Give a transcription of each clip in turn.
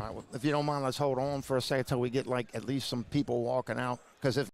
right. Well, if you don't mind, let's hold on for a second till we get like at least some people walking out. Because if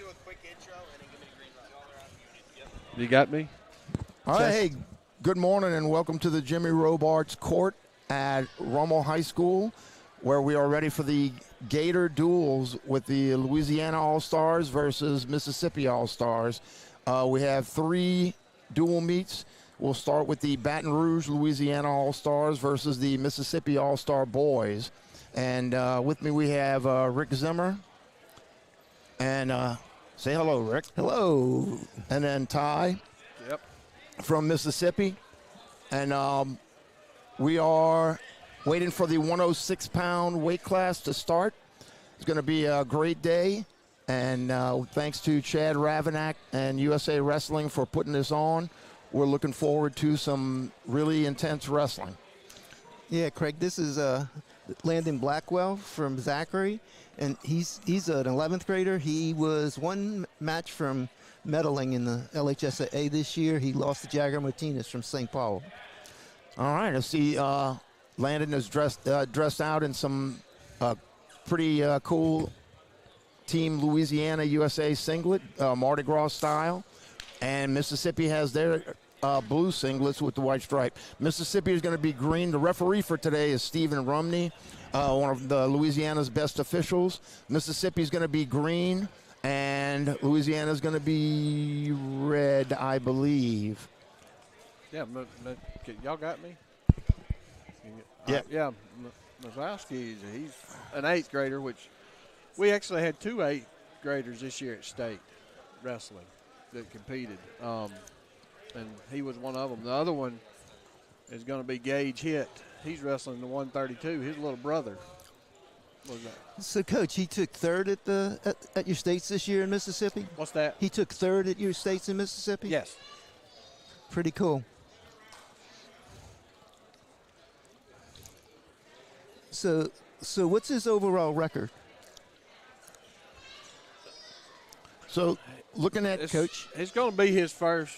a quick intro and then give me the green light. You got me? All right, hey, good morning and welcome to the Jimmy Robards Court at Rummel High School, where we are ready for the Gator duels with the Louisiana All-Stars versus Mississippi All-Stars. We have 3 dual meets. We'll start with the Baton Rouge, Louisiana All-Stars versus the Mississippi All-Star boys. And with me we have Rick Zimmer. And say hello, Rick. Hello. And then Ty. Yep. From Mississippi. And we are waiting for the 106-pound weight class to start. It's going to be a great day. And thanks to Chad Ravanack and USA Wrestling for putting this on. We're looking forward to some really intense wrestling. Yeah, Craig, this is Landon Blackwell from Zachary, and he's an 11th grader. He was one match from medaling in the LHSAA this year. He lost to Jagger Martinez from St. Paul. All right, I see Landon is dressed out in some pretty cool Team Louisiana USA singlet, Mardi Gras style. And Mississippi has their blue singlets with the white stripe. Mississippi is going to be green. The referee for today is Stephen Rumney, one of the Louisiana's best officials. Mississippi is going to be green, and Louisiana is going to be red, I believe. Yeah, y'all got me? Yeah. Yeah, Mazowski, he's an 8th grader, which we actually had 2 8th graders this year at state wrestling that competed, and he was one of them. The other one is going to be Gage Hitt. He's wrestling the 132. His little brother was that. So, Coach, he took 3rd at your states this year in Mississippi? What's that? He took 3rd at your states in Mississippi? Yes. Pretty cool. So what's his overall record? So, looking at Coach, it's going to be his first.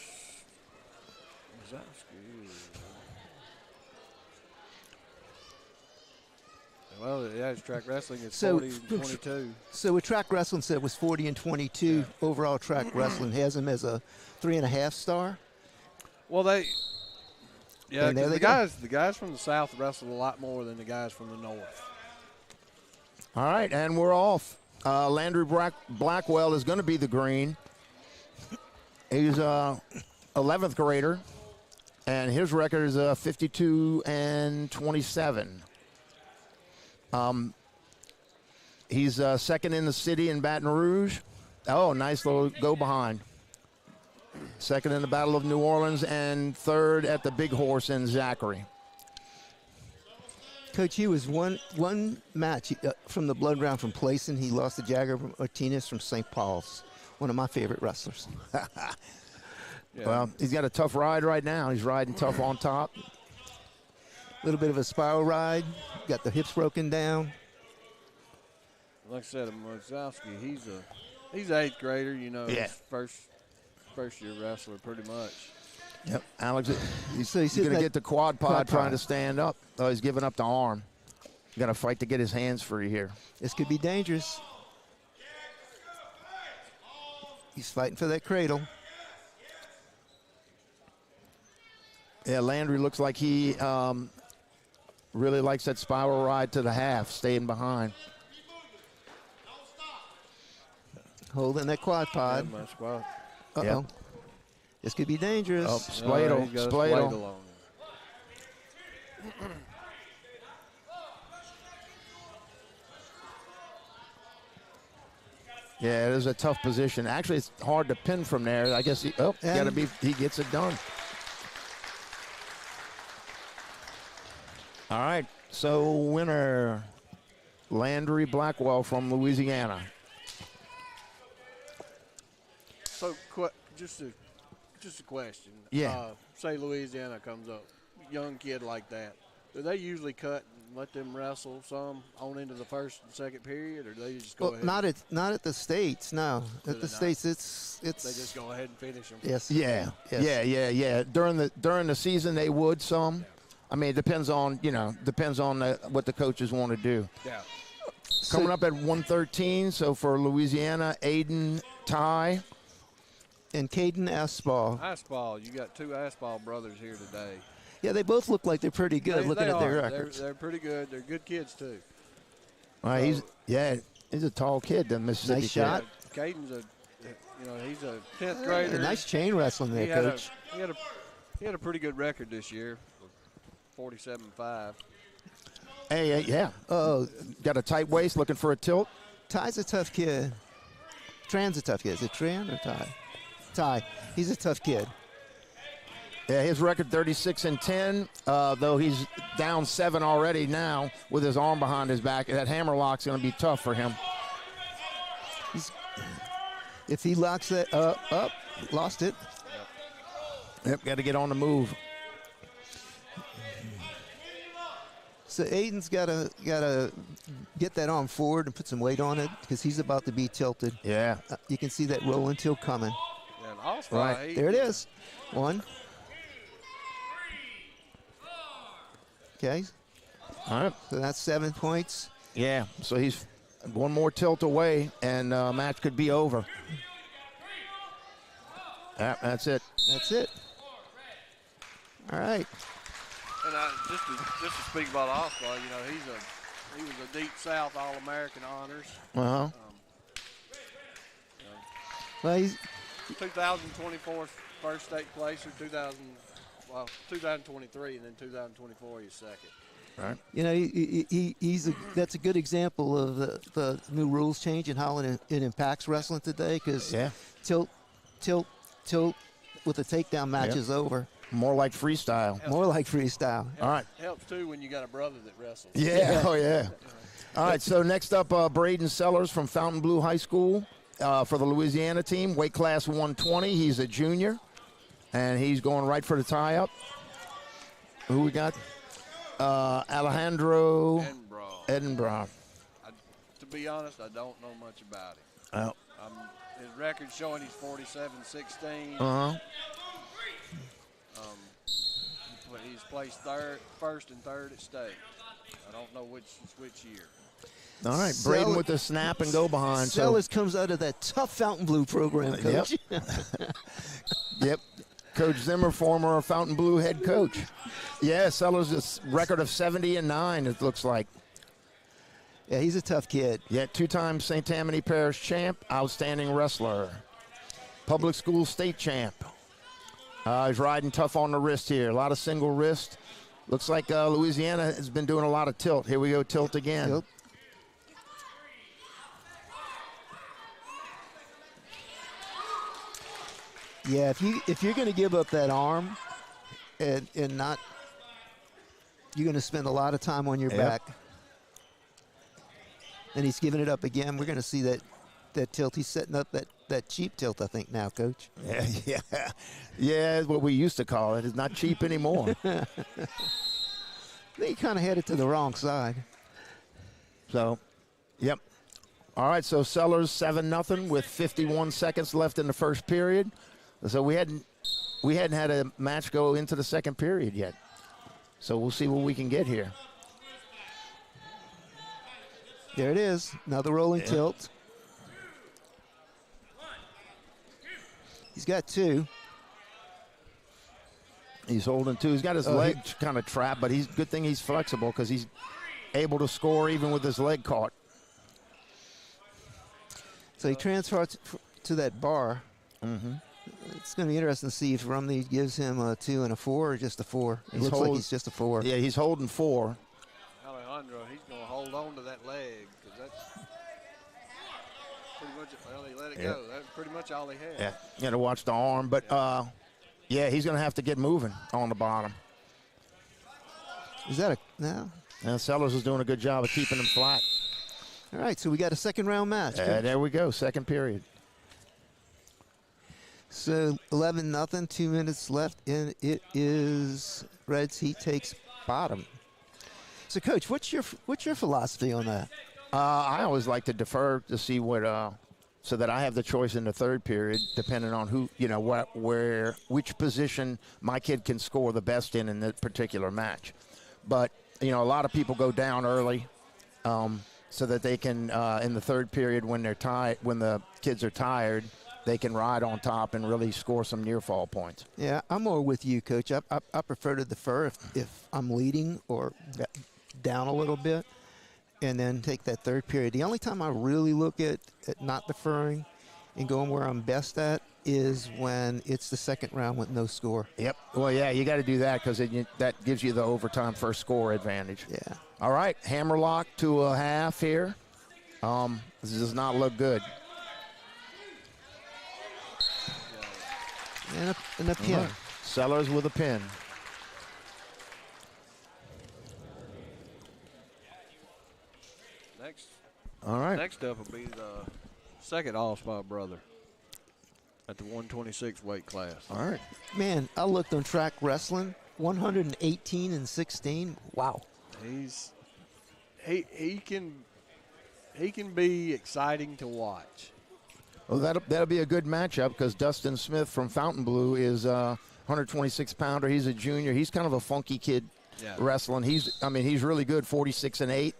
Well, yeah, it's track wrestling. It's 40 and 22. So with track wrestling said was 40 and 22 overall track wrestling. Has him as a 3.5 star. Well, the go. guys from the South wrestle a lot more than the guys from the North. all right, and we're off. Landry Blackwell is going to be the green. He's a 11th grader, and his record is 52 and 27. He's 2nd in the city in Baton Rouge. Oh, nice little go behind. 2nd in the Battle of New Orleans and 3rd at the Big Horse in Zachary. Coach, he was one match from the blood round from Playson. He lost to Jagger Martinez from St. Paul's. One of my favorite wrestlers. Yeah. Well, he's got a tough ride right now. He's riding tough on top. A little bit of a spiral ride. Got the hips broken down. Like I said, Mazowski, he's an 8th grader. You know, Yeah. his first year wrestler, pretty much. Yep, Alex, he's So he's going to sitting get the quad pod quad trying pod. to stand up. Oh, he's giving up the arm. Got to fight to get his hands free here. This could be dangerous. He's fighting for that cradle. Yeah, Landry looks like he really likes that spiral ride to the half, staying behind. Holding that quad pod. Yeah, my squad. Uh-oh. Yep. This could be dangerous. Oh, Spladle, He's got a Spladle. Spladle on him. Yeah, it is a tough position. Actually, it's hard to pin from there. I guess he gets it done. All right, so winner, Landry Blackwell from Louisiana. So, just a question. Yeah. Say Louisiana comes up, young kid like that. Do they usually cut and let them wrestle some on into the first and second period, or do they just go ahead? Not at the States, no. Do At the they States, it's. They just go ahead and finish them. Yes. Yeah, Yes. yeah. During the season, they would some. Yeah. I mean, it depends on what the coaches want to do. Yeah. Coming up at 113, so for Louisiana, Aiden Ty. And Caden Aspall. Iceball, you got two Iceball brothers here today. Yeah, they both look like they're pretty good looking They at their are. records. They're pretty good. They're good kids too. All right, he's a tall kid, the Mississippi Nice kid. shot. Caden's he's a 10th grader. Nice chain wrestling there, Coach. He had a pretty good record this year, 47-5. Hey, yeah. Oh, Got a tight waist, looking for a tilt. Ty's a tough kid. Tran's a tough kid. Is it Tran or Ty? Ty. He's a tough kid. Yeah, his record 36-10, though he's down 7 already now with his arm behind his back. That hammer lock's going to be tough for him. If he locks that up, lost it. Yep, got to get on the move. So Aiden's gotta get that arm forward and put some weight on it because he's about to be tilted. Yeah. You can see that rolling tilt coming. And also, Right. There it is. One. Okay. All right. So that's 7 points. Yeah, so he's one more tilt away, and match could be over. Yeah, that's it. That's it. All right. And just to speak about Oswald, he was a Deep South All-American honors. Uh-huh. Well, he's 2024 first state placer, 2023, and then 2024 he's second. Right. That's a good example of the new rules change and how it impacts wrestling today because tilt with the takedown match is over. More like freestyle. More like freestyle. All right. Helps too when you got a brother that wrestles. Yeah. Oh, yeah. All right, so next up, Braden Sellers from Fontainebleau High School for the Louisiana team, weight class 120. He's a junior, and he's going right for the tie-up. Who we got? Alejandro Edinburgh. To be honest, I don't know much about him. Oh. His record's showing he's 47-16. Uh-huh. He's placed first and third at state. I don't know which year. All right, Braden with the snap and go behind. Sellers comes out of that tough Fontainebleau program, Coach. Yep. Coach Zimmer, former Fontainebleau head coach. Yeah, Sellers is record of 70-9, it looks like. Yeah, he's a tough kid. Yeah, 2-time St. Tammany Parish champ, outstanding wrestler. Public school state champ. He's riding tough on the wrist here. A lot of single wrist. Looks like Louisiana has been doing a lot of tilt. Here we go, tilt again. Tilt. Yeah, if you're going to give up that arm and not, you're going to spend a lot of time on your back. And he's giving it up again. We're going to see that tilt. He's setting up that cheap tilt, I think, now, Coach. Yeah. Yeah, what we used to call it. It's not cheap anymore. He kind of headed to the wrong side. So, yep. All right, so Sellers 7-0 with 51 seconds left in the first period. So we hadn't had a match go into the second period yet. So we'll see what we can get here. There it is. Another rolling tilt. He's got two. He's holding two. He's got his leg kind of trapped, but good thing he's flexible because he's able to score even with his leg caught. So he transfers to that bar. Mm-hmm. It's going to be interesting to see if Rumney gives him a 2 and a 4 or just a 4. It looks like he's just a 4. Yeah, he's holding 4. Alejandro, he's going to hold on to that leg because that's pretty much, well, he let it go. That's pretty much all he had. Yeah, you got to watch the arm. But, he's going to have to get moving on the bottom. Is that no? And Sellers is doing a good job of keeping him flat. All right, so we got a second round match. There we go, second period. So 11-0, 2 minutes left, and it is Reds. He takes bottom. So, Coach, what's your philosophy on that? I always like to defer to see what, so that I have the choice in the third period, depending on who, which position my kid can score the best in that particular match. But a lot of people go down early. so that they can, in the third period, when the kids are tired, they can ride on top and really score some near fall points. Yeah, I'm more with you, Coach. I prefer to defer if I'm leading or down a little bit, and then take that third period. The only time I really look at not deferring and going where I'm best at is when it's the second round with no score. Yep. Well, yeah, you got to do that because that gives you the overtime first score advantage. Yeah. All right, hammerlock to a half here. This does not look good. And a pin. Sellers with a pin. All right. Next up will be the second All-Spot brother at the 126 weight class. All right. Man, I looked on Track Wrestling, 118 and 16. Wow. He can be exciting to watch. Well, that'll be a good matchup because Dustin Smith from Fontainebleau is a 126-pounder. He's a junior. He's kind of a funky kid wrestling. He's really good, 46-8,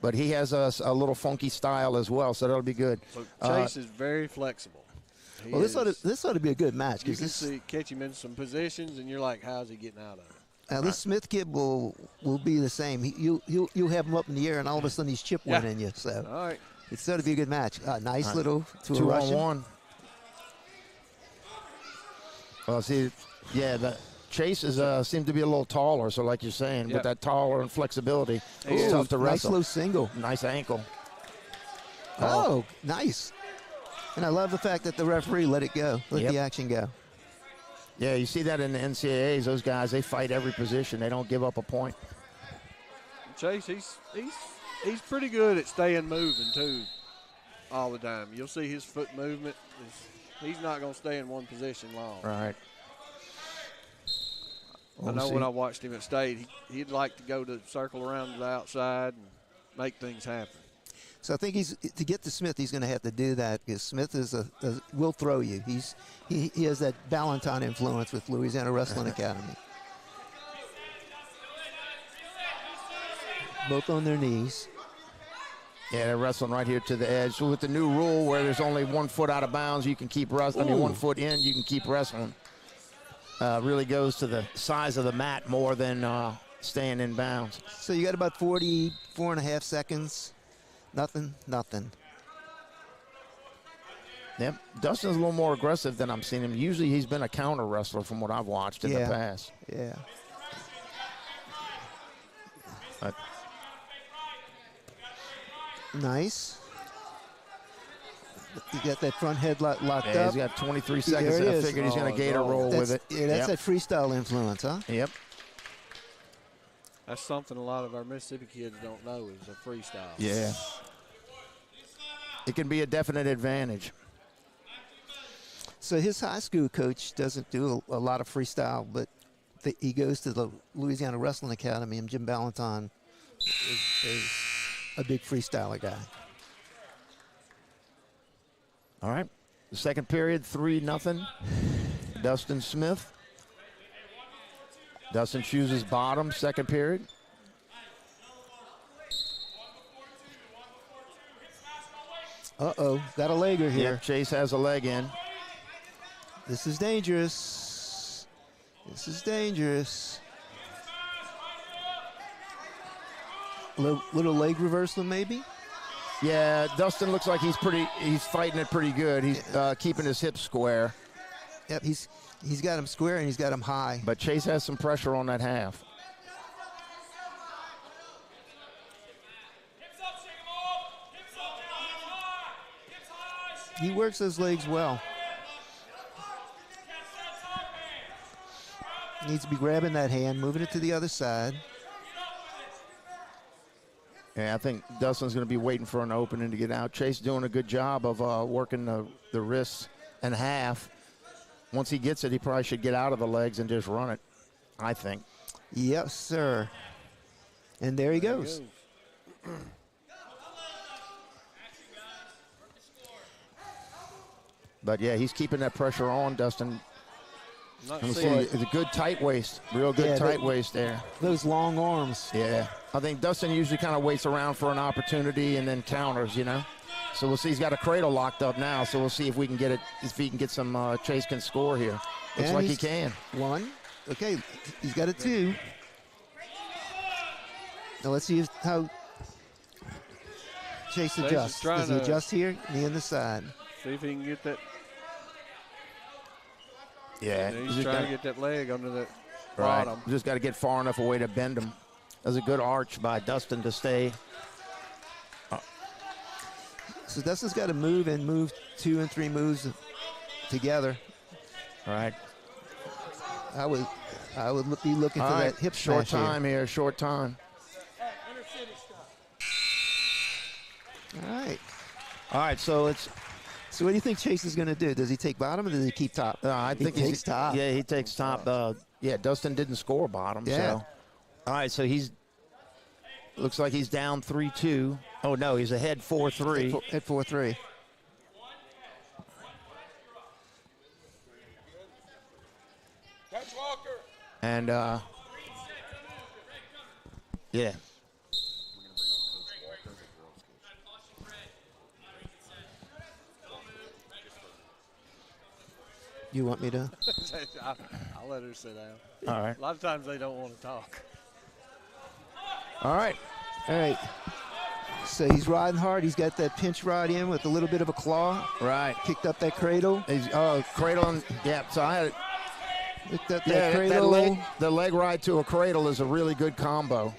but he has a little funky style as well, so that'll be good. So Chase is very flexible. This ought to be a good match. You can catch him in some positions, and you're like, how's he getting out of it? Now, this Smith kid will be the same. You'll have him up in the air, and all of a sudden he's chip winning you. So all right. It's going to be a good match. Nice little to a 2-on-1. Well, see, the Chase is seems to be a little taller, so like you're saying, with that taller and flexibility, it's tough to wrestle. Nice low single. Nice ankle. Oh, nice. And I love the fact that the referee let it go, let the action go. Yeah, you see that in the NCAAs. Those guys, they fight every position. They don't give up a point. Chase, he's pretty good at staying moving too, all the time. You'll see his foot movement. He's not going to stay in one position long. Right. I know when I watched him at state, he'd like to go to circle around to the outside and make things happen. So I think to get to Smith, he's going to have to do that because Smith will throw you. He has that Ballantyne influence with Louisiana Wrestling Academy. Both on their knees. Yeah, they're wrestling right here to the edge. So with the new rule where there's only 1 foot out of bounds, you can keep wrestling. 1 foot in, you can keep wrestling. Really goes to the size of the mat more than staying in bounds. So you got about 44.5 seconds. Nothing. Yep. Dustin's a little more aggressive than I'm seeing him. Usually he's been a counter wrestler from what I've watched in the past. Yeah. Nice. You got that front head locked up. He's got 23 seconds, and I figured he's going to Gator roll with it. Yeah, that's that freestyle influence, huh? Yep. That's something a lot of our Mississippi kids don't know is a freestyle. Yeah. It can be a definite advantage. So his high school coach doesn't do a lot of freestyle, but he goes to the Louisiana Wrestling Academy, and Jim Ballantyne is a big freestyler guy. All right. The second period, 3-0. Dustin Smith. Dustin chooses bottom, second period. Uh-oh, got a legger here. Yep, Chase has a leg in. This is dangerous. This is dangerous. Little leg reversal, maybe? Yeah, Dustin looks like he's fighting it pretty good. He's keeping his hips square. Yep, he's got him square and he's got him high. But Chase has some pressure on that half. He works those legs well. Needs to be grabbing that hand, moving it to the other side. Yeah, I think Dustin's going to be waiting for an opening to get out. Chase doing a good job of working the wrists and half. Once he gets it, he probably should get out of the legs and just run it, I think. Yes, sir. And there he goes. But, yeah, he's keeping that pressure on, Dustin. Not Let me see. seeing It's a good tight waist. Real good Yeah, tight waist there. Those long arms. Yeah. I think Dustin usually kind of waits around for an opportunity and then counters, you know. So we'll see. He's got a cradle locked up now. So we'll see if we can get it, if he can get some, Chase can score here. Looks And like he he's- can. 1. Okay, he's got a 2. Now let's see how Chase is adjusts. trying Does he to- adjust here? Knee on the side. See if he can get that. Yeah. He's just trying gotta- to get that leg under that Right. bottom. Just got to get far enough away to bend him. That was a good arch by Dustin to stay. So Dustin's got to move and move 2 and 3 moves together. Right. I would be looking for All right. that hip Short smash time here. Short time. here. All right. All right. So it's. So what do you think Chase is going to do? Does he take bottom or does he keep top? I think he takes top. Yeah, he takes top. Yeah, Dustin didn't score bottom. Yeah. So. All right. So he's. Looks like he's down 3-2. Oh no, he's ahead 4-3. At 4-3. And yeah. You want me to? I'll let her sit down. All right. A lot of times they don't want to talk. All right. All right. So he's riding hard. He's got that pinch rod in with a little bit of a claw. Right. Kicked up that cradle. He's cradle and yeah. So I had Kicked up that that cradle. the leg ride to a cradle is a really good combo,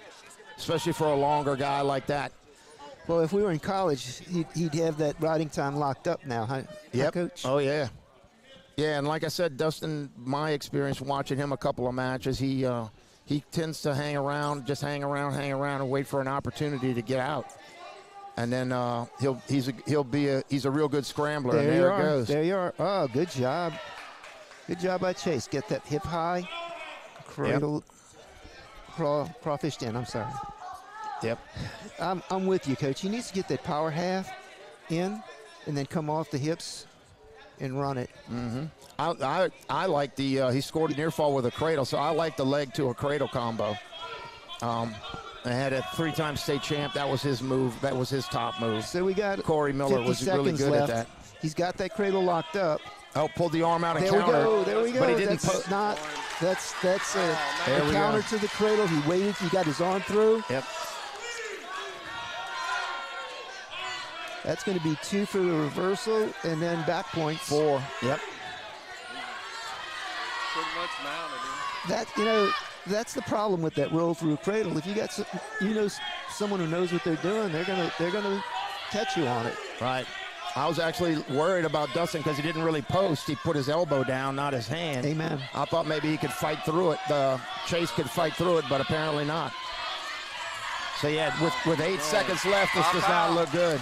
especially for a longer guy like that. Well, if we were in college, he'd have that riding time locked up now, huh? Yep. Coach? Oh yeah. Yeah, and like I said, Dustin, my experience watching him a couple of matches, he tends to hang around, and wait for an opportunity to get out, and then he's a real good scrambler. There and you there are. it goes. There you are. Oh, good job. Good job by Chase. Get that hip high. Cradle. Crawfished in. I'm sorry. Yep. I'm with you, Coach. He needs to get that power half in and then come off the hips and run it. I like the he scored a near fall with a cradle, so I like the leg to a cradle combo. I had a 3-time state champ. That was his move. That was his top move. So we got Corey Miller 50 was really seconds good left. at that. He's got that cradle locked up. Oh, pulled the arm out and There we countered. go. There we go. But he didn't That's not. That's a There we counter go. to the cradle. He waited. He got his arm through. Yep. That's going to be 2 for the reversal and then back points. 4. Yep. Pretty much mounted him. That's the problem with that roll through cradle. If you got someone who knows what they're doing, they're gonna catch you on it. Right. I was actually worried about Dustin because he didn't really post. He put his elbow down, not his hand. Amen. I thought maybe he could fight through it. Chase could fight through it, but apparently not. So yeah, with 8 seconds left, this does not look good.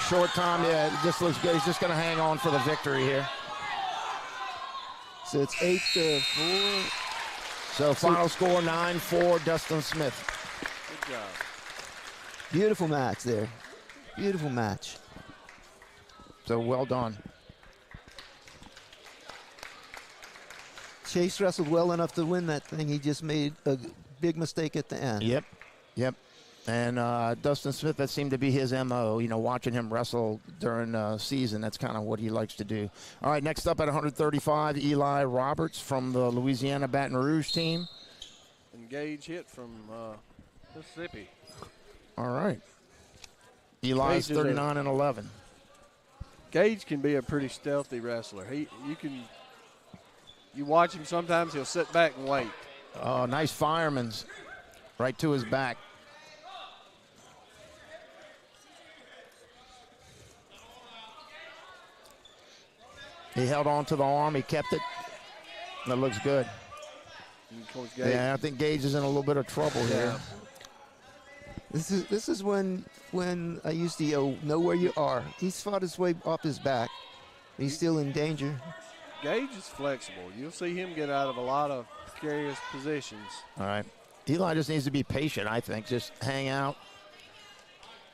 Short time, yeah, it just looks good. He's just going to hang on for the victory here. So it's 8-4. So final score 9-4, Dustin Smith. Good job. Beautiful match there. Beautiful match. So well done. Chase wrestled well enough to win that thing. He just made a big mistake at the end. Yep. And Dustin Smith, that seemed to be his MO, watching him wrestle during season. That's kind of what he likes to do. All right, next up at 135, Eli Roberts from the Louisiana Baton Rouge team. Engage hit from Mississippi. All right. Eli's Gage is 39-11. Gage can be a pretty stealthy wrestler. You watch him sometimes, he'll sit back and wait. Oh, nice fireman's right to his back. He held on to the arm. He kept it. That looks good. And Coach Gage, Yeah, I think Gage is in a little bit of trouble here. This is when I used to know where you are. He's fought his way off his back. He's still in danger. Gage is flexible. You'll see him get out of a lot of precarious positions. All right. Eli just needs to be patient, I think. Just hang out.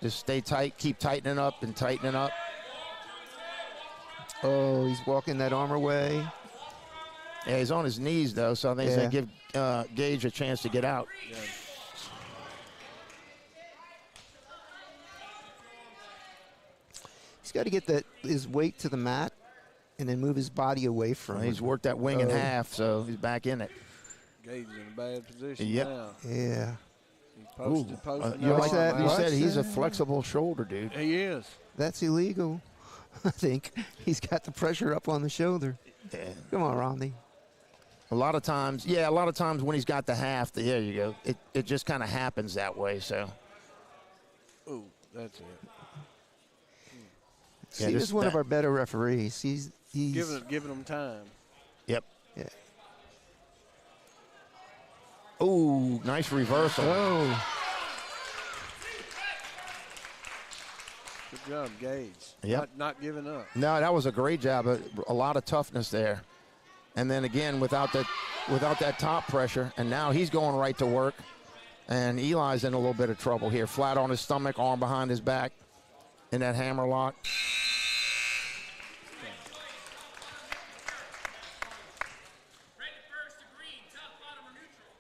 Just stay tight. Keep tightening up and tightening up. Oh, he's walking that arm away. Yeah, he's on his knees, though, so I think he's going to give Gage a chance to get out. Yeah. He's got to get his weight to the mat and then move his body away from Well, it. he's worked that wing in half, so he's back in it. Gage is in a bad position Yep. now. Yeah. He posted You, no like that? arm You out. said he's a flexible shoulder, dude. He is. That's illegal. I think he's got the pressure up on the shoulder. Yeah. Come on, Romney. A lot of times when he's got the half, there you go. It just kind of happens that way, so. Ooh, that's it. Yeah, Steve just is one of that- our better referees. He's Giving them time. Yep. Yeah. Ooh, nice reversal. Oh, Good job, Gage. Yep. Not giving up. No, that was a great job. A lot of toughness there. And then again, without that top pressure, and now he's going right to work. And Eli's in a little bit of trouble here. Flat on his stomach, arm behind his back in that hammer lock. Red first to green, top, bottom, or neutral.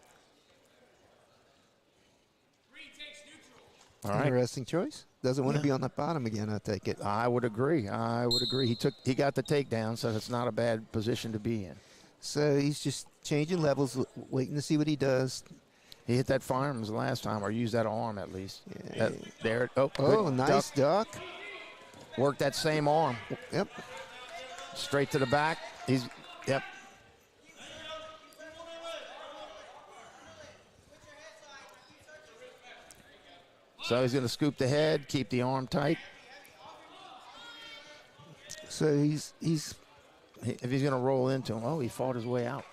Green takes neutral. All right. interesting choice. Doesn't want to be on the bottom again, I take it. I would agree. He got the takedown, so it's not a bad position to be in. So he's just changing levels, waiting to see what he does. He hit that firearms last time, or used that arm at least. Yeah. There. Oh, good nice duck. Work that same arm. Yep. Straight to the back. Yep. So he's going to scoop the head, keep the arm tight. So he's If he's going to roll into him, he fought his way out.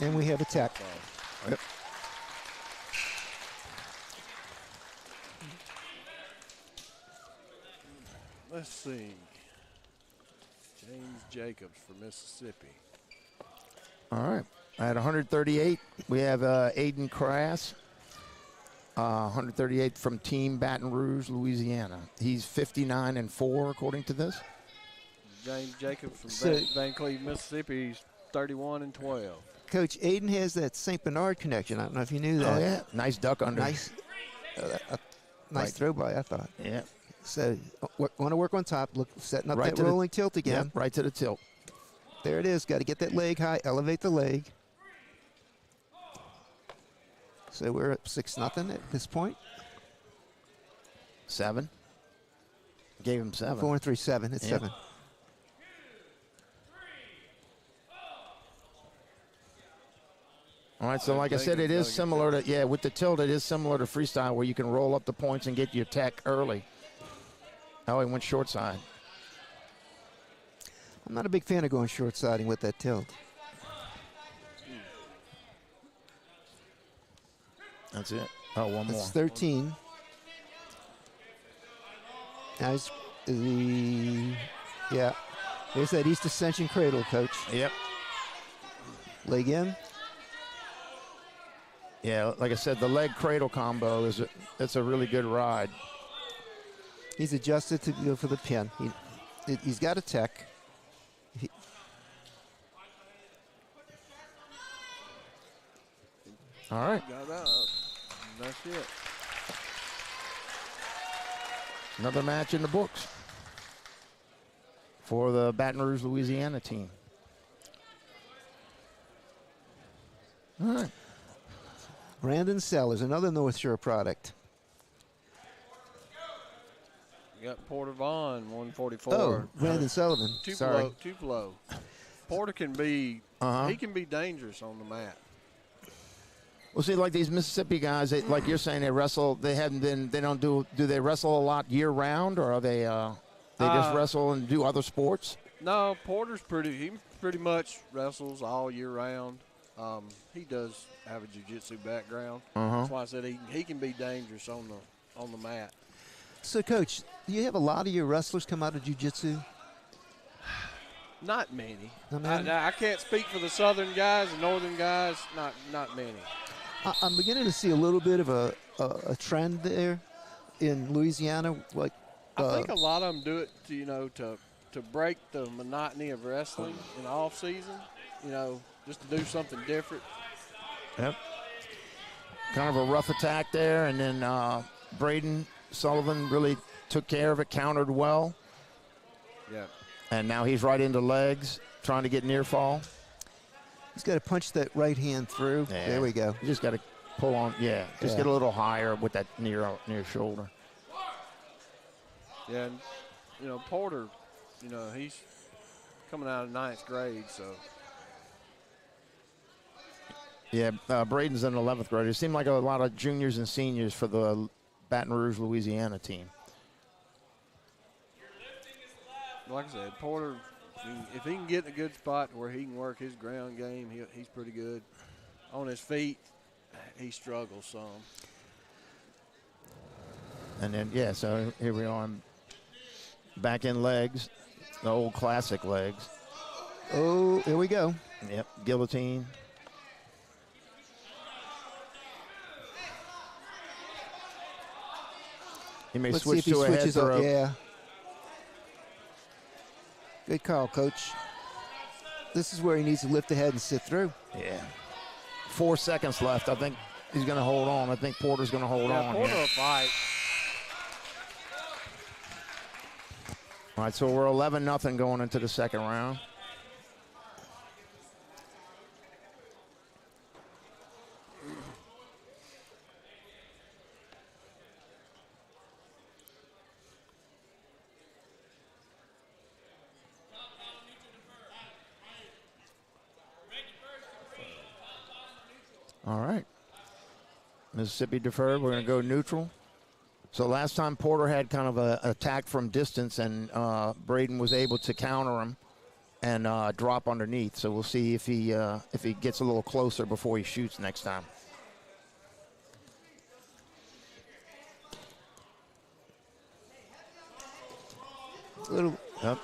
and we have a tech. Yep. Let's see. James Jacobs for Mississippi. All right. At 138, we have Aiden Crass. 138 from Team Baton Rouge, Louisiana. He's 59-4 according to this. James Jacobs from So- Van Cleve, Mississippi. He's 31-12. Coach, Aiden has that St. Bernard connection. I don't know if you knew that. Oh yeah, nice duck under. Nice, nice Right. throw by, I thought. Yeah. So want to work on top, setting up Right that to the- rolling tilt again. Yep, right to the tilt. There it is. Got to get that leg high, elevate the leg. So we're at 6-0 at this point. 7. Gave him 7. 4-3-7. It's Yeah. 7. All right, so like I said, it is similar to, with the tilt, it is similar to freestyle where you can roll up the points and get your tech early. Oh, he went short side. I'm not a big fan of going short siding with that tilt. That's it. Oh, one more. That's 13. Nice. Yeah. There's that East Ascension cradle, Coach. Yep. Leg in. Yeah, like I said, the leg cradle combo it's a really good ride. He's adjusted to go for the pin. He's got a tech. All right. Got up. That's it. Another match in the books for the Baton Rouge, Louisiana team. All right. Brandon Sellers, another North Shore product. You got Porter Vaughn, 144. Oh, Brandon Sullivan. Sorry. Tupelo. Porter can be, he can be dangerous on the mat. Well, see, like these Mississippi guys, like you're saying, they wrestle. They don't do they wrestle a lot year round, or are they just wrestle and do other sports? No, he pretty much wrestles all year round. He does have a jiu-jitsu background. That's why I said he can be dangerous on the mat. So, Coach, do you have a lot of your wrestlers come out of jiu-jitsu? Not many. Not many? I can't speak for the southern guys, the northern guys. Not many. I'm beginning to see a little bit of a trend there in Louisiana. Like, I think a lot of them do it to to break the monotony of wrestling in the off season, just to do something different. Yep. Kind of a rough attack there, and then Braden Sullivan really took care of it, countered well. Yeah. And now he's right into legs, trying to get near fall. He's got to punch that right hand through. Yeah. There we go. You just got to pull on, just get a little higher with that near shoulder. Yeah, and, Porter, he's coming out of 9th grade, so. Yeah, Braden's an 11th grader. It seemed like a lot of juniors and seniors for the Baton Rouge, Louisiana team. Like I said, Porter, if he can get in a good spot where he can work his ground game, he's pretty good. On his feet, he struggles some. And then, so here we are. Back in legs, the old classic legs. Oh, here we go. Yep, guillotine. He may Let's switch see if he to a head switches throw. up. Yeah. Good call, Coach. This is where he needs to lift the head and sit through. Yeah. 4 seconds left. I think he's going to hold on. I think Porter's going to hold on. Porter will fight. All right, so we're 11-0 going into the second round. All right. Mississippi deferred. We're going to go neutral. So last time Porter had kind of an attack from distance, and Braden was able to counter him and drop underneath. So we'll see if he gets a little closer before he shoots next time.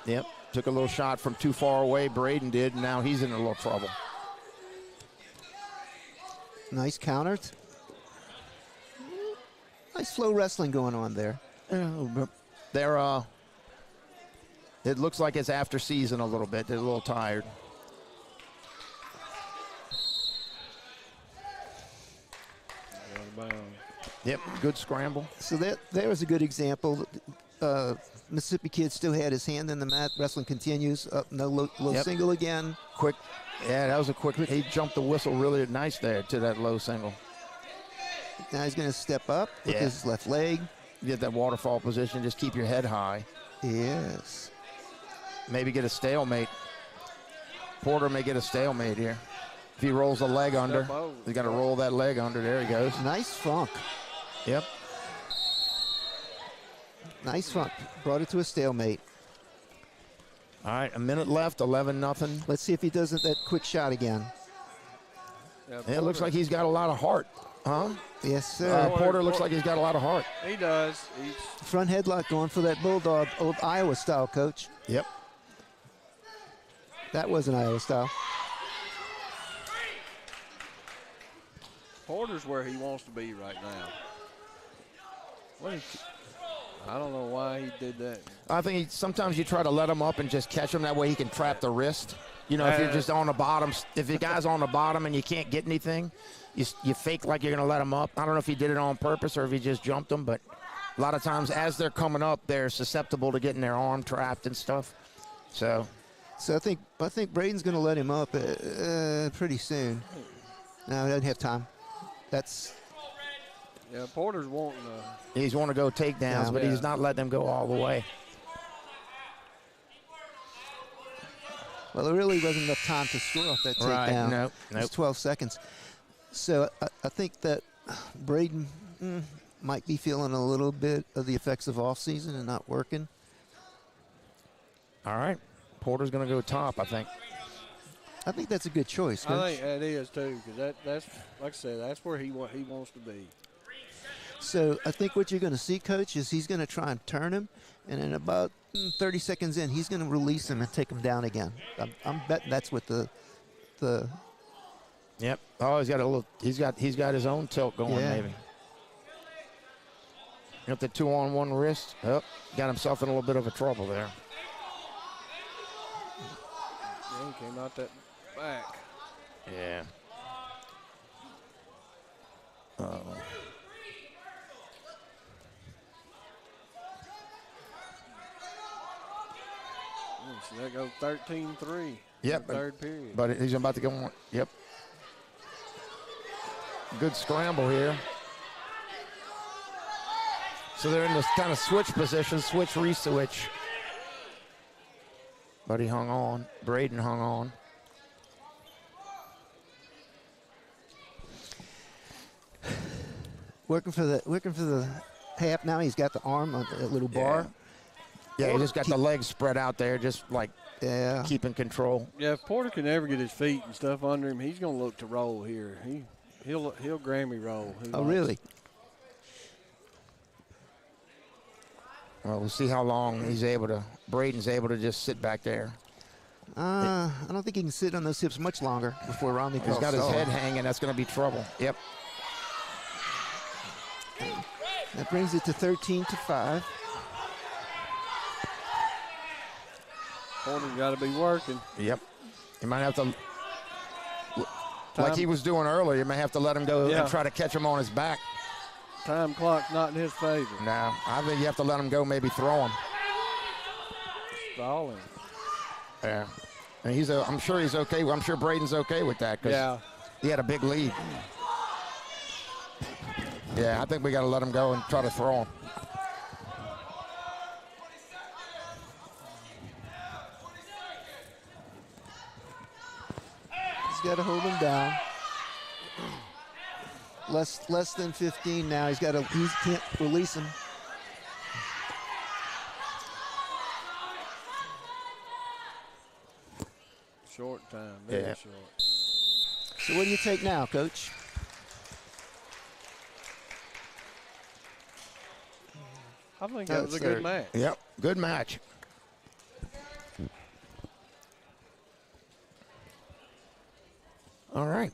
Yep. Took a little shot from too far away. Braden did. And now he's in a little trouble. Nice counter. Nice slow wrestling going on there. They're it looks like it's after season a little bit. They're a little tired. Yep, good scramble. So there was a good example. Mississippi kid still had his hand in the mat. Wrestling continues. Up, no low single again. Quick. Yeah, that was a quick. He jumped the whistle really nice there to that low single. Now he's going to step up with his left leg. Get that waterfall position. Just keep your head high. Yes. Maybe get a stalemate. Porter may get a stalemate here. If he rolls the leg under, he's got to roll that leg under. There he goes. Nice funk. Yep. Nice funk. Brought it to a stalemate. All right, a minute left, 11-0. Let's see if he does that quick shot again. Yeah, it looks like he's got a lot of heart, huh? Yes, sir. Porter looks like he's got a lot of heart. He does. Front headlock going for that bulldog, old Iowa style, Coach. Yep. That was an Iowa style. Porter's where he wants to be right now. I don't know why he did that. I think sometimes you try to let him up and just catch him. That way he can trap the wrist. You know, if you're just on the bottom, if the guy's on the bottom and you can't get anything, you fake like you're going to let him up. I don't know if he did it on purpose or if he just jumped them, but a lot of times as they're coming up, they're susceptible to getting their arm trapped and stuff. So I think Braden's going to let him up pretty soon. No, he doesn't have time. Yeah, Porter's wanting he's wanting to go takedowns, but he's not letting them go all the way. Well, there really wasn't enough time to score off that takedown. Nope. It's 12 seconds. So I think that Braden might be feeling a little bit of the effects of off-season and not working. All right. Porter's going to go top, I think. I think that's a good choice, Coach. I think that is, too, because that's, like I said, that's where he wants to be. So I think what you're going to see, Coach, is he's going to try and turn him, and in about 30 seconds in, he's going to release him and take him down again. I'm betting that's what the. Yep. Oh, he's got a little. He's got his own tilt going, maybe. Got the 2-on-1 wrist. Oh, got himself in a little bit of a trouble there. He came out that back. Yeah. So that goes 13-3. Yep. Third period. But he's about to go on. Yep. Good scramble here. So they're in this kind of switch position, switch, re-switch. But he hung on. Braden hung on. Working for the half now. He's got the arm on the little bar. Yeah, he just got the legs spread out there, just like keeping control. Yeah, if Porter can ever get his feet and stuff under him, he's going to look to roll here. He'll Grammy roll. Oh, really? Well, we'll see how long Braden's able to just sit back there. I don't think he can sit on those hips much longer before Romney calls. He's got his head hanging. That's going to be trouble. Yep. That brings it to 13-5. Porter's got to be working. Yep. You might have to, like he was doing earlier, you may have to let him go and try to catch him on his back. Time clock's not in his favor. No, I think you have to let him go, maybe throw him. Stalling. Yeah. And I'm sure he's okay. I'm sure Braden's okay with that because he had a big lead. Yeah, I think we got to let him go and try to throw him. He's got to hold him down. Less than 15 now. He can't release him. Short time, very short. So what do you take now, Coach? I think that was a good match. Yep, good match. All right.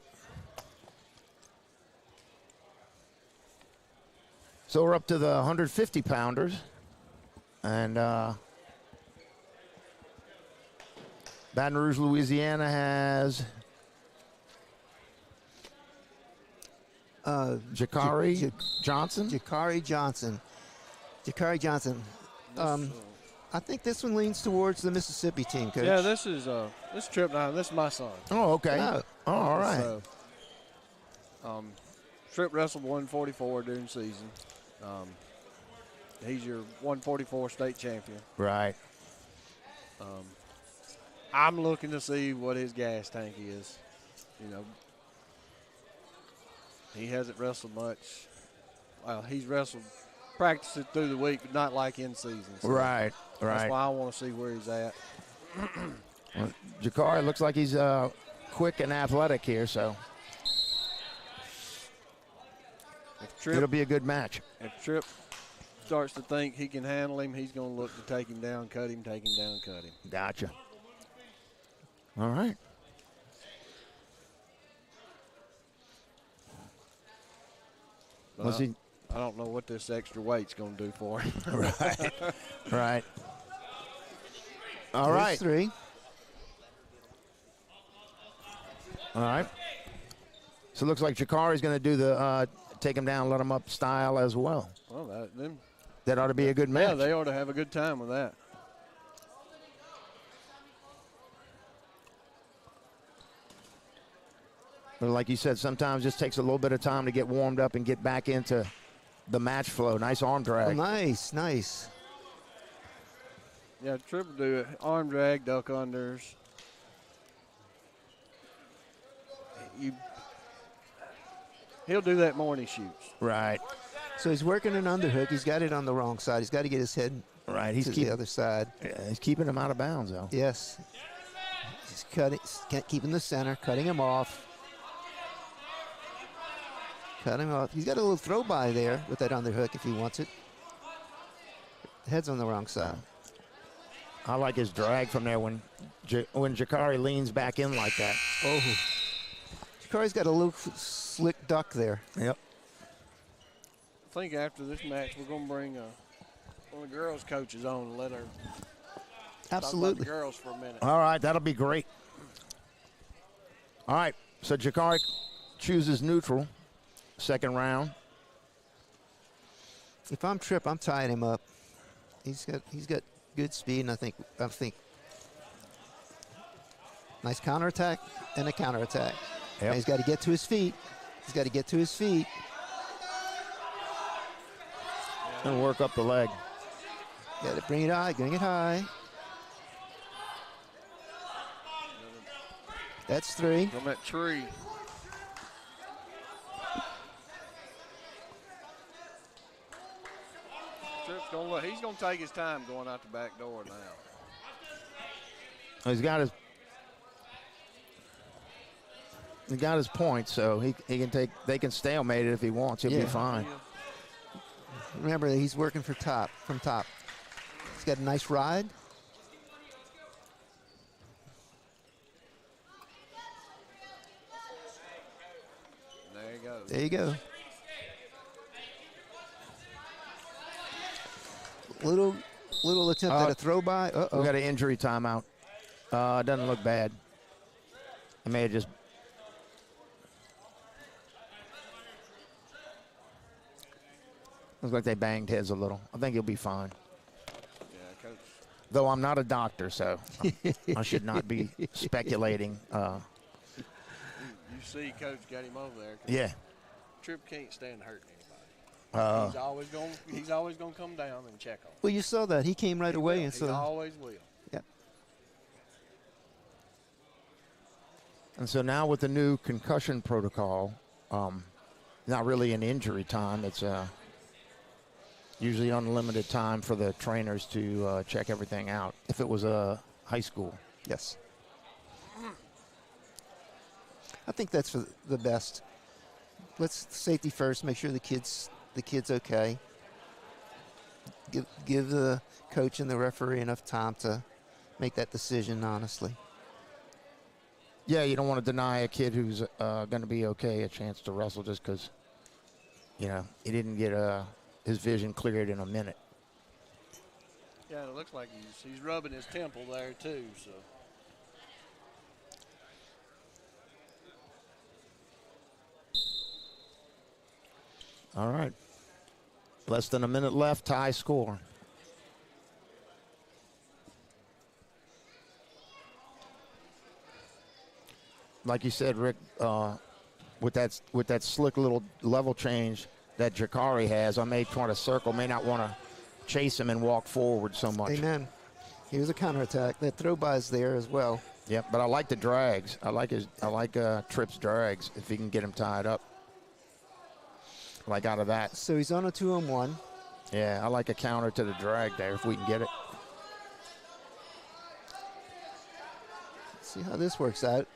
So we're up to the 150-pounders. And Baton Rouge, Louisiana has Jakari Johnson. Jakari Johnson. I think this one leans towards the Mississippi team, Coach. Yeah, this trip down. This is my son. Oh, okay. Oh. Oh, all right. So, Trip wrestled 144 during the season. He's your 144 state champion. Right. I'm looking to see what his gas tank is. You know, he hasn't wrestled much. Well, he's practiced it through the week, but not like in season. So Right. That's why I want to see where he's at. Well, Jakari looks like he's quick and athletic here, so it'll be a good match. If Tripp starts to think he can handle him, he's going to look to take him down, cut him, take him down, cut him. Gotcha. All right. But I don't know what this extra weight's going to do for him. Right. Right. All right. 3. All right. So it looks like Jakari's going to do the take him down, let him up style as well. Well, That ought to be a good match. Yeah, they ought to have a good time with that. But like you said, sometimes it just takes a little bit of time to get warmed up and get back into the match flow. Nice arm drag. Oh, nice. Yeah, Tripp will do it. Arm drag, duck unders. He'll do that more than he shoots. Right. So he's working an underhook. He's got it on the wrong side. He's got to get his head to the other side. Yeah, he's keeping him out of bounds, though. Yes. He's keeping the center, cutting him off. He's got a little throw by there with that underhook if he wants it. The head's on the wrong side. I like his drag from there when Jakari leans back in like that. Oh. Jakari's got a little slick duck there. Yep. I think after this match, we're going to bring one of the girls' coaches on and let her Absolutely. talk about the girls for a minute. All right, that'll be great. All right, so Jakari chooses neutral, second round. If I'm Tripp, I'm tying him up. He's got good speed, and I think nice counterattack and a counterattack. Yep. He's got to get to his feet. He's got to get to his feet. And work up the leg. Got to bring it high, bring it high. That's 3. From that tree. Tripp's gonna look. He's gonna take his time going out the back door now. He's got his point, so he can take. They can stalemate it if he wants. He'll be fine. Remember, he's working from top. He's got a nice ride. There you go. There you go. Little attempt at a throw by. We got an injury timeout. Doesn't look bad. I may have just. Looks like they banged heads a little. I think he'll be fine. Yeah, Coach. Though I'm not a doctor, so I should not be speculating. You see, Coach got him over there. Yeah. Tripp can't stand hurting anybody. He's always gonna come down and check on him. Well, you saw that. He came right away, and He so. always will. Yeah. And so now with the new concussion protocol, not really an injury time. It's usually unlimited time for the trainers to check everything out. If it was a high school. Yes. I think that's for the best. Let's safety first. Make sure the kid's okay. Give the coach and the referee enough time to make that decision honestly. Yeah, you don't want to deny a kid who's going to be okay a chance to wrestle just because, he didn't get his vision cleared in a minute. Yeah, it looks like he's rubbing his temple there too. So. All right. Less than a minute left, tie score. Like you said, Rick, with that slick little level change that Jakari has, I may try to circle, may not want to chase him and walk forward so much. Amen. Here's a counterattack. That throw by is there as well. Yep, but I like the drags. I like Tripp's drags if he can get him tied up. Like out of that. So he's on a 2-on-1. Yeah, I like a counter to the drag there if we can get it. Let's see how this works out.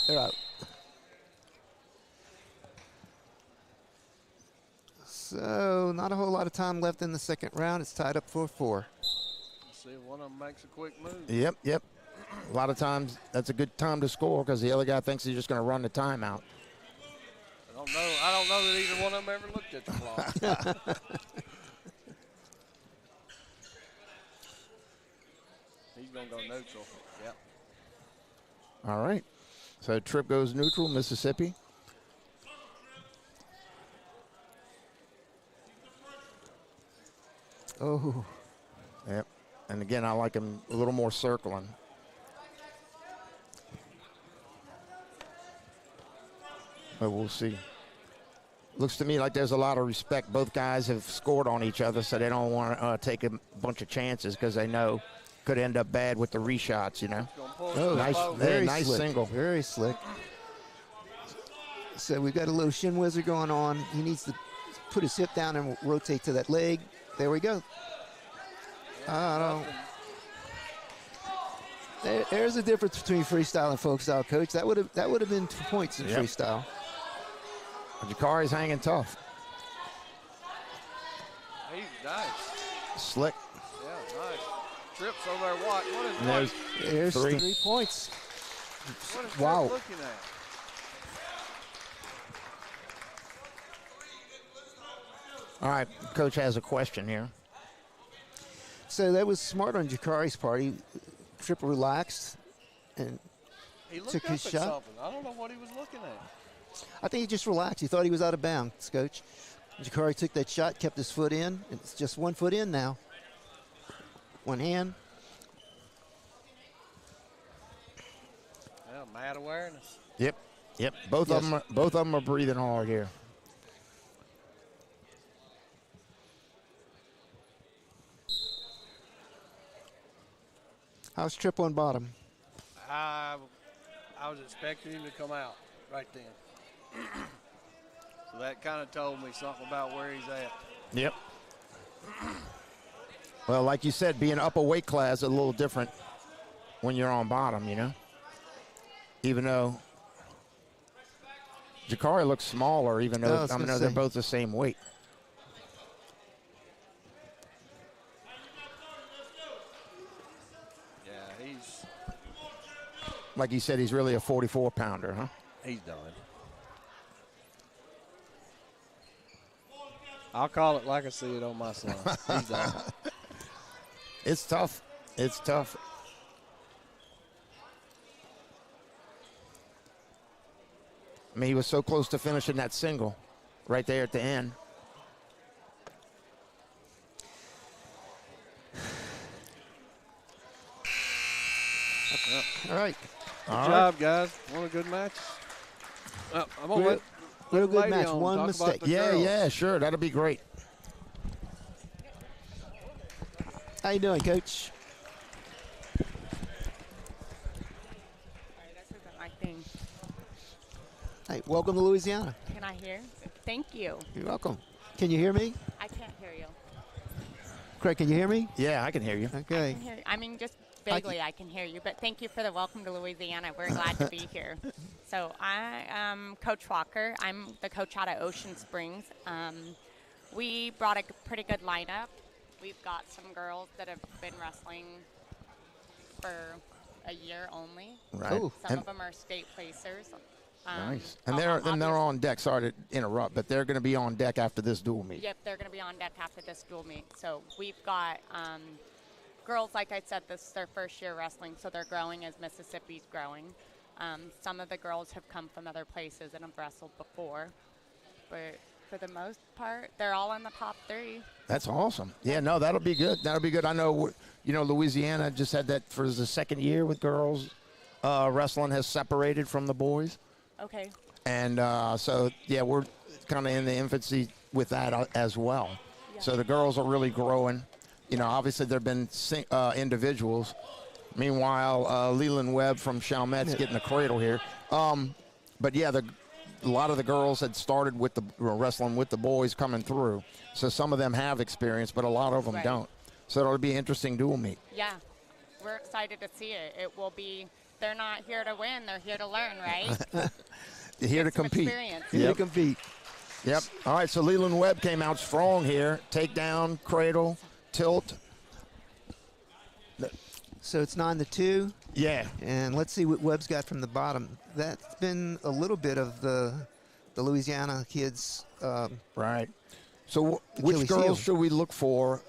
They're out. So not a whole lot of time left in the second round. It's tied up 4-4. See if one of them makes a quick move. Yep. A lot of times that's a good time to score because the other guy thinks he's just going to run the timeout. I don't know that either one of them ever looked at the clock. He's going to go neutral. Yep. All right. So Tripp goes neutral, Mississippi. Oh. Yep. And again, I like him a little more circling. But we'll see. Looks to me like there's a lot of respect. Both guys have scored on each other, so they don't want to take a bunch of chances because they know could end up bad with the reshots, Oh, nice slick. single. Very slick. So we've got a little shin whizzer going on. He needs to put his hip down and rotate to that leg. There we go. There's a difference between freestyle and folk style, Coach. That would have been 2 points in freestyle. Jakari's hanging tough. He's nice. Slick. Yeah, nice. Tripp's over there. What And is there's There's three. 3 points. what is Wow. Tripp looking at? All right, Coach has a question here. So that was smart on Jakari's part. He Triple relaxed and He looked took up his at shot. something. I don't know what he was looking at. I think he just relaxed. He thought he was out of bounds, Coach. Jakari took that shot, kept his foot in. It's just 1 foot in now. One hand. Yeah, mad awareness. Yep. Both Yes. of them are breathing hard here. How's Trip on bottom? I was expecting him to come out right then. So that kind of told me something about where he's at. Yep. Well, like you said, being upper weight class is a little different when you're on bottom, you know. Even though Jakari looks smaller, even though I know they're both the same weight. Yeah, he's Like you said, he's really a 44-pounder, huh? done. I'll call it like I see it on my son. He's done. It's tough. It's tough. I mean, he was so close to finishing that single right there at the end. All right. Good job, guys. What a good match. I'm gonna let Real the good lady match. on One talk mistake. about the Yeah, girls. yeah, sure. That'll be great. How you doing, Coach? Sorry, this isn't my thing. Hey, welcome to Louisiana. Can I hear? Thank you. You're welcome. Can you hear me? I can't hear you. Craig, can you hear me? Yeah, I can hear you. Okay. I can hear you. I mean, just vaguely I can hear you, but thank you for the welcome to Louisiana. We're glad to be here. So I am Coach Walker. I'm the coach out of Ocean Springs. We brought a pretty good lineup. We've got some girls that have been wrestling for a year only. Right. Ooh. Some of them are state placers. Nice. And they're on deck. Sorry to interrupt, but they're going to be on deck after this dual meet. Yep, they're going to be on deck after this dual meet. So we've got girls, like I said, this is their first year wrestling, so they're growing as Mississippi's growing. Some of the girls have come from other places and have wrestled before, but for the most part, they're all in the top 3. That's awesome. Yeah, no, that'll be good. That'll be good. I know, Louisiana just had that for the second year with girls. Wrestling has separated from the boys. Okay. And so, yeah, we're kind of in the infancy with that as well. Yeah. So the girls are really growing. Obviously there have been individuals. Meanwhile, Leland Webb from Chalmette's getting a cradle here. But, yeah, a lot of the girls had started with the wrestling with the boys coming through. So some of them have experience, but a lot of them Right. don't. So it'll be an interesting dual meet. Yeah, we're excited to see it. It will be. They're not here to win; they're here to learn, right? Here to Some compete. experience. Here to Yep. compete. Yep. All right, so Leland Webb came out strong here. Takedown, cradle, tilt. So it's 9-2, Yeah. and let's see what Webb's got from the bottom. That's been a little bit of the Louisiana kids. Right. So which Achilles girls heel. should we look for?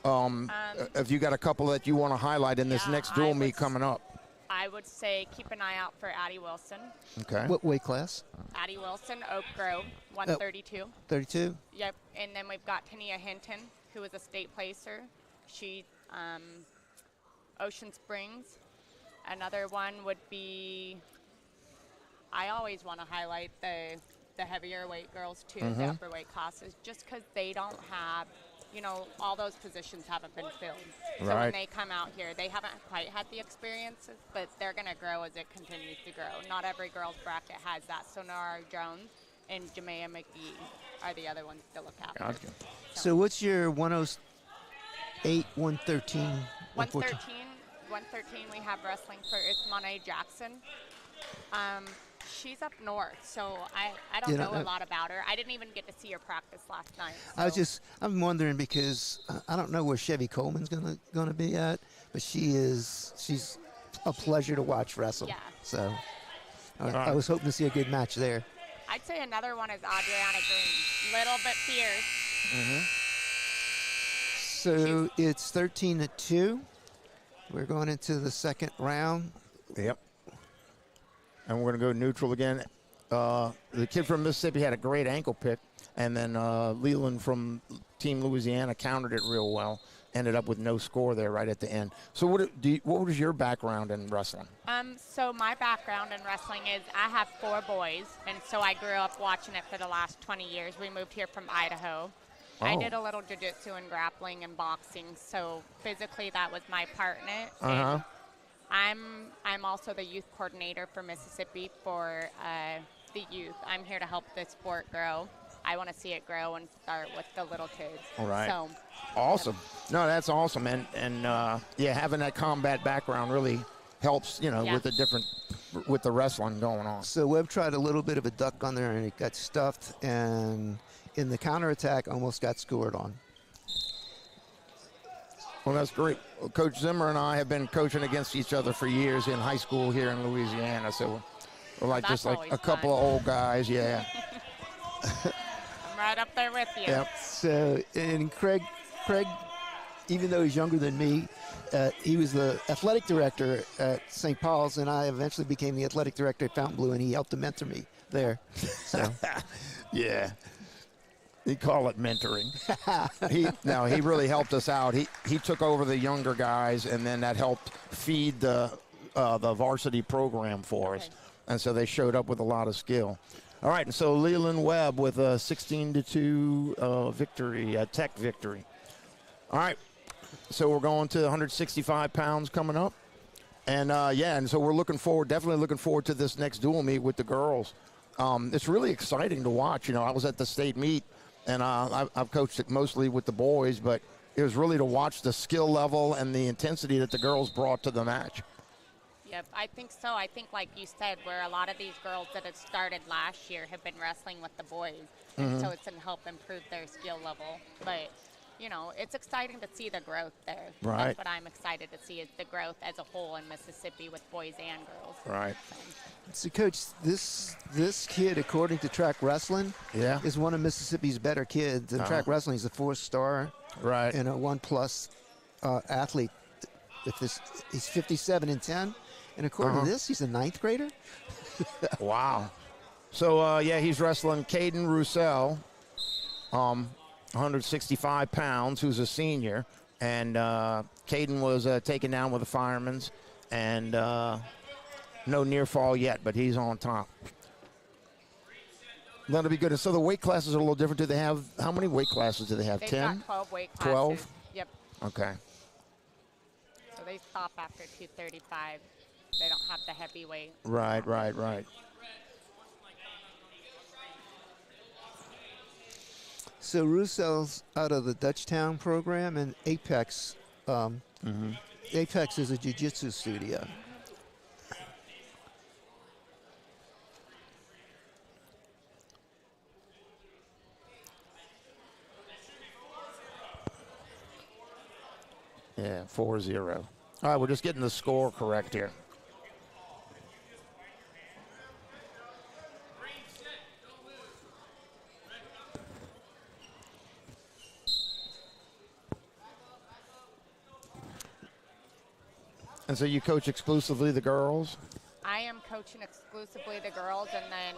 If you got a couple that you want to highlight in this Yeah, next I dual would meet coming up. I would say keep an eye out for Addie Wilson. Okay. What weight class? Addie Wilson, Oak Grove, 132. 32. Yep. And then we've got Tania Hinton, who is a state placer. She, Ocean Springs. Another one would be, I always want to highlight the heavier weight girls too, the upper weight classes, just because they don't have, all those positions haven't been filled. So when Right. they come out here, they haven't quite had the experiences, but they're going to grow as it continues to grow. Not every girls bracket has that. Sonara Jones and Jamea McGee are the other ones to look after. Gotcha. So what's your 108, 113, 113 we have wrestling for, it's Monet Jackson. She's up north, so I don't know a lot about her. I didn't even get to see her practice last night. I'm wondering because I don't know where Chevy Coleman's gonna be at, but she's a pleasure to watch wrestle. Yeah. So I was hoping to see a good match there. I'd say another one is Adriana Green. Little bit fierce. So it's 13-2. We're going into the second round. Yep. And we're going to go neutral again. The kid from Mississippi had a great ankle pick, and then Leland from Team Louisiana countered it real well. Ended up with no score there right at the end. So what was your background in wrestling? So my background in wrestling is I have 4 boys, and so I grew up watching it for the last 20 years. We moved here from Idaho. I Oh. did a little jiu-jitsu and grappling and boxing, so physically that was my part in it. Uh-huh. And I'm also the youth coordinator for Mississippi for the youth. I'm here to help the sport grow. I want to see it grow and start with the little kids. All right. So, Awesome. No, that's awesome. And yeah, having that combat background really helps, Yeah. with the wrestling going on. So Webb tried a little bit of a duck on there, and it got stuffed, and in the counterattack almost got scored on. Well, that's great. Well, Coach Zimmer and I have been coaching against each other for years in high school here in Louisiana. So we're like That's just like always a couple fun. of old guys. Yeah. I'm right up there with you. Yep. So, and Craig, even though he's younger than me, he was the athletic director at St. Paul's, and I eventually became the athletic director at Fountain Blue, and he helped to mentor me there. So, Yeah. They call it mentoring. He really helped us out. He took over the younger guys, and then that helped feed the varsity program for us. Okay. And so they showed up with a lot of skill. All right, and so Leland Webb with a 16-2 victory, a Tech victory. All right, so we're going to 165 pounds coming up. And, and so we're definitely looking forward to this next dual meet with the girls. It's really exciting to watch. I was at the state meet, and I've coached it mostly with the boys, but it was really to watch the skill level and the intensity that the girls brought to the match. Yep, I think so. I think, like you said, where a lot of these girls that had started last year have been wrestling with the boys, and so it's going to help improve their skill level. But, it's exciting to see the growth there. Right. That's what I'm excited to see is the growth as a whole in Mississippi with boys and girls. Right. so Coach, this kid, according to Track Wrestling, Yeah. is one of Mississippi's better kids. And Track Wrestling is a 4-star Right. and a 1+ athlete. He's 57 and 10, and according to this, he's a 9th grader. Wow. So, he's wrestling Caden Roussel, 165 pounds, who's a senior. And Caden was taken down with the firemen's, and no near fall yet, but he's on top. That'll be good. And so the weight classes are a little different. Do they have, how many weight classes do they have? They've 10? got 12 weight classes. 12? Yep. Okay. So they stop after 235. They don't have the heavyweight. Right. So Roussel's out of the Dutchtown program, and Apex. Apex is a jiu-jitsu studio. Yeah, 4-0. All right, we're just getting the score correct here. And so you coach exclusively the girls? I am coaching exclusively the girls, and then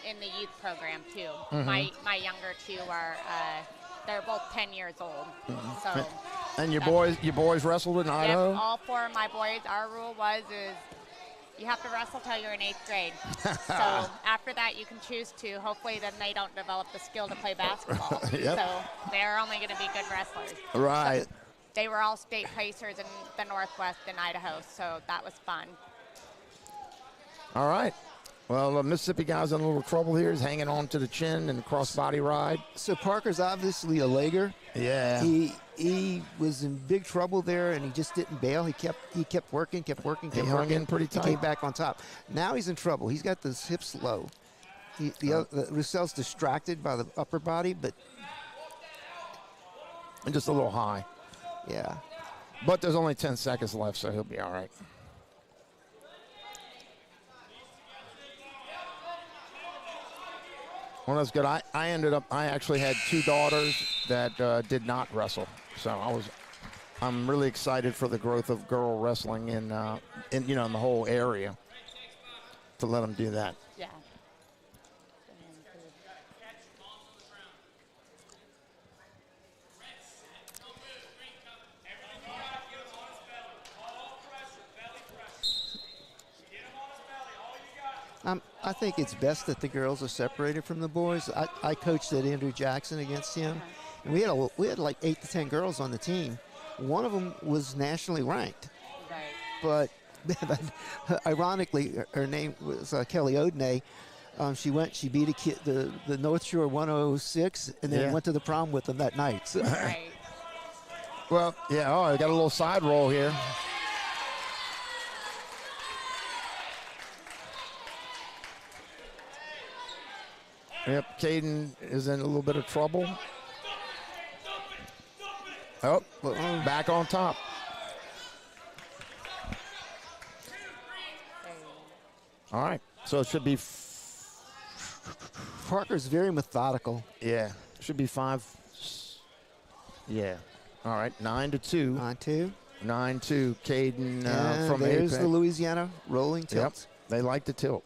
in the youth program too. My younger two are they're both 10 years old. So. And your boys wrestled in Idaho? Yep, all 4 of my boys. Our rule is you have to wrestle till you're in 8th grade. So after that, you can choose to. Hopefully, then they don't develop the skill to play basketball. Yep. So they're only going to be good wrestlers. Right. So they were all state placers in the Northwest in Idaho, so that was fun. All right. Well, Mississippi guy's in a little trouble here. He's hanging on to the chin in the crossbody ride. So Parker's obviously a legger. Yeah. He was in big trouble there, and he just didn't bail. He kept working. He hung in pretty tight. He came back on top. Now he's in trouble. He's got the hips low. Roussel's distracted by the upper body, but And just a little high. yeah. But there's only 10 seconds left, so he'll be all right. Well, that's good. I actually had 2 daughters that did not wrestle. So I'm really excited for the growth of girl wrestling in in the whole area. To let them do that. Yeah. I think it's best that the girls are separated from the boys. I coached at Andrew Jackson against him. And we had like 8 to 10 girls on the team. One of them was nationally ranked. Right. But ironically, her name was Kelly Odenay. She beat a kid, the North Shore 106, and then went to the prom with them that night. So. Right. Well, yeah. Oh, I got a little side roll here. Yep, Caden is in a little bit of trouble. Oh, back on top. All right, so it should be. Parker's very methodical. Yeah, should be 5. Yeah. All right, 9-2. 9-2. 9-2. Caden from there's Apex. the Louisiana rolling tilt. Yep, they like to tilt.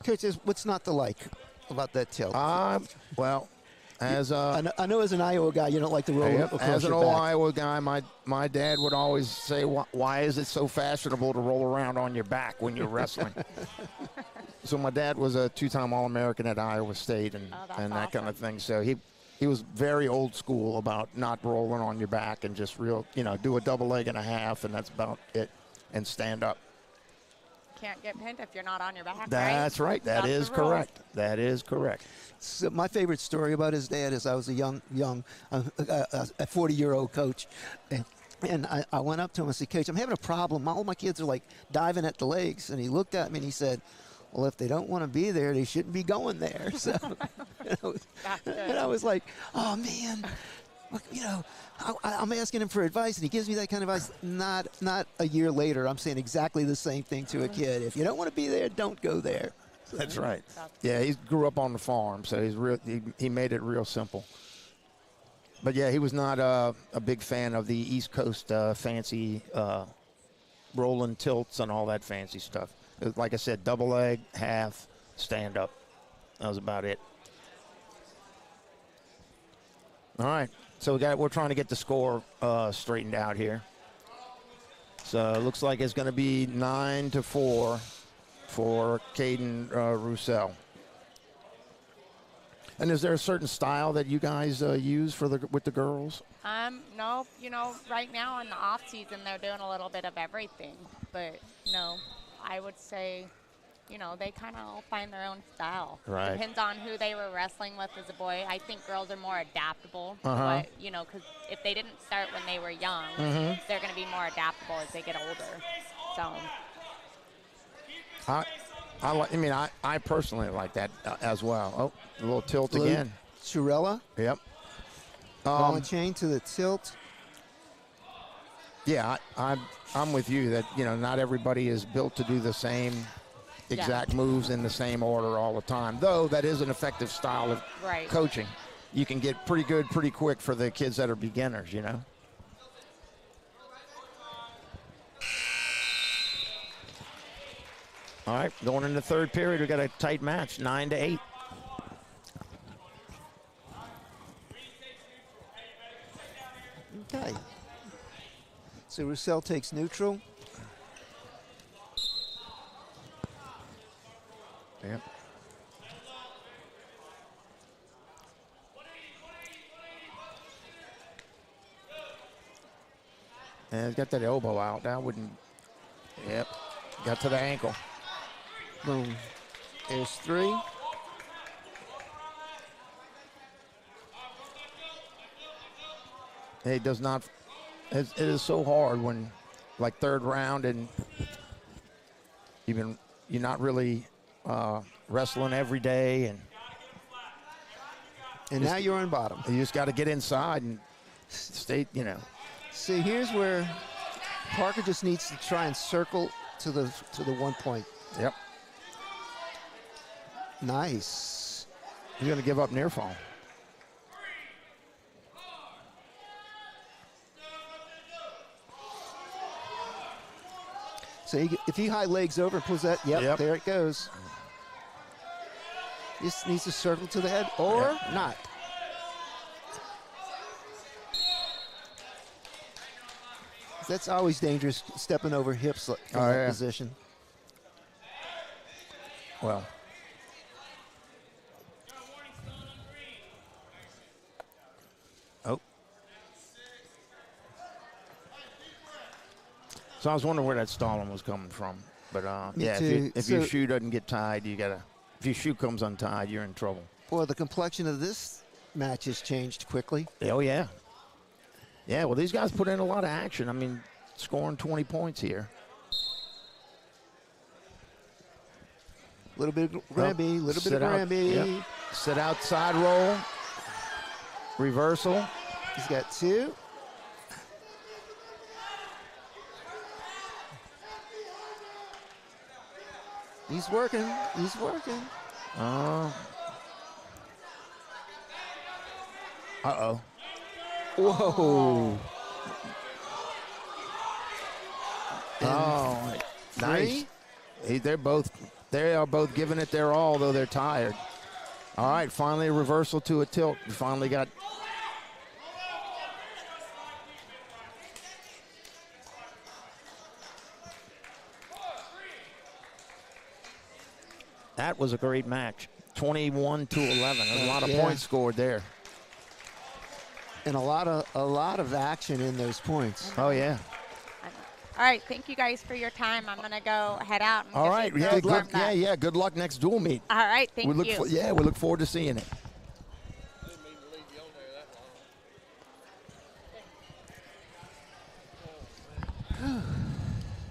Coach, what's not to like about that tilt? Well, as I know as an Iowa guy, you don't like to roll across as an your old back. Iowa guy, my dad would always say, "Why is it so fashionable to roll around on your back when you're wrestling?" So my dad was a 2-time All-American at Iowa State and that kind of thing. So he was very old school about not rolling on your back and just do a double leg and a half, and that's about it, and stand up. Can't get pinned if you're not on your back. That's right. That That's is the rule. correct. That is correct. So my favorite story about his dad is I was a young, a 40-year-old coach, and I went up to him and said, "Coach, I'm having a problem. All my kids are like diving at the legs." And he looked at me and he said, "Well, if they don't want to be there, they shouldn't be going there." So, and I was like, "Oh man." I'm asking him for advice, and he gives me that kind of advice. Not a year later, I'm saying exactly the same thing to a kid. If you don't want to be there, don't go there. That's right. Yeah, he grew up on the farm, so he made it real simple. But yeah, he was not a big fan of the East Coast fancy rolling tilts and all that fancy stuff. It was, like I said, double leg, half, stand up. That was about it. All right. So we're trying to get the score straightened out here. So it looks like it's going to be 9-4 for Caden Roussel. And is there a certain style that you guys use with the girls? No, right now in the off season they're doing a little bit of everything, but no, I would say, they kind of all find their own style. Right. Depends on who they were wrestling with as a boy. I think girls are more adaptable. Uh-huh. But, because if they didn't start when they were young, they're going to be more adaptable as they get older. So. I personally like that as well. Oh, a little tilt again. Churella. Yep. Ball and chain to the tilt. Yeah, I'm with you that not everybody is built to do the same exact moves in the same order all the time. Though that is an effective style of coaching. You can get pretty good pretty quick for the kids that are beginners. All right, going into the third period, we got a tight match, 9-8. Okay. So Roussel takes neutral. Yep. And he's got that elbow out. That wouldn't. Yep. Got to the ankle. Boom. There's 3. It does not. It is so hard when, like, third round, and you're not really wrestling every day, and now you're on bottom. You just got to get inside and stay. See, here's where Parker just needs to try and circle to the 1 point. Yep. Nice. He's going to give up near fall. So if he high legs over and pulls that, Yep. there it goes. Just needs to circle to the head or not. That's always dangerous, stepping over hips from that position. Well. Oh. So I was wondering where that stalling was coming from. But, yeah, if your shoe doesn't get tied, you got to – if your shoe comes untied, you're in trouble. Boy, the complexion of this match has changed quickly. Oh, yeah. Yeah, well, these guys put in a lot of action. I mean, scoring 20 points here. A little bit of Granby, a little bit of Granby. Yep. Sit outside roll. Reversal. He's got 2. He's working. He's working. Uh-oh. Whoa. Oh, nice. They are both giving it their all, though they're tired. All right, finally a reversal to a tilt. We finally got. That was a great match. 21-11. There's a lot of points scored there. And a lot of action in those points. Oh, yeah. All right, thank you guys for your time. I'm going to go head out. And All right, get good. Yeah, good luck next dual meet. All right, thank you. We look forward to seeing it.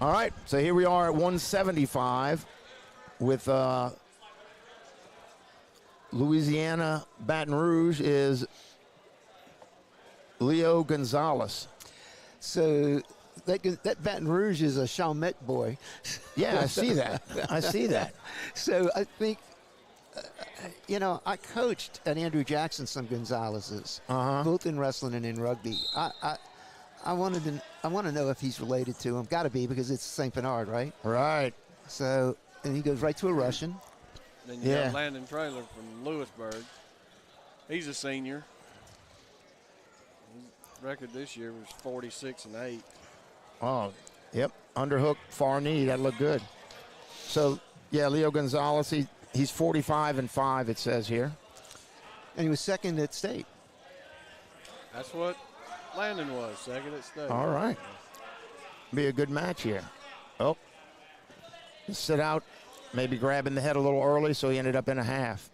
All right, so here we are at 175 with Louisiana Baton Rouge is Leo Gonzalez. So that Baton Rouge is a Chalmette boy. Yeah, I see that. I see that. So I think, I coached at Andrew Jackson some Gonzalez's, both in wrestling and in rugby. I want to know if he's related to him. Got to be, because it's St. Bernard, right? Right. So, and he goes right to a Russian. Then you got Landon Traylor from Lewisburg. He's a senior. His record this year was 46-8. Oh, yep. Underhook, far knee. That looked good. So, yeah, Leo Gonzalez, he's 45-5, it says here. And he was second at state. That's what Landon was, second at state. All right. Be a good match here. Oh. Sit out, maybe grabbing the head a little early, so he ended up in a half.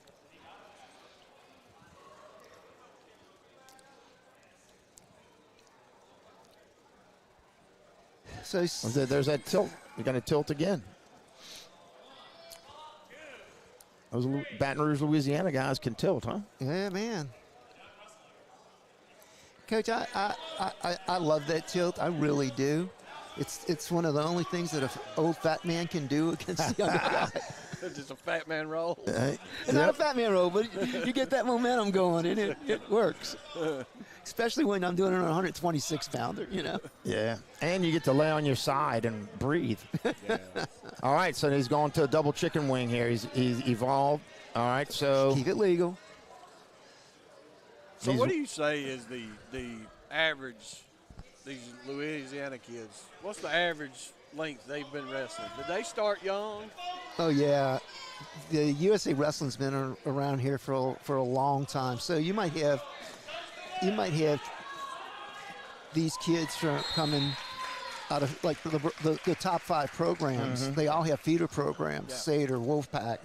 So there's that tilt. You're going to tilt again. Those Baton Rouge, Louisiana guys can tilt, huh? Yeah, man. Coach, I love that tilt. I really do. It's one of the only things that an old fat man can do against the younger guy. Just a fat man roll. It's not a fat man roll, but you get that momentum going, and it works. Especially when I'm doing it on a 126-pounder, Yeah, and you get to lay on your side and breathe. Yeah. All right, so he's going to a double chicken wing here. He's evolved. All right, so keep it legal. So what do you say is the average, these Louisiana kids, what's the average length they've been wrestling? Did they start young? Oh, yeah. The USA Wrestling's been around here for a long time. So you might have these kids coming out of like the top 5 programs. Mm-hmm. They all have feeder programs, Seder, Wolfpack,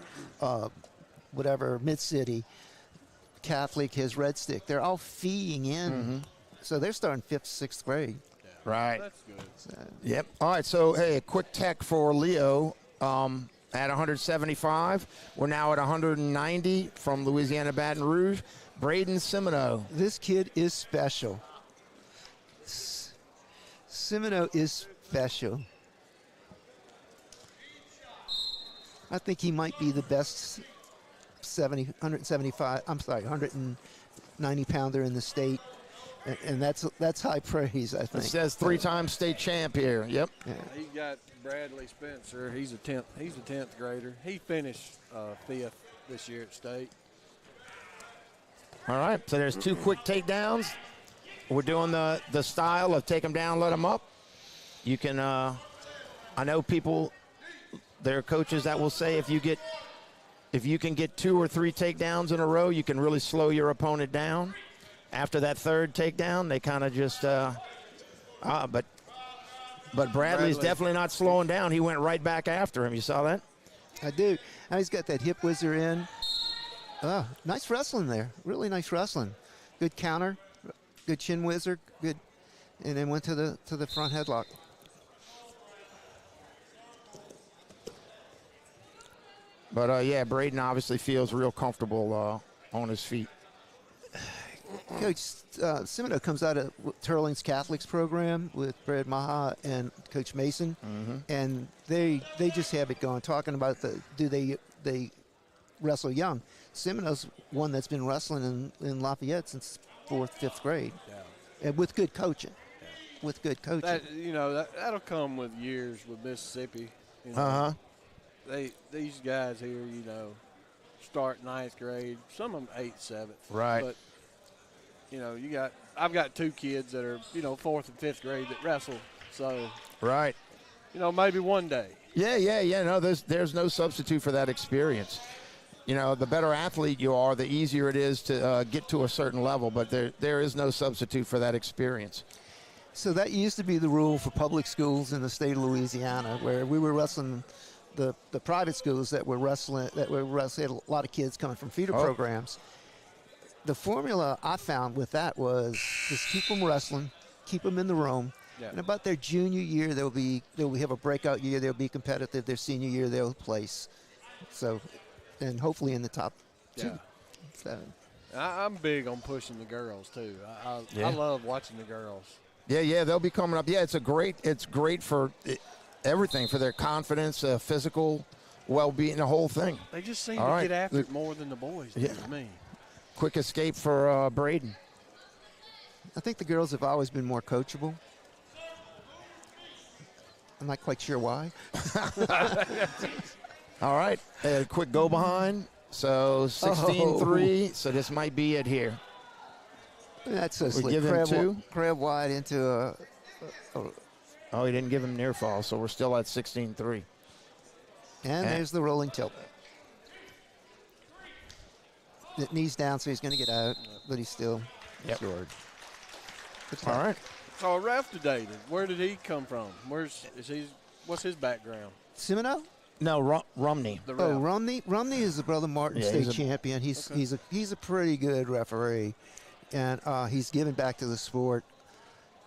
whatever, Mid-City, Catholic has Red Stick. They're all feeing in. Mm-hmm. So they're starting 5th, 6th grade. Yeah. Right. That's good. So, Yep. All right, so, hey, a quick tech for Leo at 175. We're now at 190 from Louisiana Baton Rouge. Braden Semino. this kid is special. Semino is special. I think he might be the best 190 pounder in the state. And that's high praise, I It think. says 3-time state champ here. Yep. He got Bradley Spencer. He's a 10th grader. He finished 5th this year at state. All right, so there's 2 quick takedowns. We're doing the style of take them down, let them up. You can, I know people, there are coaches that will say if you can get 2 or 3 takedowns in a row, you can really slow your opponent down. After that 3rd takedown, they kind of just, but Bradley's definitely not slowing down. He went right back after him. You saw that? I do. Now he's got that hip whizzer in. Oh, nice wrestling there. Really nice wrestling. Good counter, good chin whizzer, good, and then went to the front headlock. But yeah, Braden obviously feels real comfortable on his feet. Coach Cimino comes out of Turling's Catholics program with Brad Maha and Coach Mason, and they just have it going. Talking about they wrestle young. Cimino's one that's been wrestling in Lafayette since 4th, 5th grade, and with good coaching. With good coaching. That'll come with years with Mississippi. You know, these guys here, start 9th grade. Some of them 8th, 7th. Right. But I've got 2 kids that are 4th and 5th grade that wrestle. So right. Maybe one day. Yeah. No, there's no substitute for that experience. The better athlete you are, the easier it is to get to a certain level, but there is no substitute for that experience. So that used to be the rule for public schools in the state of Louisiana, where we were wrestling the private schools that were wrestling, had a lot of kids coming from feeder programs. The formula I found with that was just keep them wrestling, keep them in the room, and about their junior year they'll have a breakout year, they'll be competitive. Their senior year they'll place. So, and hopefully in the top 2. So. I'm big on pushing the girls too. I love watching the girls. Yeah, they'll be coming up. Yeah, it's great for everything, for their confidence, physical well-being, the whole thing. They just seem to get after it more than the boys do to me. Quick escape for Braden. I think the girls have always been more coachable. I'm not quite sure why. All right, quick go behind. So 16-3. So this might be it here. That's a We give him 2. Crab wide into a. Oh, he didn't give him near fall, so we're still at 16-3. And there's the rolling tilt. The knees down, so he's going to get out, but he's still scored. All right. So a ref today, where did he come from? What's his background? Cimino? No, Rumney. The ref. Rumney. Rumney is the Brother Martin state champion. He's a pretty good referee, and he's given back to the sport.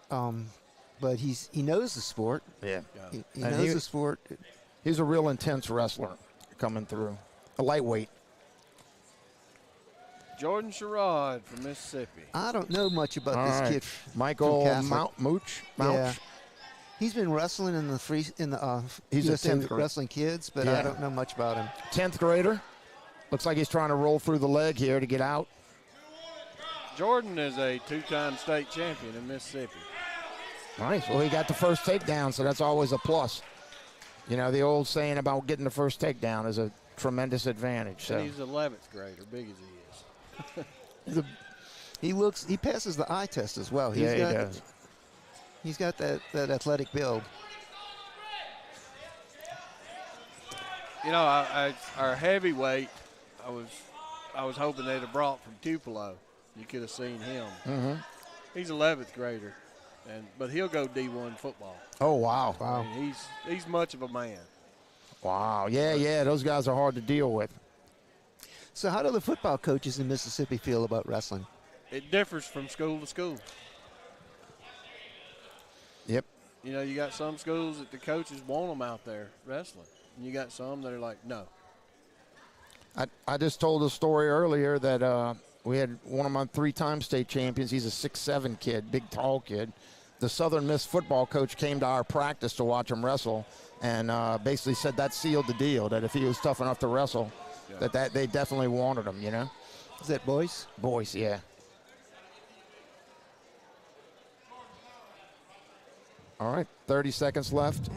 But he knows the sport. Yeah. He knows the sport. He's a real intense wrestler coming through. A lightweight. Jordan Sherrod from Mississippi. I don't know much about this kid. Michael Mouch. Yeah. He's been wrestling in the he's USA a 10th grade. wrestling kids, but I don't know much about him. 10th grader. Looks like he's trying to roll through the leg here to get out. Jordan is a 2-time state champion in Mississippi. Nice. Well, he got the first takedown, so that's always a plus. The old saying about getting the first takedown is a tremendous advantage. So And he's 11th grader, big as he is. He passes the eye test as well. He does. He's got that athletic build. Our heavyweight, I was hoping they'd have brought from Tupelo. You could have seen him. Mm-hmm. He's 11th grader, but he'll go D1 football. Oh, wow. I mean, he's much of a man. Wow. Yeah. Those guys are hard to deal with. So how do the football coaches in Mississippi feel about wrestling? It differs from school to school. Yep. You got some schools that the coaches want them out there wrestling. And you got some that are like, no. I just told a story earlier that we had one of my 3-time state champions. He's a 6'7" kid, big, tall kid. The Southern Miss football coach came to our practice to watch him wrestle and basically said that sealed the deal, that if he was tough enough to wrestle, that they definitely wanted him, Is that Boyce? Boyce, yeah. All right, 30 seconds left.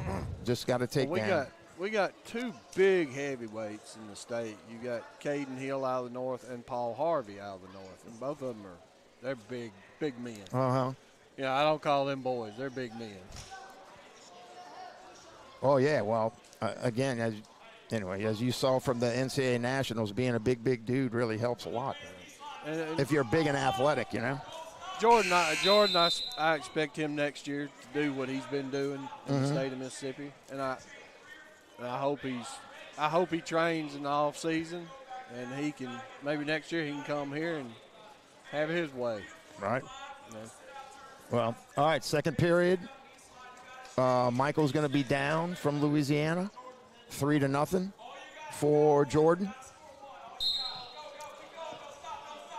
Just got to take down. We got two big heavyweights in the state. You got Caden Hill out of the north and Paul Harvey out of the north, and both of them they're big men. Uh-huh. Yeah, I don't call them boys. They're big men. Oh, yeah, well, again, as you saw from the NCAA Nationals, being a big dude really helps a lot. And If you're big and athletic, you know. Jordan, I expect him next year to do what he's been doing in the state of Mississippi, and I hope he trains in the off season, and he can maybe next year he can come here and have his way. Right. You know? Well, all right, second period. Michael's going to be down from Louisiana, 3-0 for Jordan.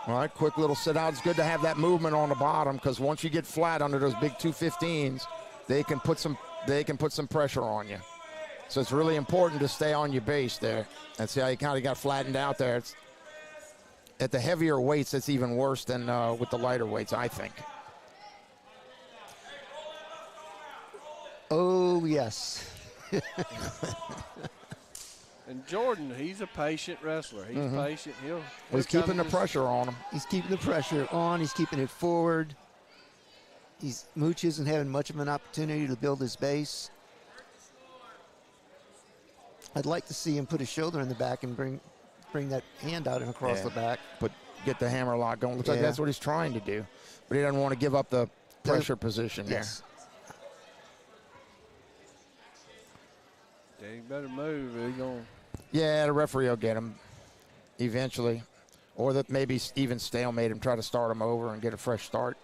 All right, quick little sit out. It's good to have that movement on the bottom because once you get flat under those big 215s, they can put some pressure on you. So it's really important to stay on your base there. And see how you kind of got flattened out there. It's, at the heavier weights, it's even worse than with the lighter weights, I think. Oh, yes. And Jordan, he's a patient wrestler. He's patient. He's keeping the pressure on him. He's keeping the pressure on. He's keeping it forward. Mooch isn't having much of an opportunity to build his base. I'd like to see him put his shoulder in the back and bring that hand out and across the back. Get the hammer lock going. Looks like that's what he's trying to do. But he doesn't want to give up the pressure position there. Yeah, he better move. He's going. Yeah, the referee will get him eventually. Or that maybe even stalemate him, try to start him over and get a fresh start.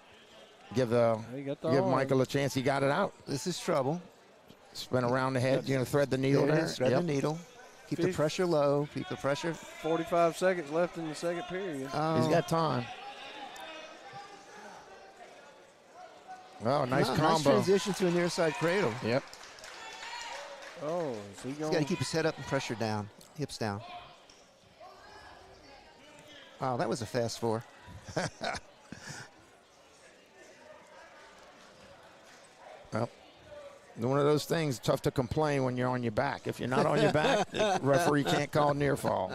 Give Michael a chance. He got it out. This is trouble. Spin around the head. Thread the needle there. Thread the needle. Keep the pressure low. Keep the pressure. 45 seconds left in the second period. He's got time. Oh, nice combo. Nice transition to a near side cradle. Yep. Oh, is he going? He's got to keep his head up and pressure down. Hips down. Wow, that was a fast 4. Well, one of those things, tough to complain when you're on your back. If you're not on your back, the referee can't call near fall.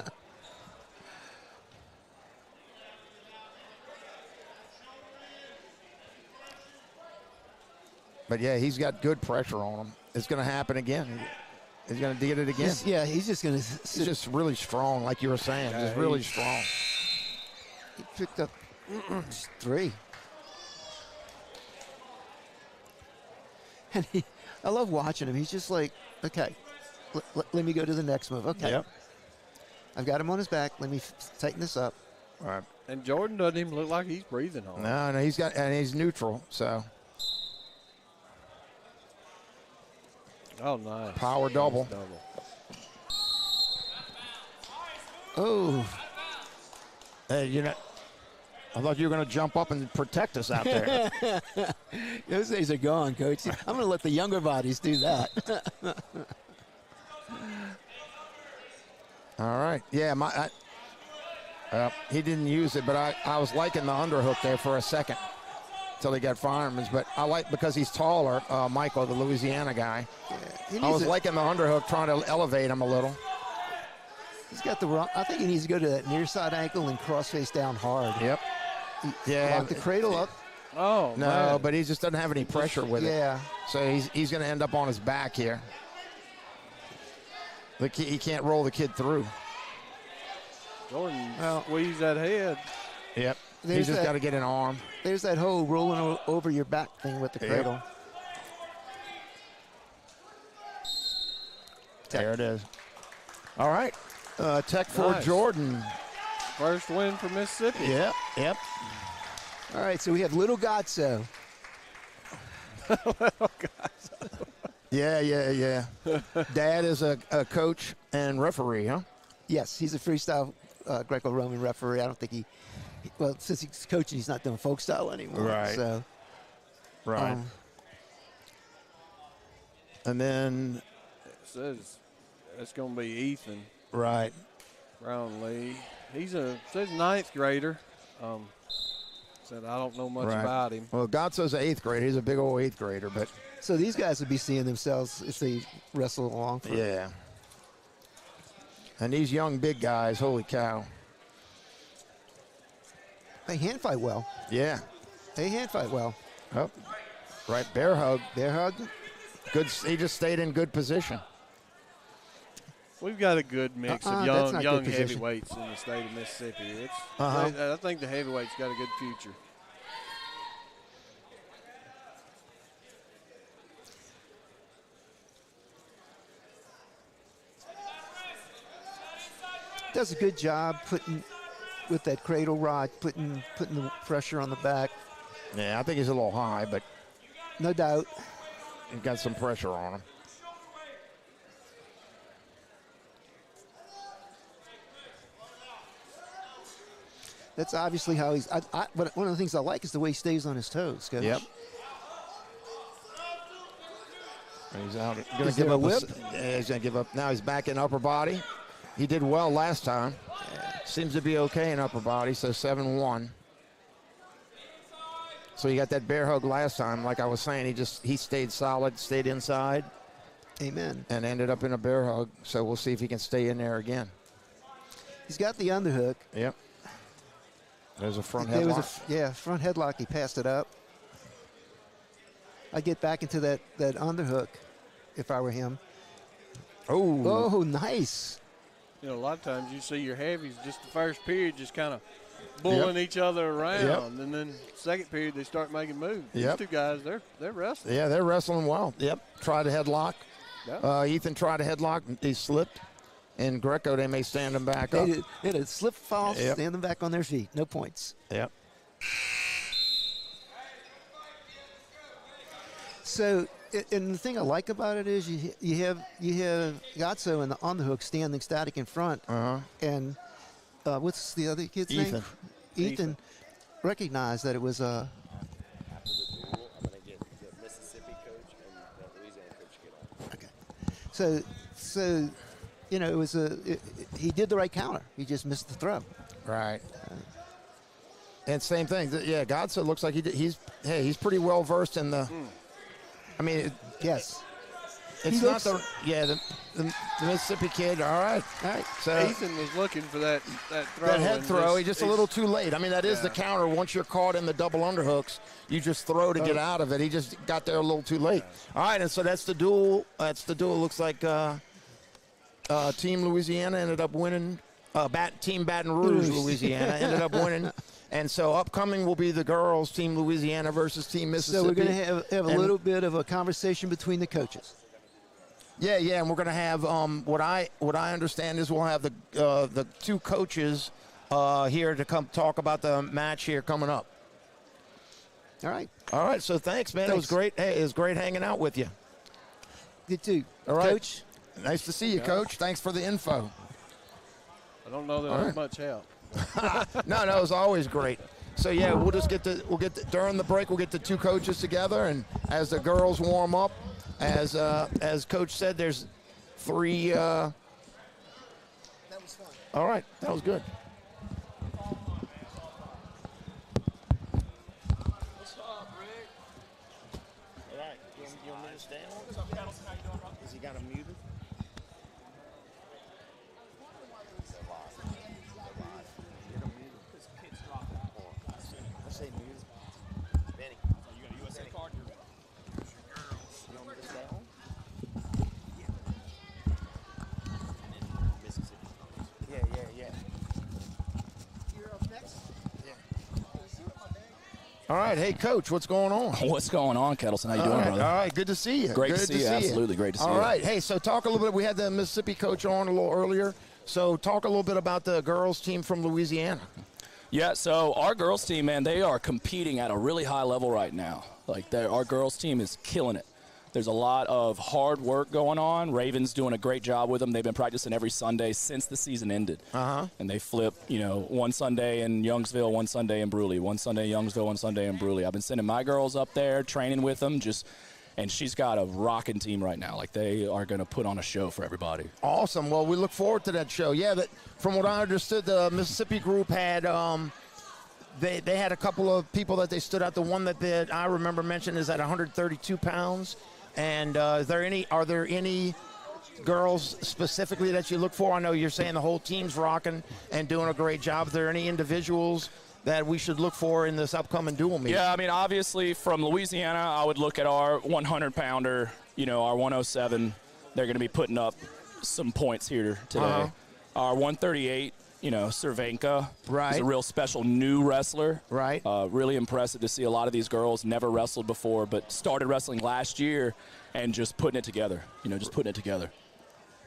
But, yeah, he's got good pressure on him. It's going to happen again. He's going to get it again. He's just going to He's just really strong, like you were saying. Just really strong. He picked up 3. And I love watching him. He's just like, okay, let me go to the next move. Okay. Yep. I've got him on his back. Let me tighten this up. All right. And Jordan doesn't even look like he's breathing hard. No, he's neutral, so. Oh, nice. Power double. Nice double. Oh. Hey, I thought you were going to jump up and protect us out there. Those days are gone, Coach. I'm going to let the younger bodies do that. All right. Yeah, he didn't use it, but I was liking the underhook there for a second until he got fireman's. But I like, because he's taller, Michael, the Louisiana guy. Yeah, I was liking the underhook, trying to elevate him a little. He's got the wrong. I think he needs to go to that near side ankle and cross face down hard. Yep. Lock the cradle up. Oh, no, man. But he just doesn't have any pressure with it. Yeah. So he's going to end up on his back here. He can't roll the kid through. Jordan squeeze that head. Yep. He's just got to get an arm. There's that whole rolling over your back thing with the cradle. Yep. There it is. All right. Tech for Nice. Jordan. First win for Mississippi. Yep. All right, so we have Little Gotso. Yeah. Dad is a coach and referee, huh? Yes, he's a freestyle Greco-Roman referee. I don't think well, since he's coaching, he's not doing folk style anymore. Right. So, right. And then It says it's going to be Ethan right. Brownlee. He's says 9th grader. Said I don't know much about him. Well, Gotso's an 8th grader. He's a big old 8th grader, but So these guys would be seeing themselves if they wrestle along. Yeah. And these young big guys, holy cow. They hand fight well. Yeah. They hand fight well. Oh, right, bear hug. Bear hug. Good. He just stayed in good position. We've got a good mix of that's not young good position. heavyweights in the state of Mississippi. It's, Uh-huh. I think the heavyweights got a good future. Does a good job putting with that cradle rod, putting the pressure on the back. Yeah, I think he's a little high, but No doubt. he's got some pressure on him. That's obviously how he's. But one of the things I like is the way he stays on his toes, Coach. Yep. He's out. Going Is to give there a up whip? Yeah, he's going to give up. Now he's back in upper body. He did well last time. Seems to be okay in upper body, so 7-1. So he got that bear hug last time. Like I was saying, he stayed solid, stayed inside, Amen. and ended up in a bear hug. So we'll see if he can stay in there again. He's got the underhook. Yep. There's a front There was headlock. front headlock. He passed it up. I'd get back into that underhook if I were him. Oh, nice. You know, a lot of times you see your heavies just the first period just kind of bullying each other around, and then second period they start making moves. These two guys, they're wrestling. Yeah, they're wrestling well. Yep. Tried a headlock. Yeah. Ethan tried a headlock. He slipped. In Greco, they may stand him back up. They had a slip fall, Yep. stand them back on their feet. No points. Yep. So, and the thing I like about it is you have Gatso on the hook standing static in front, and what's the other kid's name? Ethan. Ethan recognized that it was After the duel, I'm going to get the Mississippi coach and the Louisiana coach get on. Okay. So you know, it was he did the right counter. He just missed the throw. Right. And same thing. Yeah, Godson looks like he's pretty well versed in the. I mean, Yes. it's He not looks- the Mississippi kid. All right. So Ethan was looking for that throw. that head and throw, he's just a little too late. I mean, that is the Yeah. counter. Once you're caught in the double underhooks, you just throw to get out of it. He just got there a little too late. All right, and so that's the duel. Looks like Team Louisiana ended up winning. Team Baton Rouge, Louisiana, ended up winning. And so upcoming will be the girls, Team Louisiana versus Team Mississippi. So we're going to have a And- little bit of a conversation between the coaches. Yeah, and we're going to have what I understand is we'll have the two coaches here to come talk about the match here coming up. All right. All right, so thanks, man. It was Thanks. great. Hey, it was great hanging out with you. Good too. All right. Coach. Nice to see you, Coach. Thanks for the info. I don't know that All was right. much help. No, it was always great. So yeah, during the break we'll get the two coaches together, and as the girls warm up, as Coach said, there's three. That was fun. All right, that was good. What's up, Rick? All right, you want me to stay on? What's up, Kettleson? How you doing, bro? Is he got him muted? This kid's dropping. I say muted. Benny, So you got a USA card? You're you want me to stay on? Mississippi. Yeah. You're up next. Yeah. All right, hey Coach, what's going on? What's going on, Kettleson? How you doing, brother? All right, good to see you. Great Good to see you. Absolutely great to see you. All right, hey, so talk a little bit. We had the Mississippi coach on a little earlier. So talk a little bit about the girls team from Louisiana. Yeah, so our girls team, man, they are competing at a really high level right now. Like, our girls team is killing it. There's a lot of hard work going on. Raven's doing a great job with them. They've been practicing every Sunday since the season ended. And they flip, one Sunday in Youngsville, one Sunday in Bruley, one Sunday in Youngsville, one Sunday in Bruley. I've been sending my girls up there, training with them, and she's got a rocking team right now. Like, they are going to put on a show for everybody. Awesome. Well, we look forward to that show. Yeah, from what I understood, the Mississippi group had they had a couple of people that they stood out. The one that I remember mentioning is at 132 pounds. And are there any girls specifically that you look for? I know you're saying the whole team's rocking and doing a great job. Are there any individuals that we should look for in this upcoming dual meet? Yeah, I mean, obviously from Louisiana, I would look at our 100-pounder, our 107. They're going to be putting up some points here today. Our 138, Cervenka is a real special new wrestler. Right. Really impressive to see a lot of these girls never wrestled before, but started wrestling last year and just putting it together.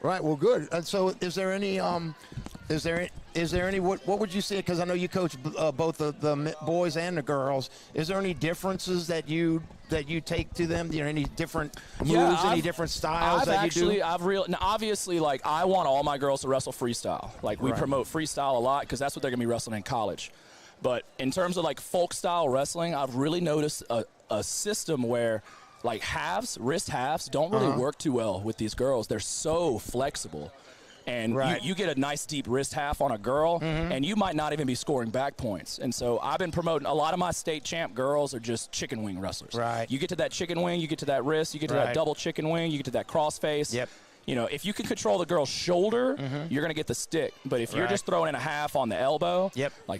Right. Well, good. And so, is there any what would you say? Because I know you coach both the boys and the girls. Is there any differences that you take to them? Any different moves, any different styles that you do? Now obviously, I want all my girls to wrestle freestyle. We promote freestyle a lot because that's what they're gonna be wrestling in college. But in terms of folk style wrestling, I've really noticed a system where wrist halves don't really work too well with these girls. They're so flexible. And you get a nice deep wrist half on a girl, and you might not even be scoring back points. And so I've been promoting a lot of my state champ girls are just chicken wing wrestlers. Right. You get to that chicken wing, you get to that wrist, you get to that double chicken wing, you get to that cross face. Yep. If you can control the girl's shoulder, you're going to get the stick. But if you're just throwing in a half on the elbow,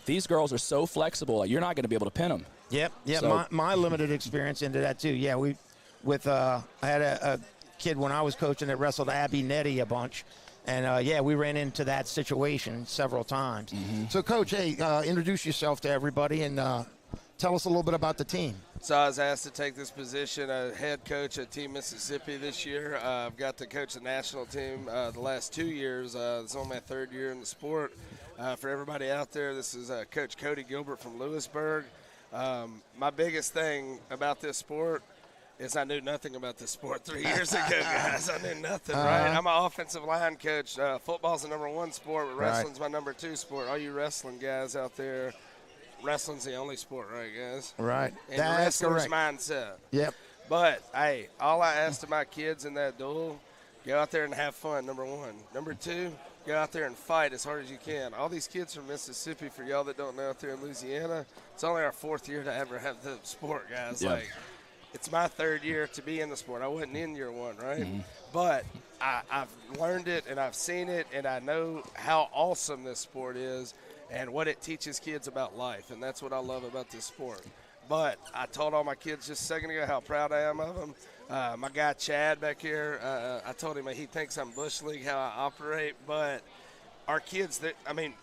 these girls are so flexible, you're not going to be able to pin them. Yep. So, my limited experience into that too. Yeah, I had a kid when I was coaching that wrestled Abby Nettie a bunch. And, we ran into that situation several times. So, Coach, hey, introduce yourself to everybody and tell us a little bit about the team. So I was asked to take this position as head coach at Team Mississippi this year. I've got to coach the national team the last 2 years. It's only my third year in the sport. For everybody out there, this is Coach Cody Gilbert from Lewisburg. My biggest thing about this sport is I knew nothing about this sport 3 years ago, guys. I knew nothing, right? I'm an offensive line coach. Football's the number one sport, but wrestling's my number two sport. All you wrestling guys out there, wrestling's the only sport, right, guys? Right. And the wrestler's mindset. Yep. But, hey, all I asked of my kids in that duel, go out there and have fun, number one. Number two, go out there and fight as hard as you can. All these kids from Mississippi, for y'all that don't know out there in Louisiana, it's only our fourth year to ever have the sport, guys. Yeah. It's my third year to be in the sport. I wasn't in year one, right? But I've learned it and I've seen it, and I know how awesome this sport is and what it teaches kids about life, and that's what I love about this sport. But I told all my kids just a second ago how proud I am of them. My guy Chad back here, I told him he thinks I'm Bush League, how I operate, but our kids,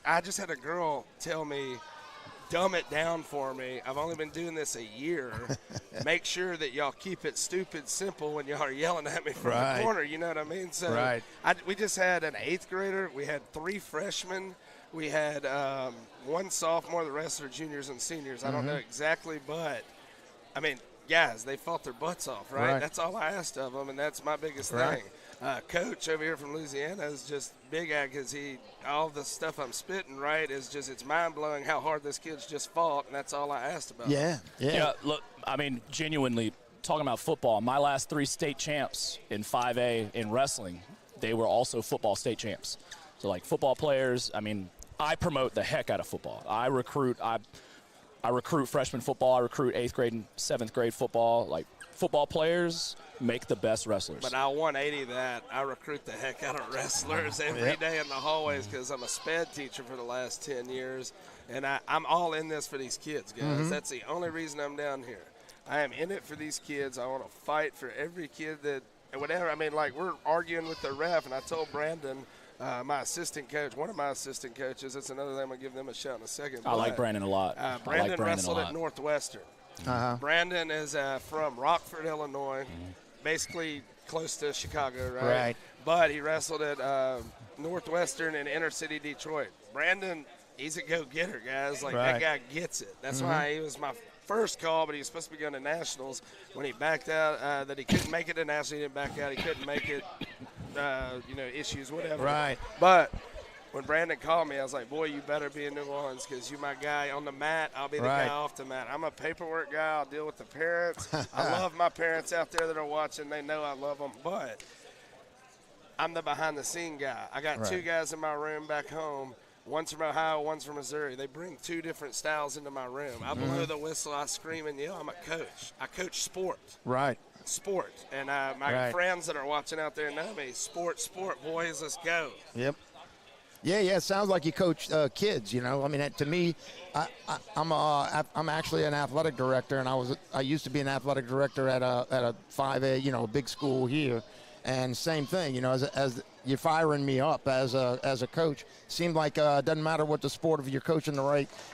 I just had a girl tell me, dumb it down for me. I've only been doing this a year. Make sure that y'all keep it stupid simple when y'all are yelling at me from the corner. You know what I mean? So we just had an 8th grader. We had 3 freshmen. We had one sophomore. The rest are juniors and seniors. I don't know exactly, but, guys, they fought their butts off, right? That's all I asked of them, and that's my biggest thing. Coach over here from Louisiana is just big at because all the stuff I'm spitting, right, is just it's mind-blowing how hard this kid's just fought, and that's all I asked about. Yeah, look, genuinely, talking about football, my last 3 state champs in 5A in wrestling, they were also football state champs. So, football players, I promote the heck out of football. I recruit freshman football. I recruit 8th grade and 7th grade football. Football players make the best wrestlers. But I 180 that. I recruit the heck out of wrestlers every day in the hallways because I'm a SPED teacher for the last 10 years, and I'm all in this for these kids, guys. That's the only reason I'm down here. I am in it for these kids. I want to fight for every kid that – whatever. We're arguing with the ref, and I told Brandon – my assistant coach, one of my assistant coaches, that's another thing. I'm going to give them a shout in a second. I like Brandon a lot. Brandon wrestled at Northwestern. Brandon is from Rockford, Illinois, basically close to Chicago, right? But he wrestled at Northwestern in inner city Detroit. Brandon, he's a go-getter, guys. That guy gets it. That's why he was my first call, but he was supposed to be going to nationals. When he backed out, that he couldn't make it to nationals, he didn't back out. He couldn't make it. Issues, whatever. But when Brandon called me, I was like, boy, you better be in New Orleans because you're my guy on the mat. I'll be the guy off the mat. I'm a paperwork guy. I'll deal with the parents. I love my parents out there that are watching. They know I love them. But I'm the behind-the-scene guy. I got 2 guys in my room back home One's from Ohio, one's from Missouri. They bring two different styles into my room. I blow the whistle, I scream and yell. I'm a coach. I coach sport. Right. Sport. And my friends that are watching out there know me. Sport, boys, let's go. Yep. Yeah, it sounds like you coach kids. You know, I mean, to me, I'm actually an athletic director, and I used to be an athletic director at a 5A, you know, a big school here, and same thing. You know, as you're firing me up as a coach, seemed like it doesn't matter what the sport, if you're coaching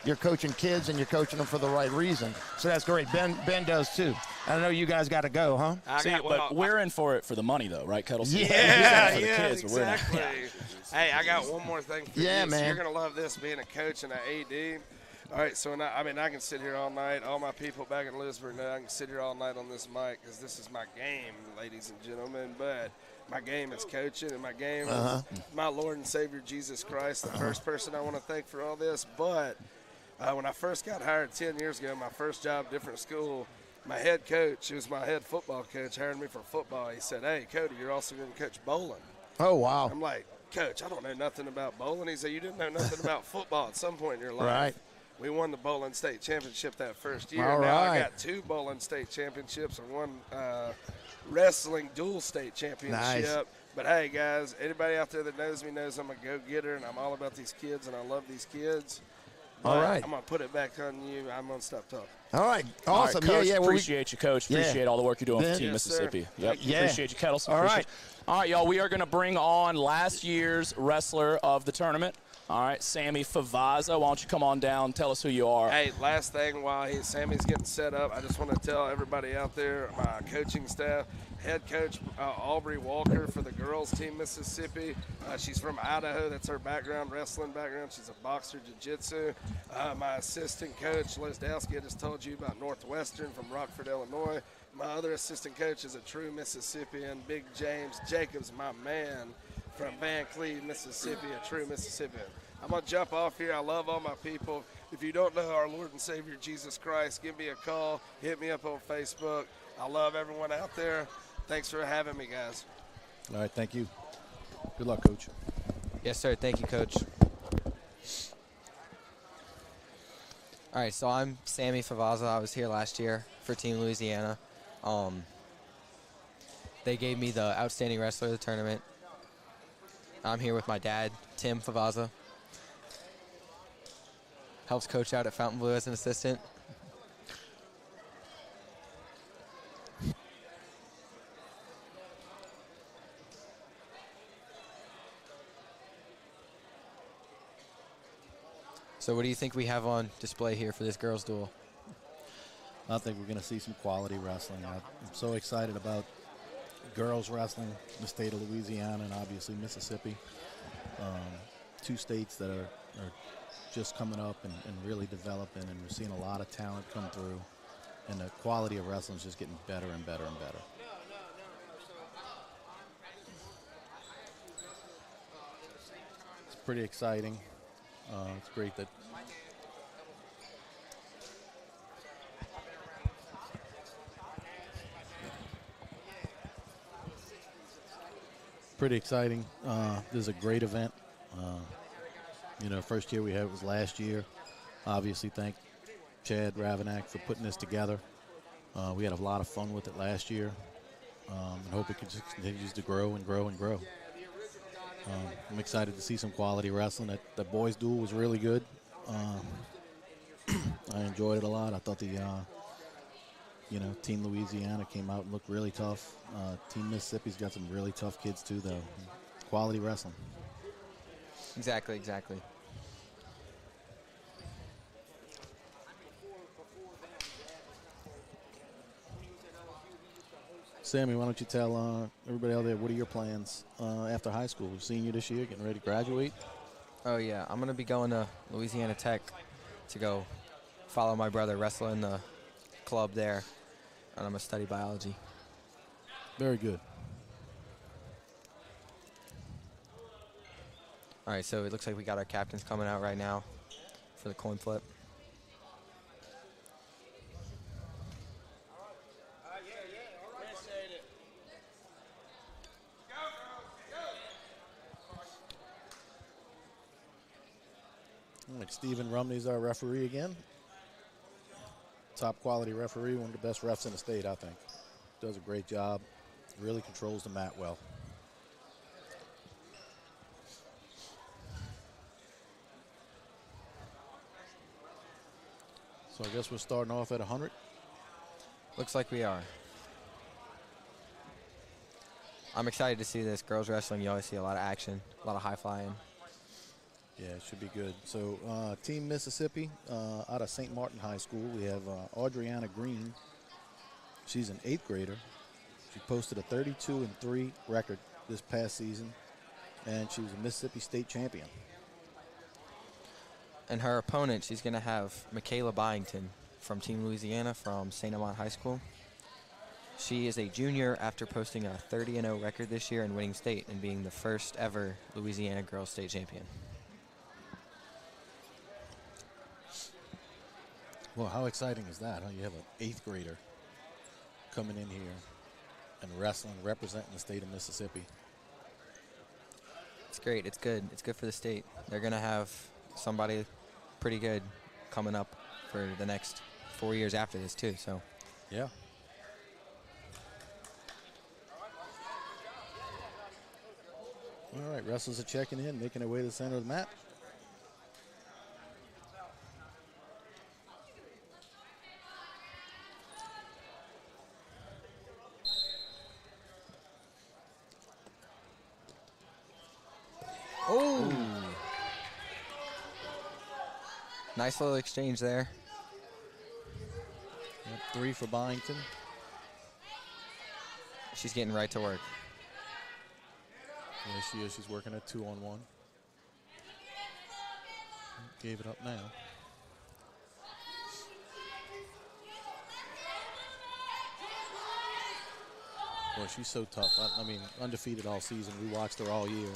you're coaching kids and you're coaching them for the right reason. So that's great. Ben does too. I know you guys got to go, huh? But we're in for it for the money, though, right, Kettles? Yeah, kids, exactly. Hey, I got one more thing for you. Man. So you're going to love this, being a coach and an AD. All right, so I can sit here all night. All my people back in Lewisburg know I can sit here all night on this mic because this is my game, ladies and gentlemen. But my game is coaching, and my game is my Lord and Savior Jesus Christ, the first person I want to thank for all this. But when I first got hired 10 years ago, my first job, different school, my head coach, who was my head football coach, hired me for football. He said, "Hey, Cody, you're also going to coach bowling." Oh, wow. I'm like, "Coach, I don't know nothing about bowling." He said, "You didn't know nothing about football at some point in your life." Right. We won the bowling state championship that first year. All now I right. got 2 bowling state championships and 1 wrestling dual state championship. Nice. But, hey, guys, anybody out there that knows me knows I'm a go-getter, and I'm all about these kids, and I love these kids. All But right. I'm going to put it back on you. I'm going to stop talking. All right. All Awesome. right, Coach, Well, appreciate you, Coach. Yeah. Appreciate all the work you're doing for Team Yes, sir. Mississippi. Yep. Yeah. Appreciate you, Kettles. All Appreciate right. you. All right, y'all. We are going to bring on last year's wrestler of the tournament. All right, Sammy Favazza. Why don't you come on down? Tell us who you are. Hey, last thing while Sammy's getting set up, I just want to tell everybody out there, my coaching staff, head coach Aubrey Walker for the girls team Mississippi. She's from Idaho. That's her background, wrestling background. She's a boxer, jiu-jitsu. My assistant coach, Les Dowski, I just told you about Northwestern from Rockford, Illinois. My other assistant coach is a true Mississippian, Big James Jacobs, my man, from Van Cleve, Mississippi, a true Mississippian. I'm going to jump off here. I love all my people. If you don't know our Lord and Savior Jesus Christ, give me a call. Hit me up on Facebook. I love everyone out there. Thanks for having me, guys. All right, thank you. Good luck, Coach. Yes, sir. Thank you, Coach. All right, so I'm Sammy Favazza. I was here last year for Team Louisiana. They gave me the Outstanding Wrestler of the tournament. I'm here with my dad, Tim Favazza. Helps coach out at Fountain Blue as an assistant. So what do you think we have on display here for this girls' duel? I think we're going to see some quality wrestling. I'm so excited about girls wrestling, the state of Louisiana and obviously Mississippi. 2 states that are just coming up and really developing, and we're seeing a lot of talent come through, and the quality of wrestling is just getting better and better and better. It's pretty exciting. It's great that pretty exciting. This is a great event. First year we had was last year. Obviously, thank Chad Ravanack for putting this together. We had a lot of fun with it last year, and hope it continues to grow and grow and grow. I'm excited to see some quality wrestling. That boys' duel was really good. I enjoyed it a lot. I thought the Team Louisiana came out and looked really tough. Team Mississippi's got some really tough kids too, though. Quality wrestling. Exactly. Sammy, why don't you tell everybody out there, what are your plans after high school? We've seen you this year, getting ready to graduate. Oh, yeah. I'm going to be going to Louisiana Tech to go follow my brother wrestle in the club there, and I'm going to study biology. Very good. All right, so it looks like we got our captains coming out right now for the coin flip. All right, Stephen Rumney's our referee again. Top quality referee, one of the best refs in the state, I think. Does a great job. Really controls the mat well. So I guess we're starting off at 100. Looks like we are. I'm excited to see this. Girls wrestling, you always see a lot of action, a lot of high flying. Yeah, it should be good. So Team Mississippi out of St. Martin High School, we have Adriana Green. She's an 8th grader. She posted a 32-3 record this past season, and she was a Mississippi State champion. And her opponent, she's going to have Michaela Byington from Team Louisiana from St. Amant High School. She is a junior after posting a 30-0 record this year and winning state and being the first ever Louisiana girls state champion. Well, how exciting is that? Huh? You have an 8th grader coming in here and wrestling, representing the state of Mississippi. It's great. It's good. It's good for the state. They're going to have somebody pretty good coming up for the next 4 years after this, too. So, yeah. All right, wrestlers are checking in, making their way to the center of the mat. oh! Nice little exchange there. Yep, 3 for Byington. She's getting right to work. Yeah, she is. She's working at 2-on-1. Gave it up now. Boy, she's so tough. I mean, undefeated all season. We watched her all year.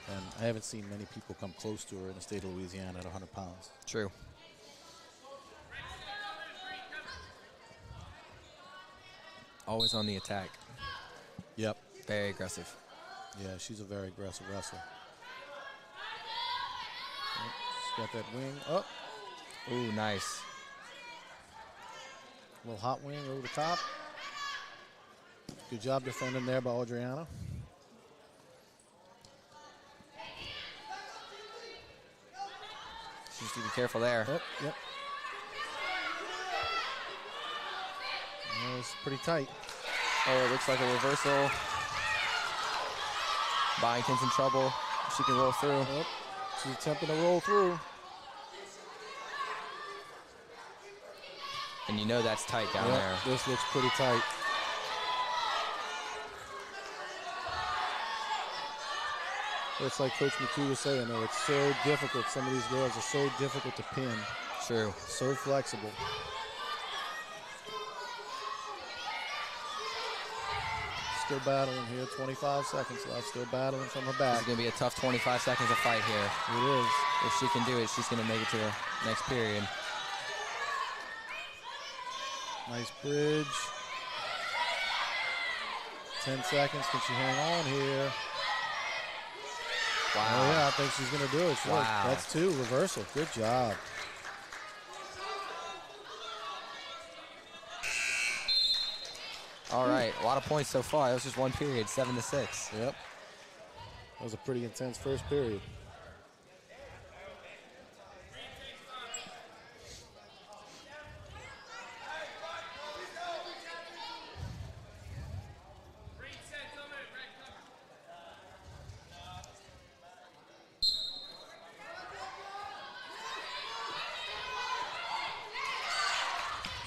And I haven't seen many people come close to her in the state of Louisiana at 100 pounds. True. Always on the attack. Yep. Very aggressive. Yeah, she's a very aggressive wrestler. Yep, she's got that wing up. Ooh, nice. Little hot wing over the top. Good job defending there by Adriana. She needs to be careful there. Oh, yep. That was pretty tight. Oh, it looks like a reversal. Byington's in trouble. She can roll through. Yep. She's attempting to roll through. And you know that's tight down there. This looks pretty tight. It's like Coach McHugh was saying, though, it's so difficult. Some of these girls are so difficult to pin. True. So flexible. Still battling here, 25 seconds left. Still battling from her back. This is going to be a tough 25 seconds of fight here. It is. If she can do it, she's going to make it to the next period. Nice bridge. 10 seconds. Can she hang on here? Wow. Oh, yeah, I think she's going to do it. Wow. That's 2. Reversal. Good job. All right, a lot of points so far. That was just one period, 7-6. Yep. That was a pretty intense first period.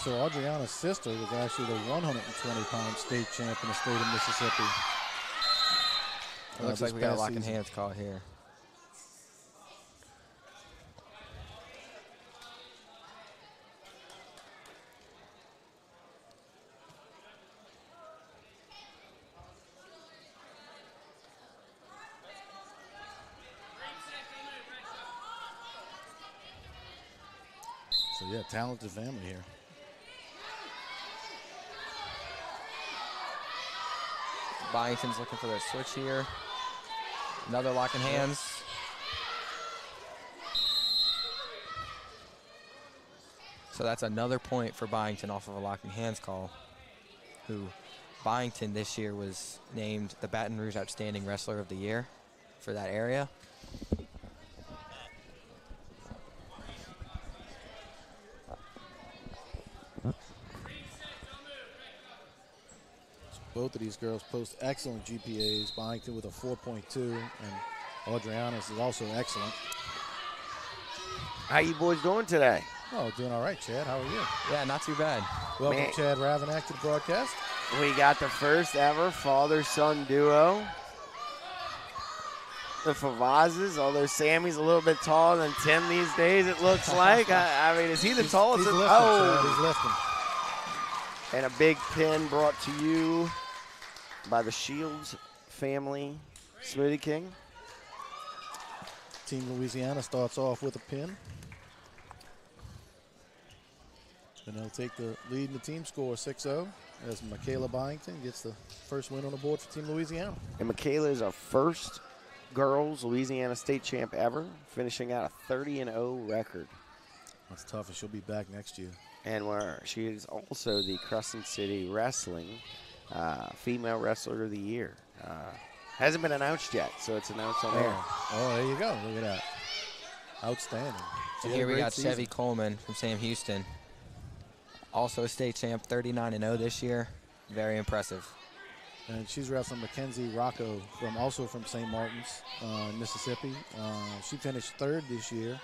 So Adriana's sister was actually the 120-pound state champ in the state of Mississippi. It looks like we got a locking hands call here. So yeah, talented family here. Byington's looking for that switch here. Another locking hands. So that's another point for Byington off of a locking hands call, who Byington this year was named the Baton Rouge Outstanding Wrestler of the Year for that area. Both of these girls post excellent GPAs. Byington with a 4.2, and Adriana's is also excellent. How you boys doing today? Oh, doing all right, Chad. How are you? Yeah, not too bad. Welcome, Man. Chad Ravanack, to the broadcast. We got the first ever father-son duo. The Favazes, although Sammy's a little bit taller than Tim these days, it looks like. I mean, is he the tallest? He's lifting, Chad. He's lifting. And a big pin brought to you by the Shields family Smoothie King. Team Louisiana starts off with a pin. And they'll take the lead in the team score 6-0 as Michaela Byington gets the first win on the board for Team Louisiana. And Michaela is our first girls Louisiana state champ ever, finishing out a 30-0 record. That's tough, and she'll be back next year. And she is also the Crescent City Wrestling Female Wrestler of the Year. Hasn't been announced yet, so it's announced on air. Oh, there you go. Look at that. Outstanding. And here we got Chevy Coleman from Sam Houston. Also a state champ, 39-0 this year. Very impressive. And she's wrestling Mackenzie Rocco, also from St. Martin's, Mississippi. She finished third this year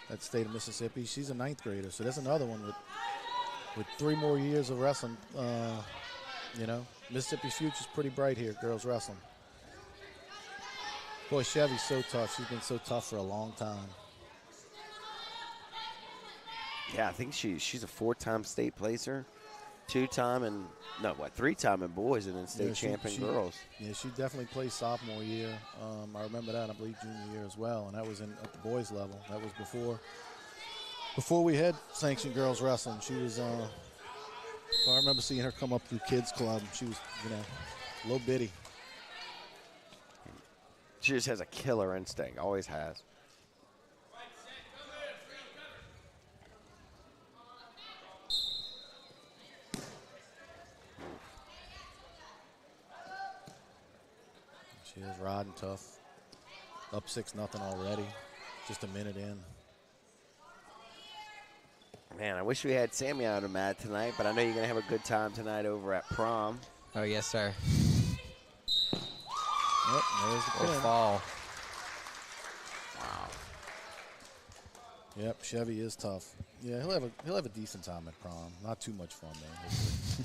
at the state of Mississippi. She's a 9th grader, so that's another one with 3 more years of wrestling. Mississippi's future's pretty bright here, girls wrestling. Boy, Chevy's so tough. She's been so tough for a long time. Yeah, I think she's a 4-time state placer, 2-time and 3-time in boys and then state champ in girls. Yeah, she definitely played sophomore year. I remember that. I believe junior year as well, and that was at the boys level. That was before we had sanctioned girls wrestling. She was. I remember seeing her come up through kids club. She was, little bitty. She just has a killer instinct. Always has. She is riding tough. Up 6-0 already. Just a minute in. Man, I wish we had Sammy on the mat tonight, but I know you're going to have a good time tonight over at prom. Oh, yes, sir. Yep, there's the pin. Fall. Wow. Yep, Chevy is tough. Yeah, he'll have a decent time at prom. Not too much fun though.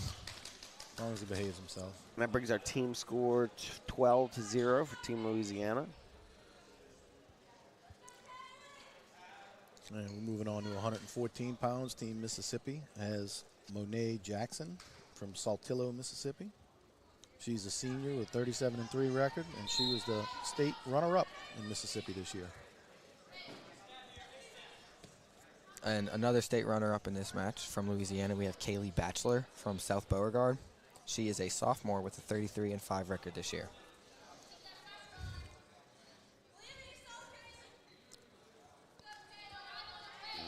As long as he behaves himself. And that brings our team score 12-0 for Team Louisiana. And we're moving on to 114 pounds. Team Mississippi has Monet Jackson from Saltillo, Mississippi. She's a senior with a 37-3 record, and she was the state runner-up in Mississippi this year. And another state runner-up in this match from Louisiana, we have Kaylee Batchelor from South Beauregard. She is a sophomore with a 33-5 record this year.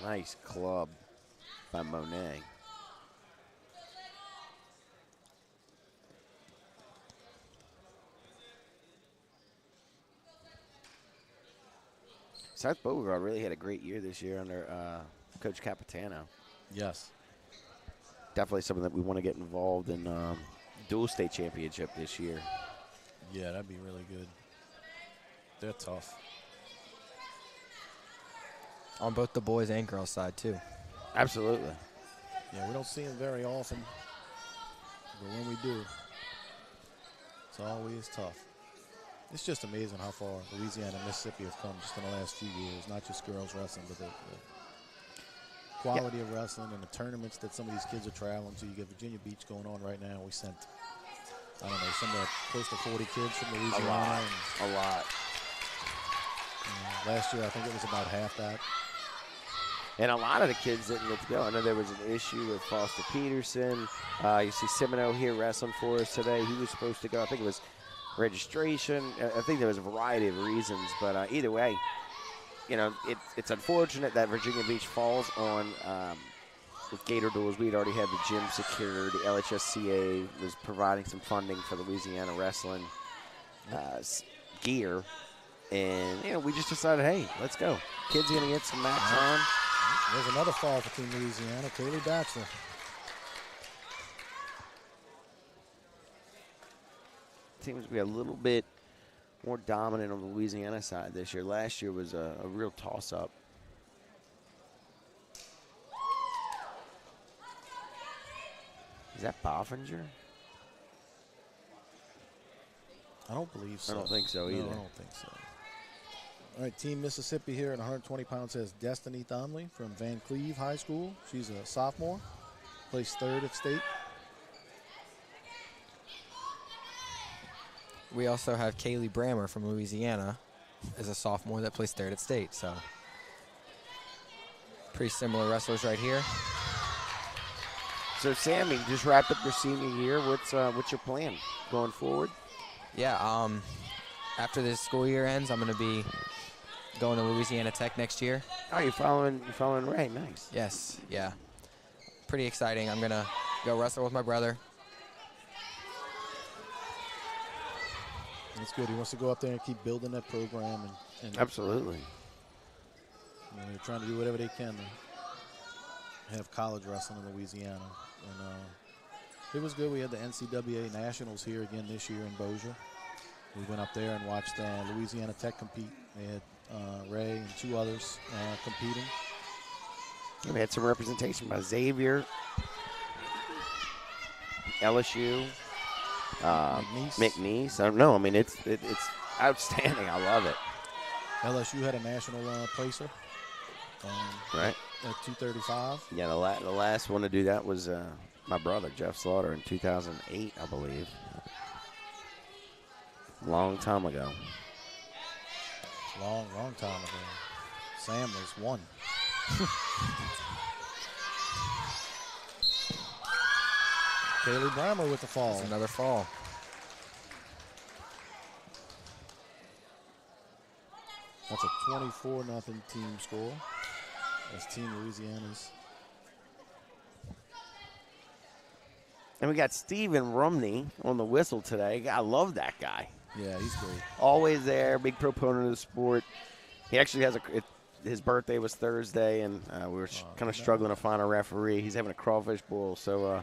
Nice club by Monet. South Beauregard really had a great year this year under Coach Capitano. Yes. Definitely something that we want to get involved in dual state championship this year. Yeah, that'd be really good. They're tough. On both the boys and girls side, too. Absolutely. Yeah, we don't see them very often, but when we do, it's always tough. It's just amazing how far Louisiana and Mississippi have come just in the last few years, not just girls wrestling, but the quality of wrestling and the tournaments that some of these kids are traveling to. You get Virginia Beach going on right now. We sent, I don't know, somewhere close to 40 kids from Louisiana. A lot. Last year, I think it was about half that. And a lot of the kids didn't get to go. I know there was an issue with Foster Peterson. You see Semino here wrestling for us today. He was supposed to go. I think it was registration. I think there was a variety of reasons. But either way, it's unfortunate that Virginia Beach falls on with Gator duels, we'd already had the gym secured. The LHSCA was providing some funding for Louisiana wrestling gear. And, we just decided, hey, let's go. Kids going to get some match on. There's another fall for Team Louisiana, Kaylee Batchelor. Seems to be a little bit more dominant on the Louisiana side this year. Last year was a real toss-up. Is that Boffinger? I don't believe so. I don't think so either. No, I don't think so. All right, Team Mississippi here at 120 pounds has Destiny Thomley from Van Cleve High School. She's a sophomore, placed 3rd at state. We also have Kaylee Brammer from Louisiana as a sophomore that placed 3rd at state. So pretty similar wrestlers right here. So, Sammy, just wrapped up your senior year. What's your plan going forward? Yeah, after this school year ends, I'm going to be going to Louisiana Tech next year. Oh, you're following Ray. Nice. Yes, yeah. Pretty exciting. I'm going to go wrestle with my brother. That's good. He wants to go up there and keep building that program. And Absolutely. They're trying to do whatever they can to have college wrestling in Louisiana. And it was good. We had the NCAA Nationals here again this year in Bossier. We went up there and watched Louisiana Tech compete. They had Ray and 2 others competing. Yeah, we had some representation by Xavier, LSU, McNeese. I don't know. I mean, it's outstanding. I love it. LSU had a national placer. Right. At 235. Yeah, the last one to do that was my brother, Jeff Slaughter, in 2008, I believe. Long time ago. Long time ago. Sam was 1. Kaylee Brammer with the fall. That's another fall. That's a 24-0 team score. That's Team Louisiana's. And we got Steven Rumney on the whistle today. I love that guy. Yeah, he's great. Always there, big proponent of the sport. He actually has his birthday was Thursday, and we were kind of struggling to find a referee. He's having a crawfish boil, so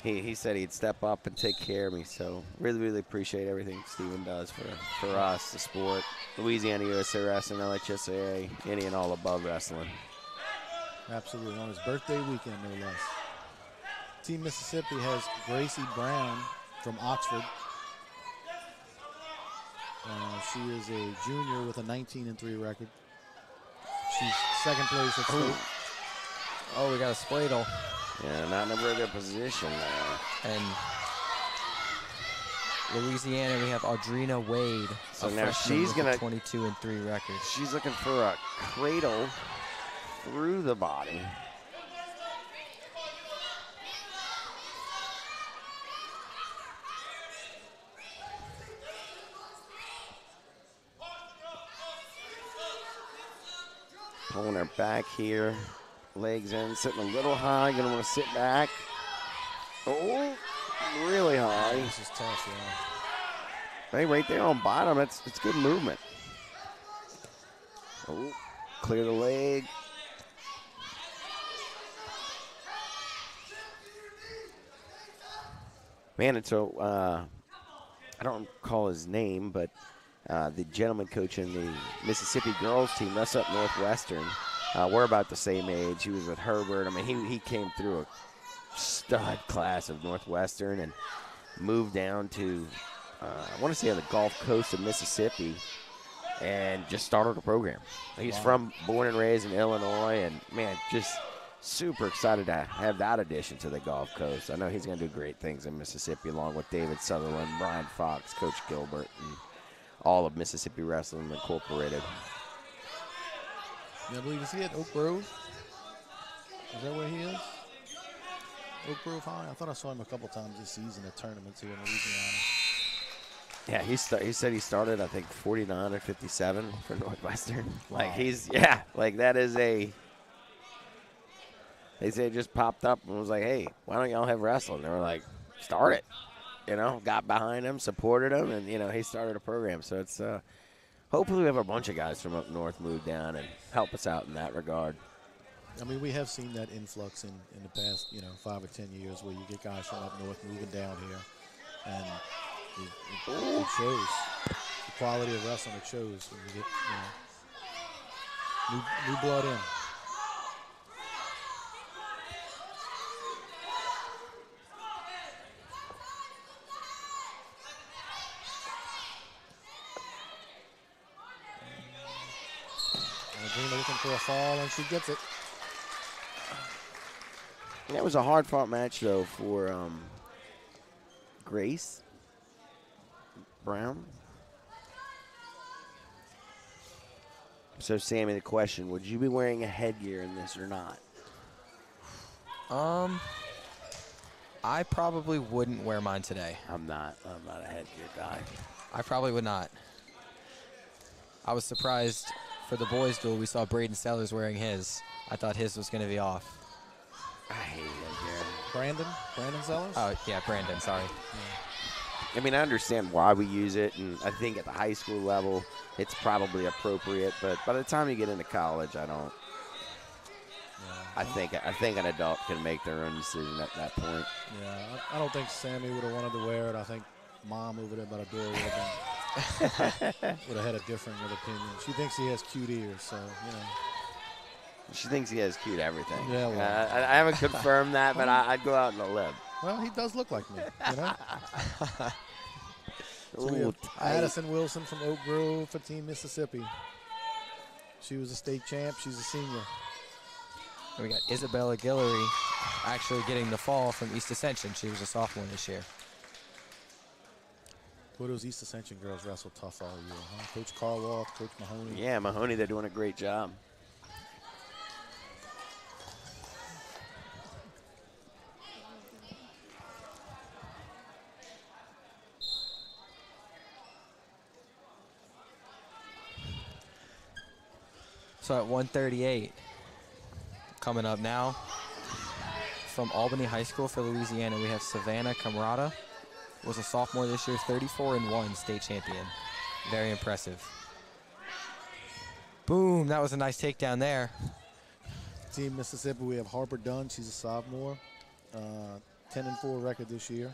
he said he'd step up and take care of me. So really, really appreciate everything Steven does for us, the sport, Louisiana USA Wrestling, LHSAA, any and all above wrestling. Absolutely, on his birthday weekend, no less. Team Mississippi has Gracie Brown from Oxford. She is a junior with a 19-3 record. She's 2nd place at state. Oh, we got a Spladle. Yeah, not in a very good position there. And Louisiana, we have Audrina Wade. So now she's going to 22-3 record. She's looking for a cradle through the body. Pulling her back here. Legs in, sitting a little high. Going to want to sit back. Oh, really high. This is tough, yeah. Hey, right there on bottom, it's good movement. Oh, clear the leg. Man, and so I don't recall his name, but the gentleman coaching the Mississippi girls team, that's up Northwestern. We're about the same age. He was with Herbert. I mean, he came through a stud class of Northwestern and moved down to, I want to say on the Gulf Coast of Mississippi, and just started a program. He's born and raised in Illinois, and, man, just super excited to have that addition to the Gulf Coast. I know he's going to do great things in Mississippi along with David Sutherland, Brian Fox, Coach Gilbert, and all of Mississippi Wrestling Incorporated. Yeah, I believe, is he at Oak Grove? Is that where he is? Oak Grove High? I thought I saw him a couple times this season at tournaments here in Louisiana. Yeah, he said he started, I think, 49 or 57 for Northwestern. Wow. Like, that is They say it just popped up and was like, hey, why don't y'all have wrestling? They were like, start it. Got behind him, supported him, and, he started a program. So it's hopefully we have a bunch of guys from up north move down and help us out in that regard. I mean, we have seen that influx in the past, 5 or 10 years where you get guys from up north moving down here. And it shows. The quality of wrestling, it shows when you get, new blood in. Gina looking for a fall, and she gets it. That was a hard-fought match, though, for Grace Brown. So, Sammy, the question, would you be wearing a headgear in this or not? I probably wouldn't wear mine today. I'm not a headgear guy. I probably would not. I was surprised for the boys' duel. We saw Braden Sellers wearing his. I thought his was going to be off. I hate headgear. Brandon Sellers? Oh, yeah, Brandon, sorry. I mean, I understand why we use it, and I think at the high school level, it's probably appropriate. But by the time you get into college, I don't. Yeah. I think an adult can make their own decision at that point. Yeah, I don't think Sammy would have wanted to wear it. I think Mom over there by the door would have had a different opinion. She thinks he has cute ears, so She thinks he has cute everything. Yeah, well. I haven't confirmed that, but I'd go out on a limb. Well, he does look like me, So we Ooh, have Addison Wilson from Oak Grove for Team Mississippi. She was a state champ. She's a senior. And we got Isabella Guillory actually getting the fall from East Ascension. She was a sophomore this year. Boy, those East Ascension girls wrestle tough all year, huh? Coach Carwall, Coach Mahoney. Yeah, Mahoney, they're doing a great job. So at 138, coming up now, from Albany High School for Louisiana, we have Savannah Camrata. Was a sophomore this year, 34-1 state champion. Very impressive. Boom, that was a nice takedown there. Team Mississippi, we have Harper Dunn. She's a sophomore. 10-4 record this year.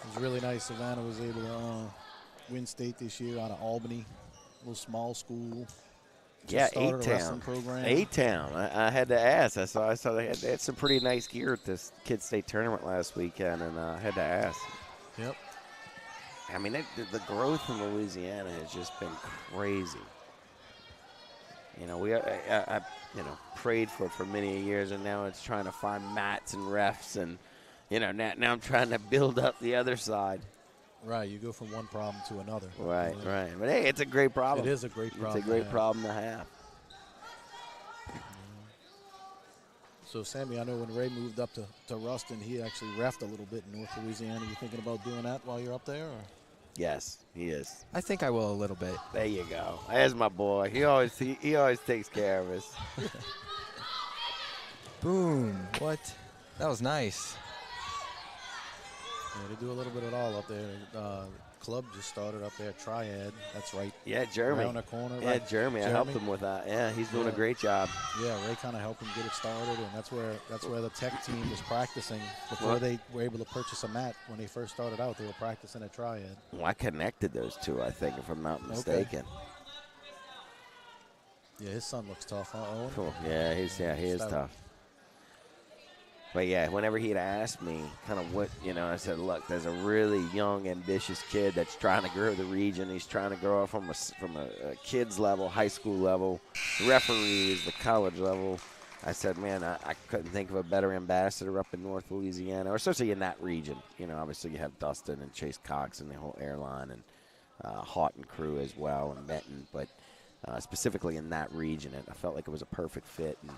It was really nice. Savannah was able to win state this year out of Albany, a little small school. Yeah, started a wrestling program. A-Town. I had to ask. I saw they had some pretty nice gear at this kids' state tournament last weekend, and I had to ask. Yep. I mean, the growth in Louisiana has just been crazy. I prayed for many years, and now it's trying to find mats and refs, and now I'm trying to build up the other side. Right, you go from one problem to another. Right. But hey, it's a great problem. It is a great problem. It's a great problem to have. So, Sammy, I know when Ray moved up to Ruston, he actually reffed a little bit in North Louisiana. You thinking about doing that while you're up there? Or? Yes, he is. I think I will a little bit. There you go. There's my boy. He always takes care of us. Boom. What? That was nice. Yeah, they do a little bit of it all up there. Club just started up there, Triad. That's right. Yeah, Jeremy. Around the corner. Yeah, right. Jeremy. I helped him with that. Yeah, he's doing a great job. Yeah, Ray kind of helped him get it started, and that's where the tech team was practicing before they were able to purchase a mat. When they first started out, they were practicing at Triad. Well, I connected those two, I think, if I'm not mistaken. Yeah, his son looks tough, huh, Owen? Cool. Yeah, he is tough. But yeah, whenever he'd asked me kind of what, I said, look, there's a really young, ambitious kid that's trying to grow the region. He's trying to grow up from a kids level, high school level, referees, the college level. I said, man, I couldn't think of a better ambassador up in North Louisiana, or especially in that region. Obviously you have Dustin and Chase Cox and the whole airline, and Houghton crew as well, and Benton. But specifically in that region, I felt like it was a perfect fit. And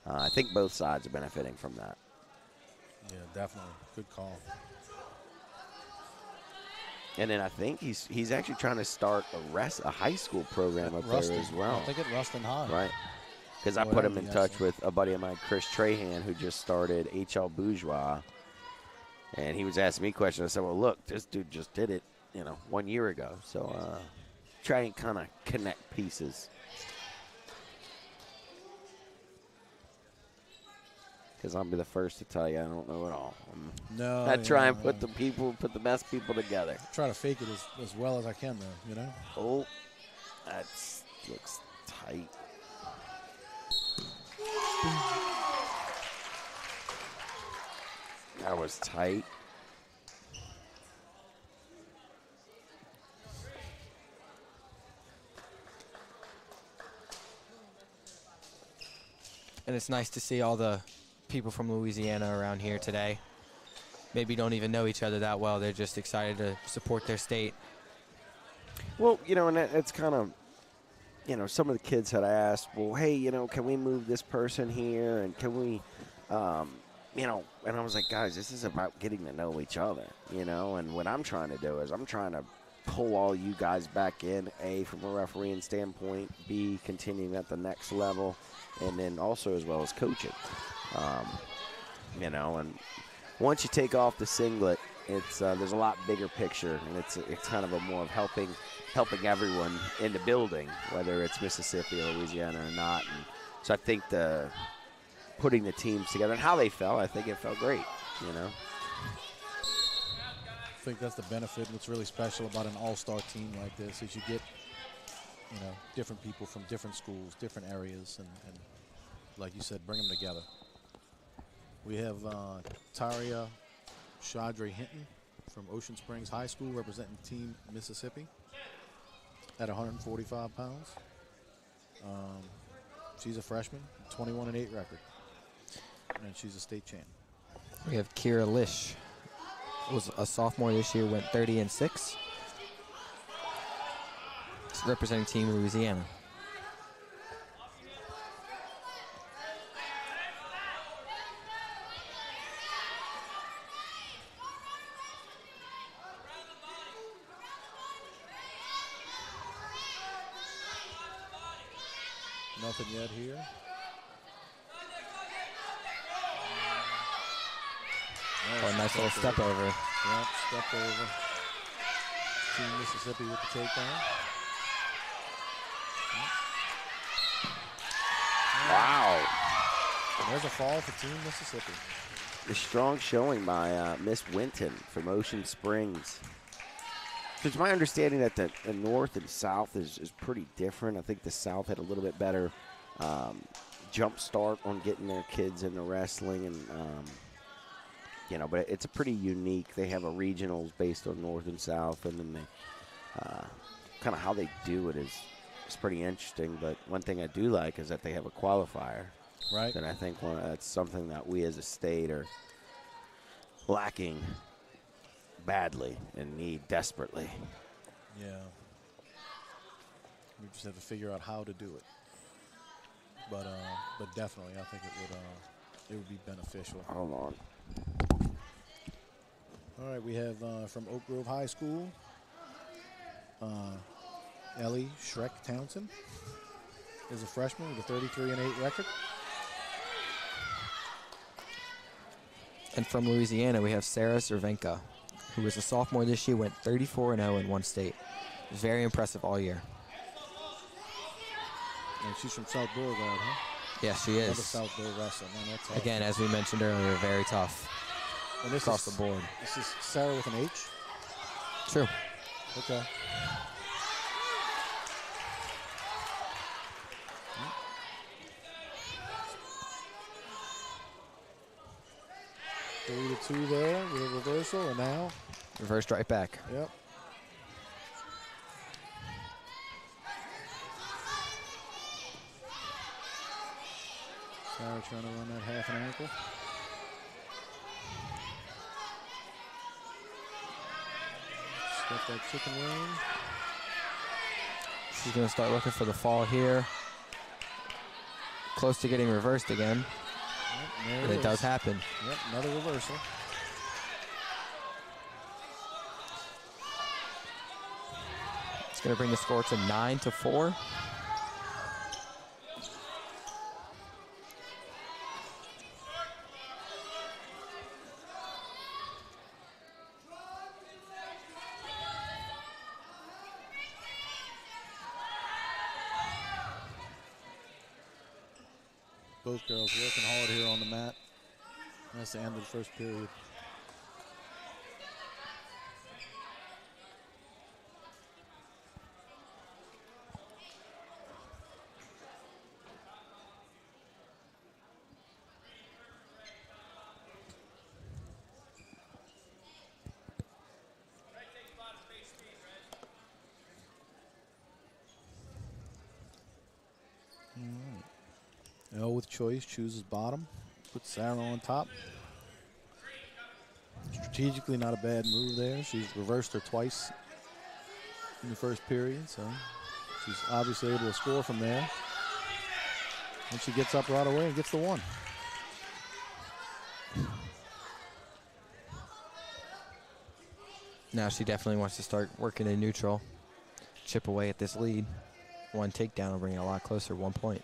I think both sides are benefiting from that. Yeah, definitely. Good call. And then I think he's actually trying to start a high school program up Ruston. there as well. I think at Ruston High. Right. Because I Oh, put that'd him in be touch excellent. with a buddy of mine, Chris Trahan, who just started HL Bourgeois. And he was asking me questions. I said, well, look, this dude just did it, 1 year ago. So try and kind of connect pieces. Because I'll be the first to tell you I don't know it all. No. I try and yeah, put the best people together. try to fake it as well as I can, though. Oh, that looks tight. That was tight. And it's nice to see all the people from Louisiana around here today. Maybe don't even know each other that well. They're just excited to support their state. Well, and it's kind of, some of the kids had asked, well, hey, can we move this person here? And can we, and I was like, guys, this is about getting to know each other, and what I'm trying to do is I'm trying to pull all you guys back in, A, from a refereeing standpoint, B, continuing at the next level, and then also as well as coaching. And once you take off the singlet, it's there's a lot bigger picture, and it's kind of a more of helping everyone in the building, whether it's Mississippi or Louisiana or not. And so I think putting the teams together and how they felt, I think it felt great, I think that's the benefit. What's really special about an all-star team like this is you get, different people from different schools, different areas, and like you said, bring them together. We have Taria Chaudry Hinton from Ocean Springs High School representing Team Mississippi at 145 pounds. She's a freshman, 21-8 record, and she's a state champ. We have Kira Lish, was a sophomore this year, went 30-6. She's representing Team Louisiana. Nothing yet here. Oh, a nice little step over. Yep, step over. Team Mississippi with the takedown. Wow. There's a fall for Team Mississippi. A strong showing by Miss Winton from Ocean Springs. So it's my understanding that the North and South is pretty different. I think the South had a little bit better jump start on getting their kids into wrestling, and but it's a pretty unique. They have a regionals based on North and South, and then they kind of how they do it is pretty interesting. But one thing I do like is that they have a qualifier. Right. And I think that's something that we as a state are lacking badly and need desperately. Yeah. We just have to figure out how to do it. But definitely, I think it would be beneficial. Hold on. All right, we have from Oak Grove High School, Ellie Shrek Townsend is a freshman with a 33-8 record. And from Louisiana, we have Sarah Cervenka, who was a sophomore this year, went 34-0 in one state. Very impressive all year. And she's from South Beauregard, huh? Yes, she Another is. South Bow wrestler. Man, that's tough. Again, as we mentioned earlier, very tough And this across is, the board. This is Sarah with an H? True. Okay. Three to two there with a reversal, and now, Reversed right back. yep. Sarah trying to run that half an ankle. Step that chicken wing. She's going to start looking for the fall here. Close to getting reversed again. Yep, there And it is. does happen. Yep, another reversal. Going to bring the score to 9-4. Both girls working hard here on the mat. That's the end of the first period. Elle with choice, chooses bottom, puts Sarah on top. Strategically not a bad move there. She's reversed her twice in the first period, so she's obviously able to score from there. And she gets up right away and gets the one. Now she definitely wants to start working in neutral, chip away at this lead. One takedown will bring it a lot closer, 1 point.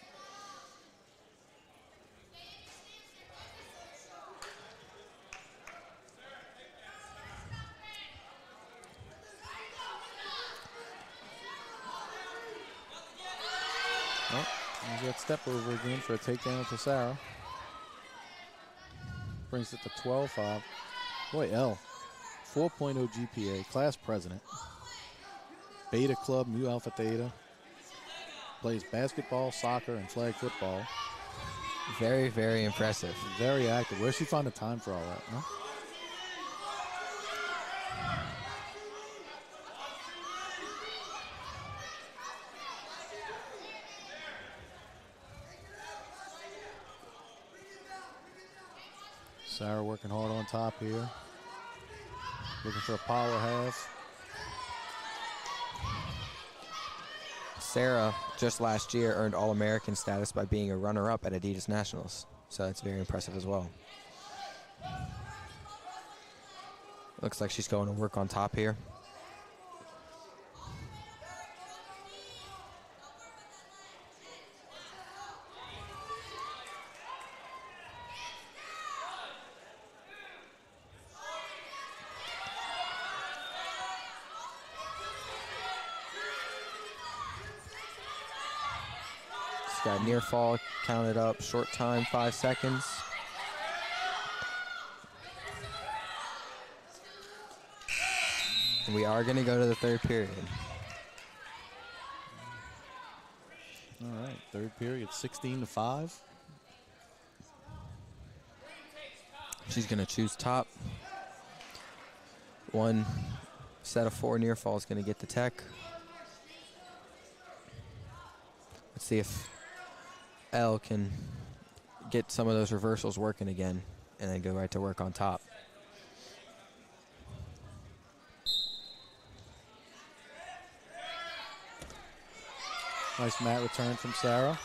Oh, there's that step over again for a takedown to Sarah. Brings it to 12-5. Boy, Elle, 4.0 GPA, class president. Beta Club, Mu Alpha Theta. Plays basketball, soccer, and flag football. Very, very impressive. Very active. Where's she find the time for all that, huh? Sarah working hard on top here. Looking for a power half. Sarah, just last year, earned All-American status by being a runner-up at Adidas Nationals. So that's very impressive as well. Looks like she's going to work on top here. Got near fall counted up, short time, 5 seconds. And we are going to go to the third period. All right, third period, 16-5. She's going to choose top. One set of 4 near fall is going to get the tech. Let's see if Elle can get some of those reversals working again and then go right to work on top. Nice mat return from Sarah.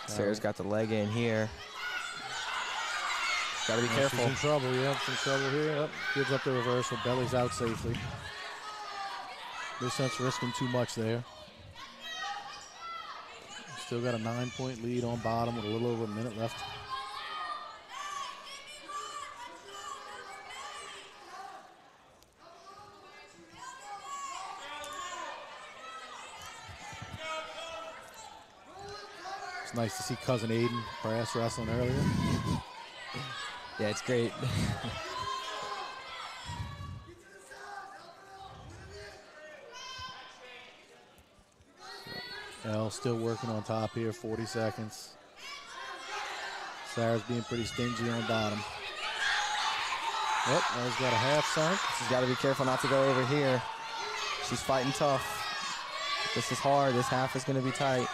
Sarah's got the leg in here. Got to be careful. She's in trouble, yeah, some trouble here. Yep. Gives up the reversal, belly's out safely. No sense risking too much there. Still got a 9-point lead on bottom with a little over a minute left. It's nice to see cousin Aiden brass wrestling earlier. Yeah, it's great. Elle still working on top here, 40 seconds. Sarah's being pretty stingy on bottom. Yep, Elle's got a half sunk. She's got to be careful not to go over here. She's fighting tough. This is hard. This half is going to be tight.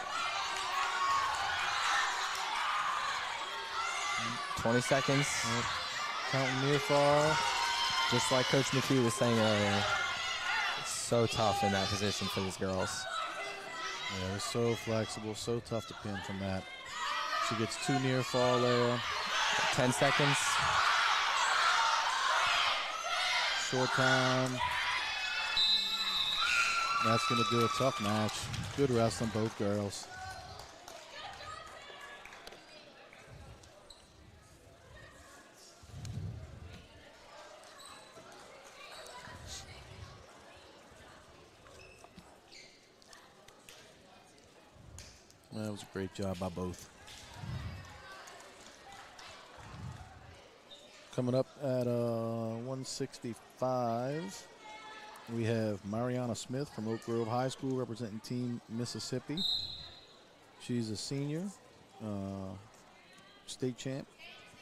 20 seconds. Counting near fall. Just like Coach McKee was saying earlier. It's so tough in that position for these girls. Yeah, they're so flexible, so tough to pin from that. She gets 2 near fall there. 10 seconds. Short time. That's going to do a tough match. Good rest on both girls. That was a great job by both. Coming up at 165, we have Mariana Smith from Oak Grove High School representing Team Mississippi. She's a senior, state champ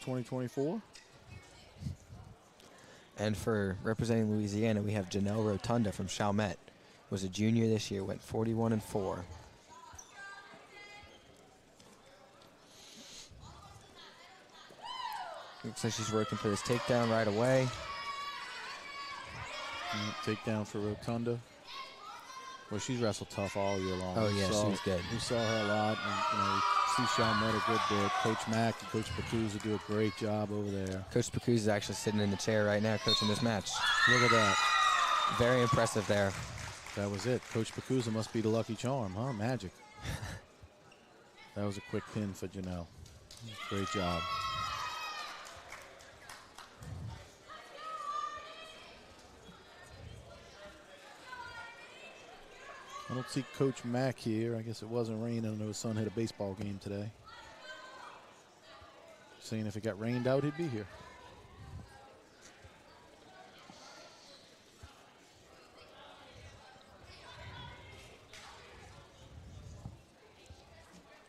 2024. And for representing Louisiana, we have Janelle Rotunda from Chalmette. Was a junior this year, went 41-4. Looks like she's working for this takedown right away. Takedown for Rotunda. Well, she's wrestled tough all year long. Oh, yeah, she was good. We saw her a lot. And, we see Chalmette a good bit. Coach Mack and Coach Pacuzza do a great job over there. Coach Pacuzza is actually sitting in the chair right now coaching this match. Look at that. Very impressive there. That was it. Coach Pacuzza must be the lucky charm, huh? Magic. That was a quick pin for Janelle. Great job. I don't see Coach Mack here. I guess it wasn't raining. I know his son had a baseball game today. Saying if it got rained out, he'd be here.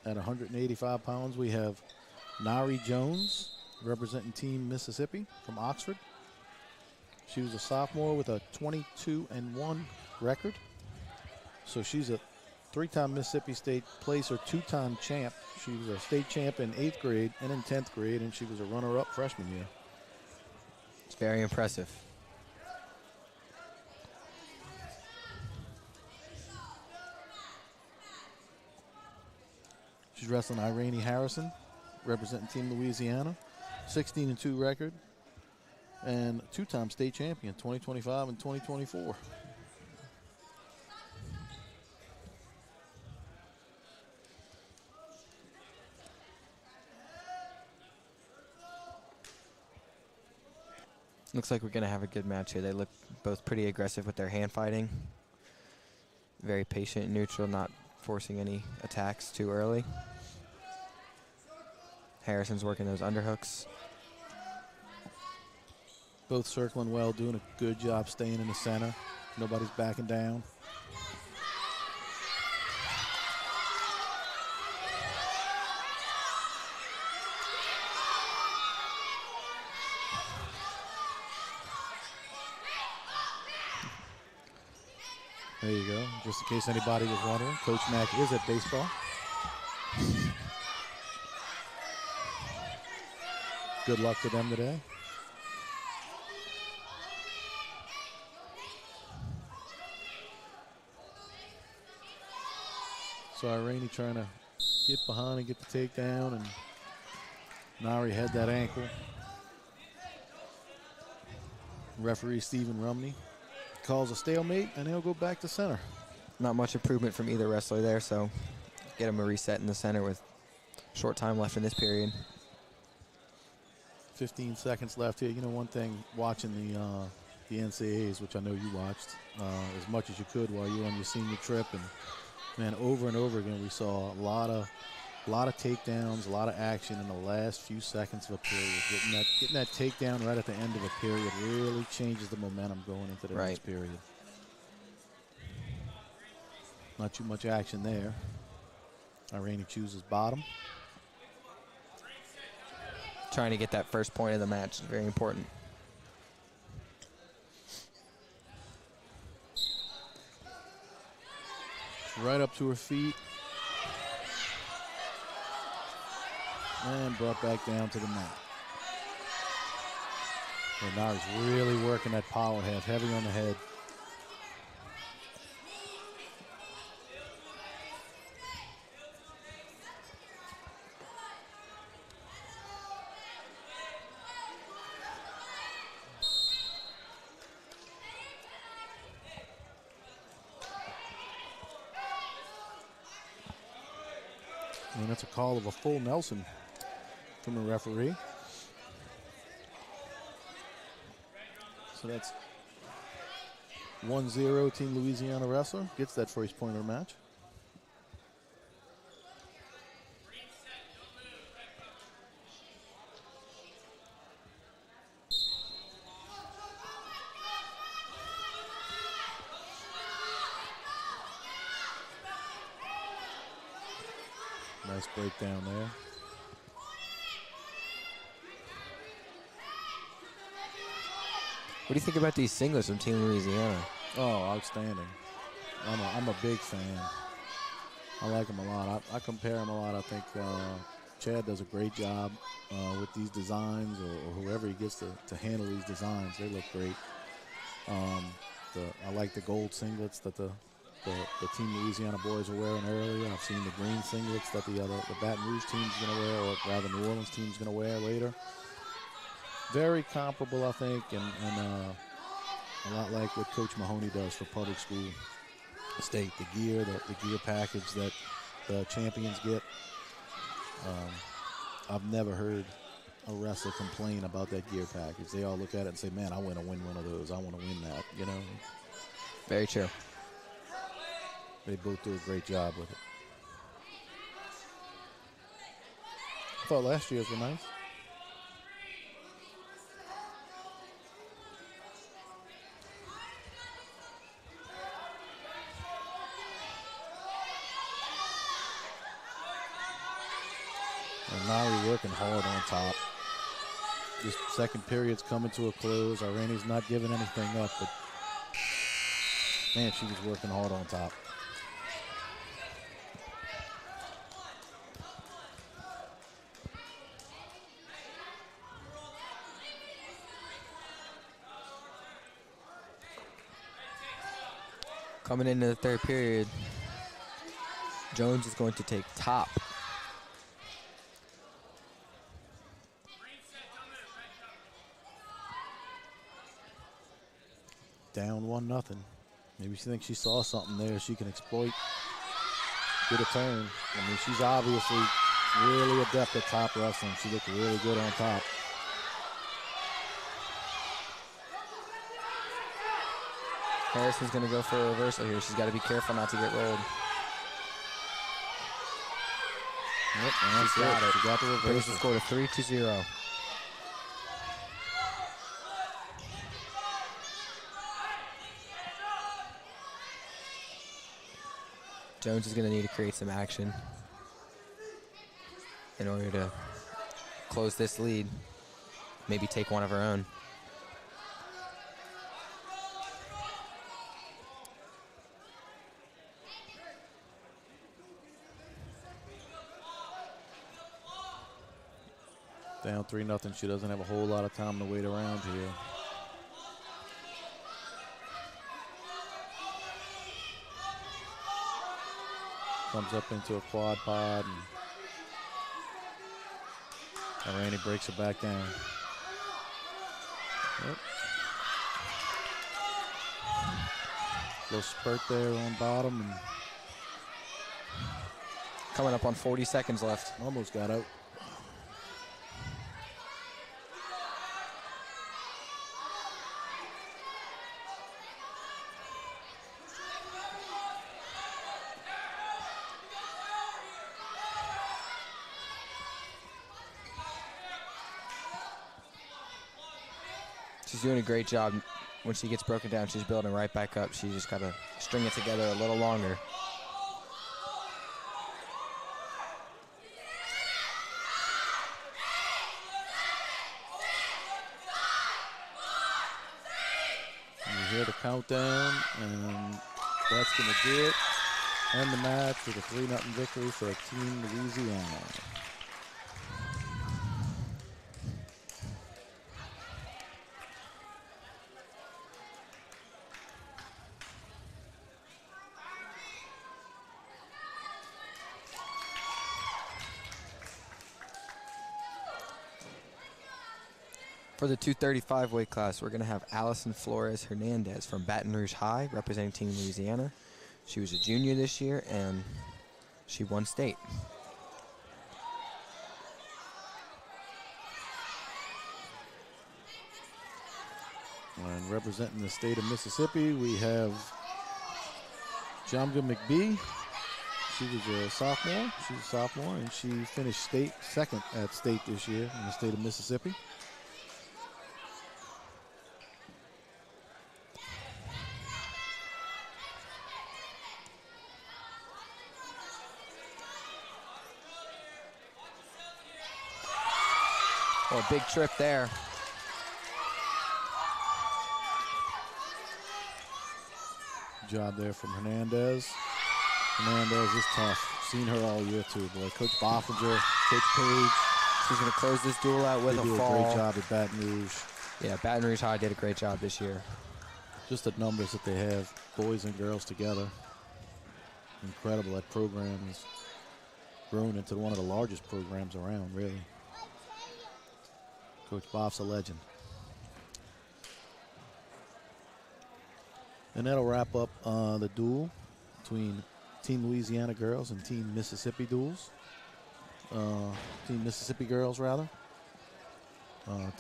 At 185 pounds, we have Nari Jones representing Team Mississippi from Oxford. She was a sophomore with a 22-1 record. So she's a 3-time Mississippi State placer, 2-time champ. She was a state champ in 8th grade and in 10th grade, and she was a runner-up freshman year. It's very impressive. She's wrestling Irene Harrison, representing Team Louisiana, 16-2 record, and 2-time state champion, 2025 and 2024. Looks like we're going to have a good match here. They look both pretty aggressive with their hand fighting. Very patient and neutral, not forcing any attacks too early. Harrison's working those underhooks. Both circling well, doing a good job staying in the center. Nobody's backing down. There you go. Just in case anybody was wondering, Coach Mack is at baseball. Good luck to them today. So Irene trying to get behind and get the takedown, and Nari had that ankle. Referee Stephen Rumney calls a stalemate, and he'll go back to center. Not much improvement from either wrestler there, so get him a reset in the center with short time left in this period. 15 seconds left here. You know, one thing, watching the NCAAs, which I know you watched as much as you could while you were on your senior trip, and man, over and over again, we saw a lot of takedowns, a lot of action in the last few seconds of a period. Getting that takedown right at the end of a period really changes the momentum going into the next period. Not too much action there. Irene chooses bottom. Trying to get that first point of the match is very important. Right up to her feet. And brought back down to the mat. And now he's really working that power head, heavy on the head. And that's a call of a full Nelson from the referee. So that's 1-0 Team Louisiana wrestler. Gets that first point of the match. Nice breakdown there. What do you think about these singlets from Team Louisiana? Oh, outstanding. I'm a big fan. I like them a lot. I compare them a lot. I think Chad does a great job with these designs, or whoever he gets to handle these designs. They look great. I like the gold singlets that the Team Louisiana boys were wearing earlier. I've seen the green singlets that the Baton Rouge team's going to wear, or rather New Orleans team's going to wear later. Very comparable, I think, and a lot like what Coach Mahoney does for public school state. The gear package that the champions get. I've never heard a wrestler complain about that gear package. They all look at it and say, man, I want to win one of those. I want to win that, you know. Very true. They both do a great job with it. I thought last year's were nice. And now we're working hard on top. This second period's coming to a close. Irani's not giving anything up, but man, she was working hard on top. Coming into the third period, Jones is going to take top. Down 1-0. Maybe she thinks she saw something there she can exploit. Get a turn. I mean, she's obviously really adept at top wrestling. She looked really good on top. Harrison's going to go for a reversal here. She's got to be careful not to get rolled. Yep, and She's got it. She got the Brings reversal. the score to 3-0. Jones is going to need to create some action in order to close this lead, maybe take one of her own. Down 3-0. She doesn't have a whole lot of time to wait around here. Comes up into a quad pod, and Randy breaks her back down. Yep. Little spurt there on bottom, and Coming up on 40 seconds left. almost got out. She's doing a great job. When she gets broken down, she's building right back up. She just got to string it together a little longer. You hear the countdown, and that's going to do it. end the match with a 3-0 victory for Team Louisiana. For the 235 weight class, we're going to have Allison Flores Hernandez from Baton Rouge High representing Team Louisiana. She was a junior this year, and she won state. And representing the state of Mississippi, we have Jamga McBee. She was a sophomore. She's a sophomore, and she finished second at state this year in the state of Mississippi. Oh, a big trip there. Job there from Hernandez. Hernandez is tough. Seen her all year too, boy. Coach Boffinger, Coach Page. She's going to close this duel out with they a do fall. a great job at Baton Rouge. Yeah, Baton Rouge High did a great job this year. Just the numbers that they have, boys and girls together. Incredible. That program has grown into one of the largest programs around, really. Coach Boff's a legend. And that'll wrap up the duel between Team Louisiana girls and Team Mississippi duels. Team Mississippi girls, rather.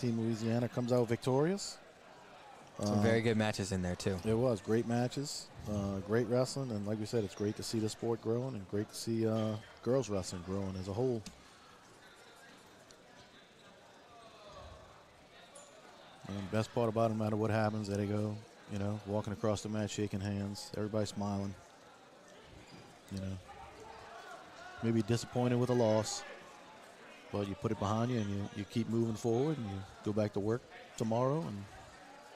Team Louisiana comes out victorious. Some very good matches in there, too. It was great matches, great wrestling, and like we said, it's great to see the sport growing and great to see girls wrestling growing as a whole. And best part about it, no matter what happens, there they go, you know, walking across the mat, shaking hands, everybody smiling. You know, maybe disappointed with a loss, but you put it behind you and you keep moving forward and you go back to work tomorrow and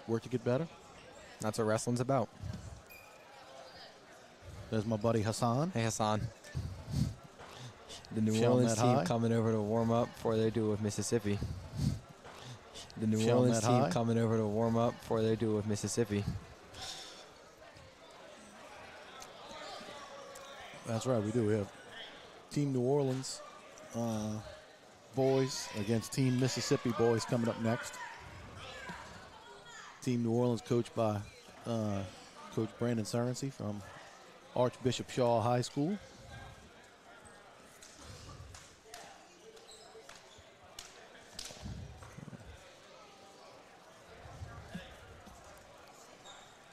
work to get better. That's what wrestling's about. There's my buddy Hassan. Hey, Hassan. The New Shouting Orleans that team high. coming over to warm up before they do it with Mississippi. The New Shouting Orleans that team high. coming over to warm up before they do it with Mississippi. That's right, we do. We have Team New Orleans boys against Team Mississippi boys coming up next. Team New Orleans coached by Coach Brandon Surrency from Archbishop Shaw High School.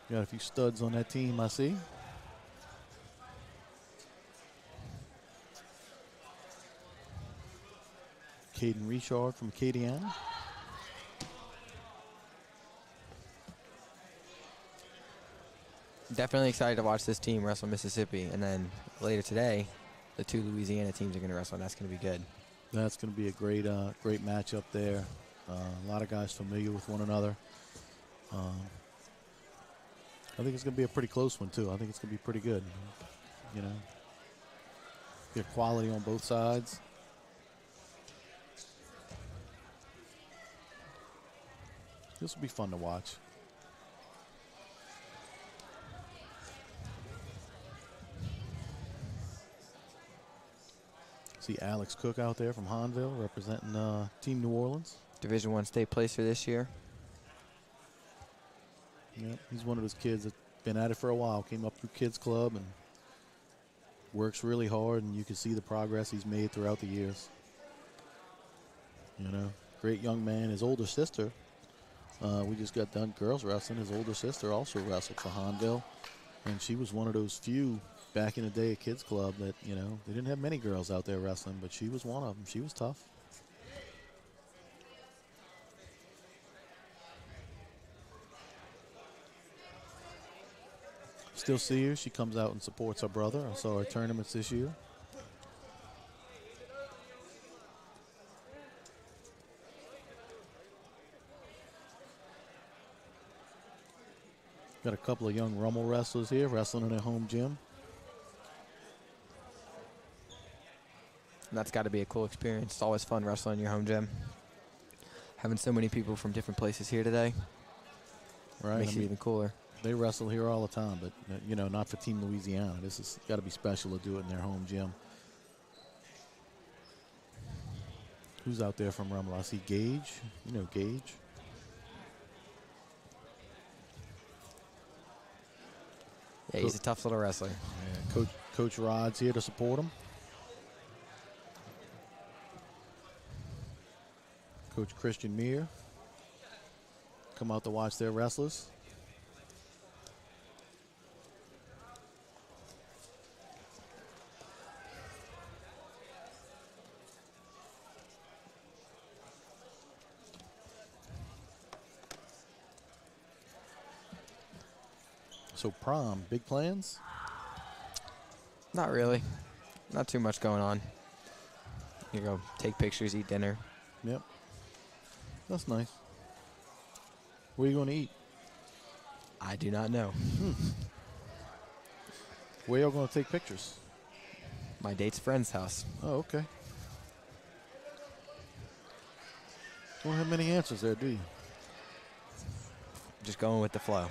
Got a few studs on that team, I see. Caden Richard from Acadiana. Definitely excited to watch this team wrestle Mississippi. And then later today, the two Louisiana teams are going to wrestle, and that's going to be good. That's going to be a great matchup there. A lot of guys familiar with one another. I think it's going to be a pretty close one, too. I think it's going to be pretty good. You know, get quality on both sides. This will be fun to watch. See Alex Cook out there from Hahnville representing Team New Orleans. Division I state placer this year. Yep, he's one of those kids that's been at it for a while. Came up through Kids Club and works really hard, and you can see the progress he's made throughout the years. You know, great young man. His older sister, we just got done girls wrestling. His older sister also wrestled for Hahnville, and she was one of those few back in the day at Kids Club that, you know, they didn't have many girls out there wrestling, but she was one of them. She was tough. Still see her. She comes out and supports her brother. I saw her at tournaments this year. Got a couple of young Rummel wrestlers here wrestling in their home gym. And that's got to be a cool experience. It's always fun wrestling in your home gym. Having so many people from different places here today Right. makes it even cooler. They wrestle here all the time, but, not for Team Louisiana. This has got to be special to do it in their home gym. Who's out there from Rummel? I see Gage. Gage. Yeah, he's a tough little wrestler. Yeah, Coach Rod's here to support him. Coach Christian Meir. Come out to watch their wrestlers. So prom, big plans? Not really. Not too much going on. You go take pictures, eat dinner. Yep. That's nice. Where are you going to eat? I do not know. Where y'all going to take pictures? My date's friend's house. Oh, okay. Don't have many answers there, do you? Just going with the flow.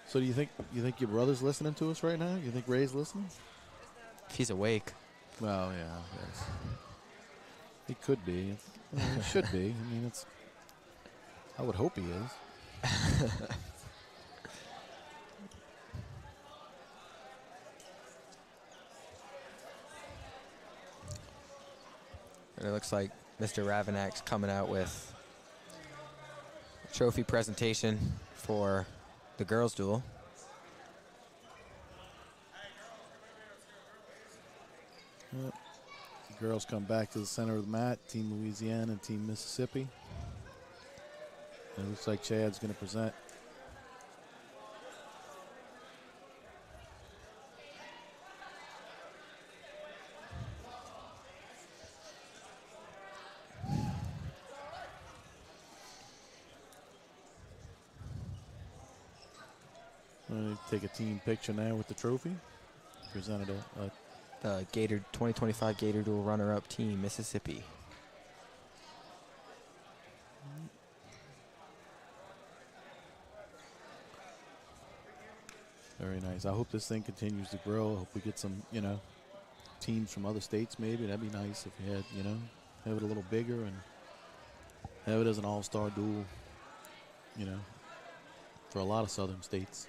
So do you think your brother's listening to us right now? You think Ray's listening? If he's awake. Well, yeah, yes. He could be. He should be. I mean, I would hope he is. And it looks like Mr. Ravenak's coming out with a trophy presentation for the girls' duel. Yep. The girls come back to the center of the mat, Team Louisiana and Team Mississippi. And it looks like Chad's going to present. Take a team picture now with the trophy. Presented The Gator 2025 Gator Duel runner-up team, Mississippi. Very nice. I hope this thing continues to grow. I hope we get some, teams from other states maybe. That'd be nice if we had, have it a little bigger and have it as an all-star duel, for a lot of southern states.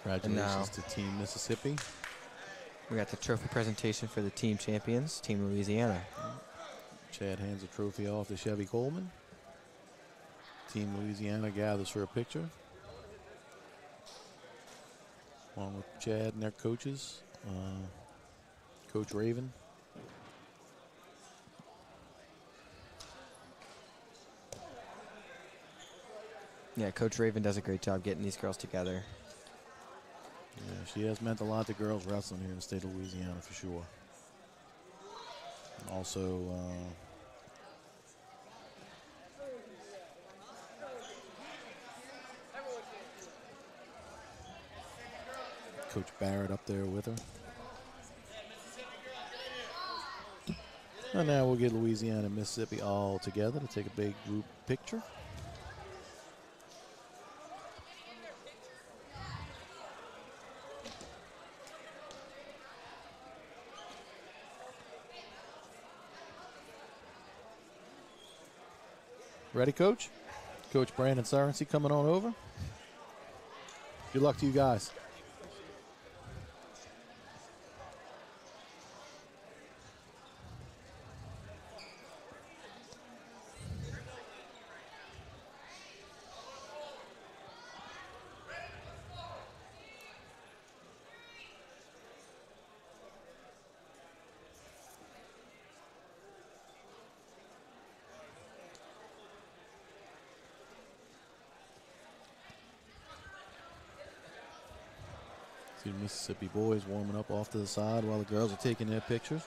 Congratulations to Team Mississippi. We got the trophy presentation for the team champions, Team Louisiana. Chad hands the trophy off to Chevy Coleman. Team Louisiana gathers for a picture. Along with Chad and their coaches, Coach Raven. Yeah, Coach Raven does a great job getting these girls together. Yeah, she has meant a lot to girls wrestling here in the state of Louisiana for sure. Also, Coach Barrett up there with her. And now we'll get Louisiana and Mississippi all together to take a big group picture. Ready, Coach? Coach Brandon Sorensen coming on over. Good luck to you guys. See the Mississippi boys warming up off to the side while the girls are taking their pictures.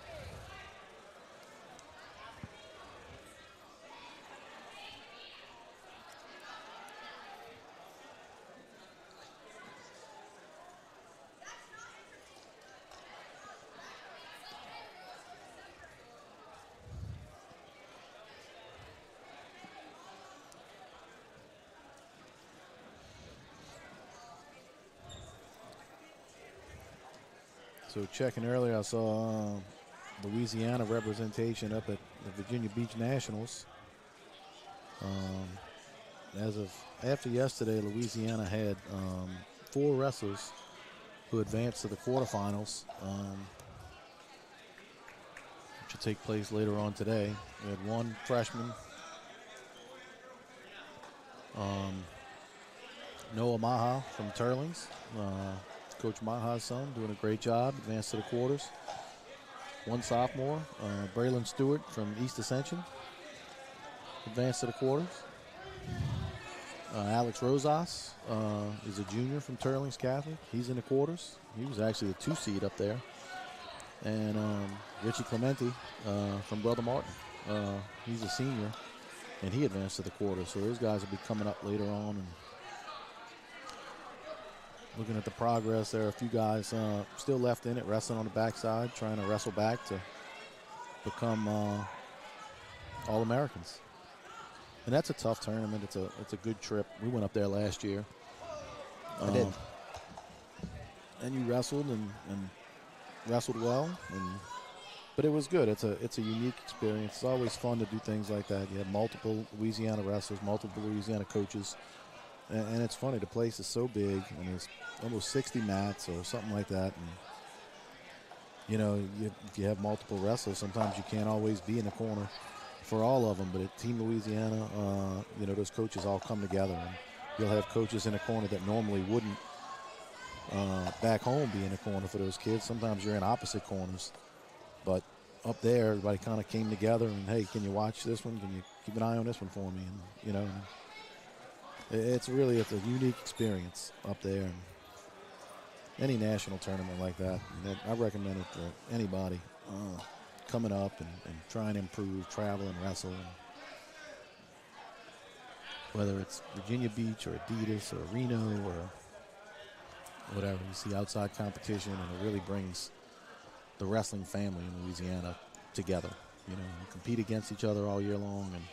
So checking earlier, I saw Louisiana representation up at the Virginia Beach Nationals. As of after yesterday, Louisiana had 4 wrestlers who advanced to the quarterfinals, which will take place later on today. We had 1 freshman, Noah Maha from Turlings. Coach Maha's son doing a great job, advanced to the quarters. 1 sophomore, Braylon Stewart from East Ascension, advanced to the quarters. Alex Rosas is a junior from Turlings Catholic. He's in the quarters. He was actually the 2 seed up there. And Richie Clementi from Brother Martin. He's a senior, and he advanced to the quarters. So those guys will be coming up later on. And looking at the progress, there are a few guys still left in it, wrestling on the backside, trying to wrestle back to become All-Americans. And that's a tough tournament. It's a good trip. We went up there last year. I did. And you wrestled and wrestled well, but it was good. It's a unique experience. It's always fun to do things like that. You have multiple Louisiana wrestlers, multiple Louisiana coaches. And it's funny, the place is so big, and there's almost 60 mats or something like that. And, you know, if you have multiple wrestlers, sometimes you can't always be in the corner for all of them. But at Team Louisiana, you know, those coaches all come together. And you'll have coaches in a corner that normally wouldn't back home be in the corner for those kids. Sometimes you're in opposite corners. But up there, everybody kind of came together and, hey, can you watch this one? Can you keep an eye on this one for me? And, you know, it's a unique experience up there. And any national tournament like that, I recommend it for anybody coming up and trying to improve, travel and wrestle. Whether it's Virginia Beach or Adidas or Reno or whatever, you see outside competition, and it really brings the wrestling family in Louisiana together. You know, you compete against each other all year long, and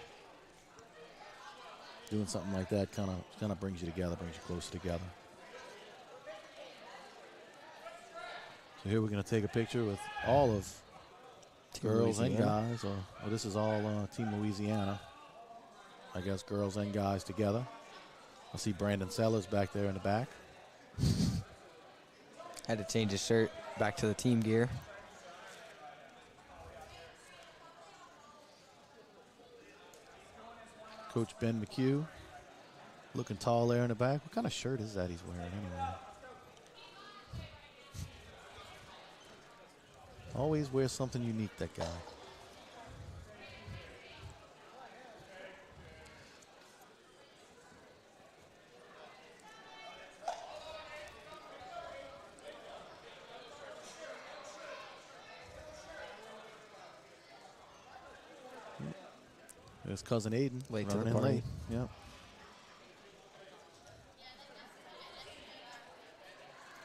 doing something like that kind of brings you together, brings you closer together. So here we're going to take a picture with all of Team girls and Louisiana. guys. Or this is all Team Louisiana. I guess girls and guys together. I see Brandon Sellers back there in the back. Had to change his shirt back to the team gear. Coach Ben McHugh, looking tall there in the back. What kind of shirt is that he's wearing anyway? Always wears something unique, that guy. There's Cousin Aiden. Late to the running party. late. Yep.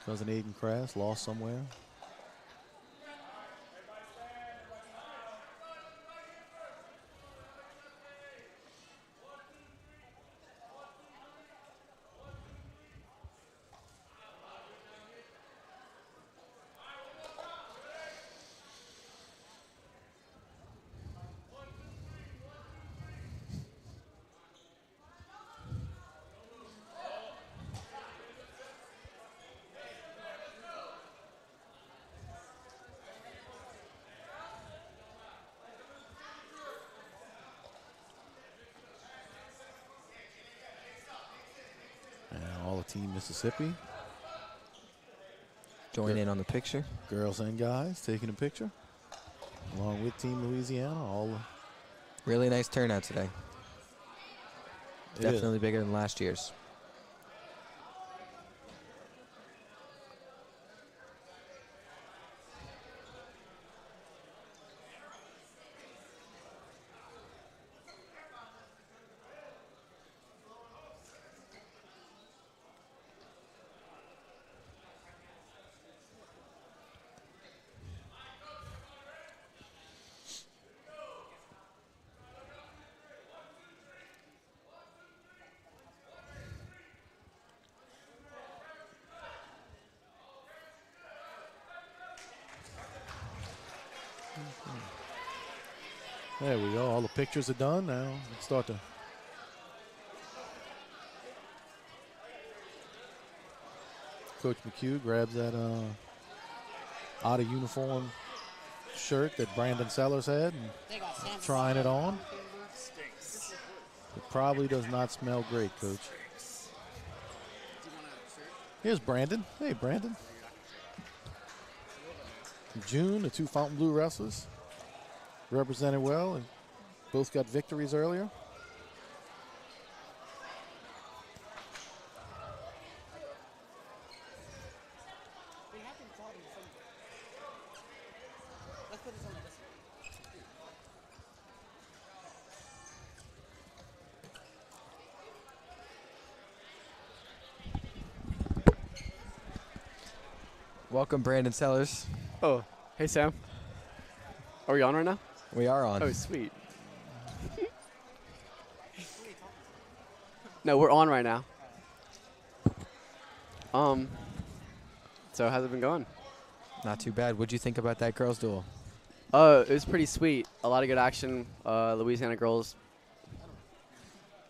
Cousin Aiden Crass lost somewhere. Team Mississippi. Join in on the picture. Girls and guys taking a picture. Along with Team Louisiana. Really nice turnout today. It is. Definitely bigger than last year's. There we go. All the pictures are done. Now let's start to. Coach McHugh grabs that out of uniform shirt that Brandon Sellers had and trying it on. It probably does not smell great, Coach. Here's Brandon. Hey, Brandon. In June, the two Fountain Blue wrestlers represented well and both got victories earlier. Welcome, Brandon Sellers. Oh, hey, Sam. Are we on right now? We are on. Oh, sweet. No, we're on right now. So how's it been going? Not too bad. What'd you think about that girls' duel? It was pretty sweet. A lot of good action. Louisiana girls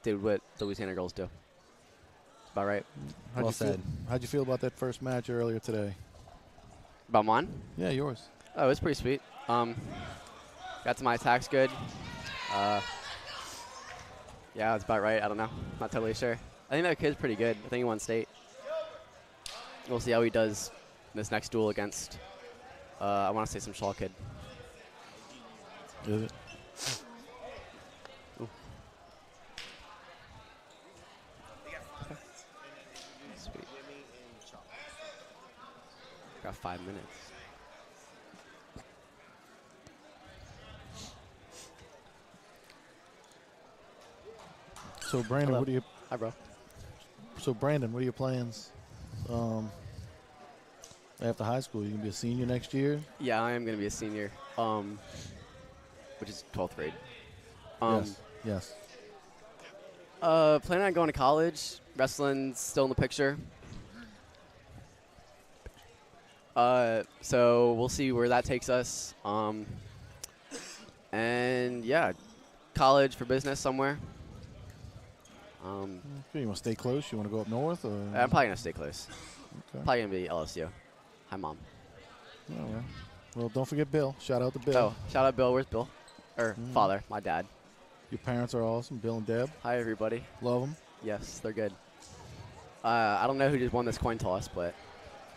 did what Louisiana girls do. About right. Well said. How'd you feel about that first match earlier today? About mine? Yeah, yours. Oh, it was pretty sweet. Got to my attacks good. Yeah, that's about right. I don't know. Not totally sure. I think that kid's pretty good. I think he won state. We'll see how he does in this next duel against, I want to say some Shaw kid. Is it? Ooh. Sweet. Got 5 minutes. So Brandon, Hello. what are you? Hi, bro. So Brandon, what are your plans after high school? You gonna be a senior next year? Yeah, I am going to be a senior, which is 12th grade. Yes. Planning on going to college. Wrestling's still in the picture. So we'll see where that takes us. And yeah, college for business somewhere. Okay, you want to stay close? You want to go up north? Or? I'm probably gonna stay close. Okay. Probably gonna be LSU. Hi, Mom. Oh, well, don't forget Bill. Shout out to Bill. Oh, shout out Bill. Where's Bill? Or father, my dad. Your parents are awesome, Bill and Deb. Hi, everybody. Love them. Yes, they're good. I don't know who just won this coin toss, but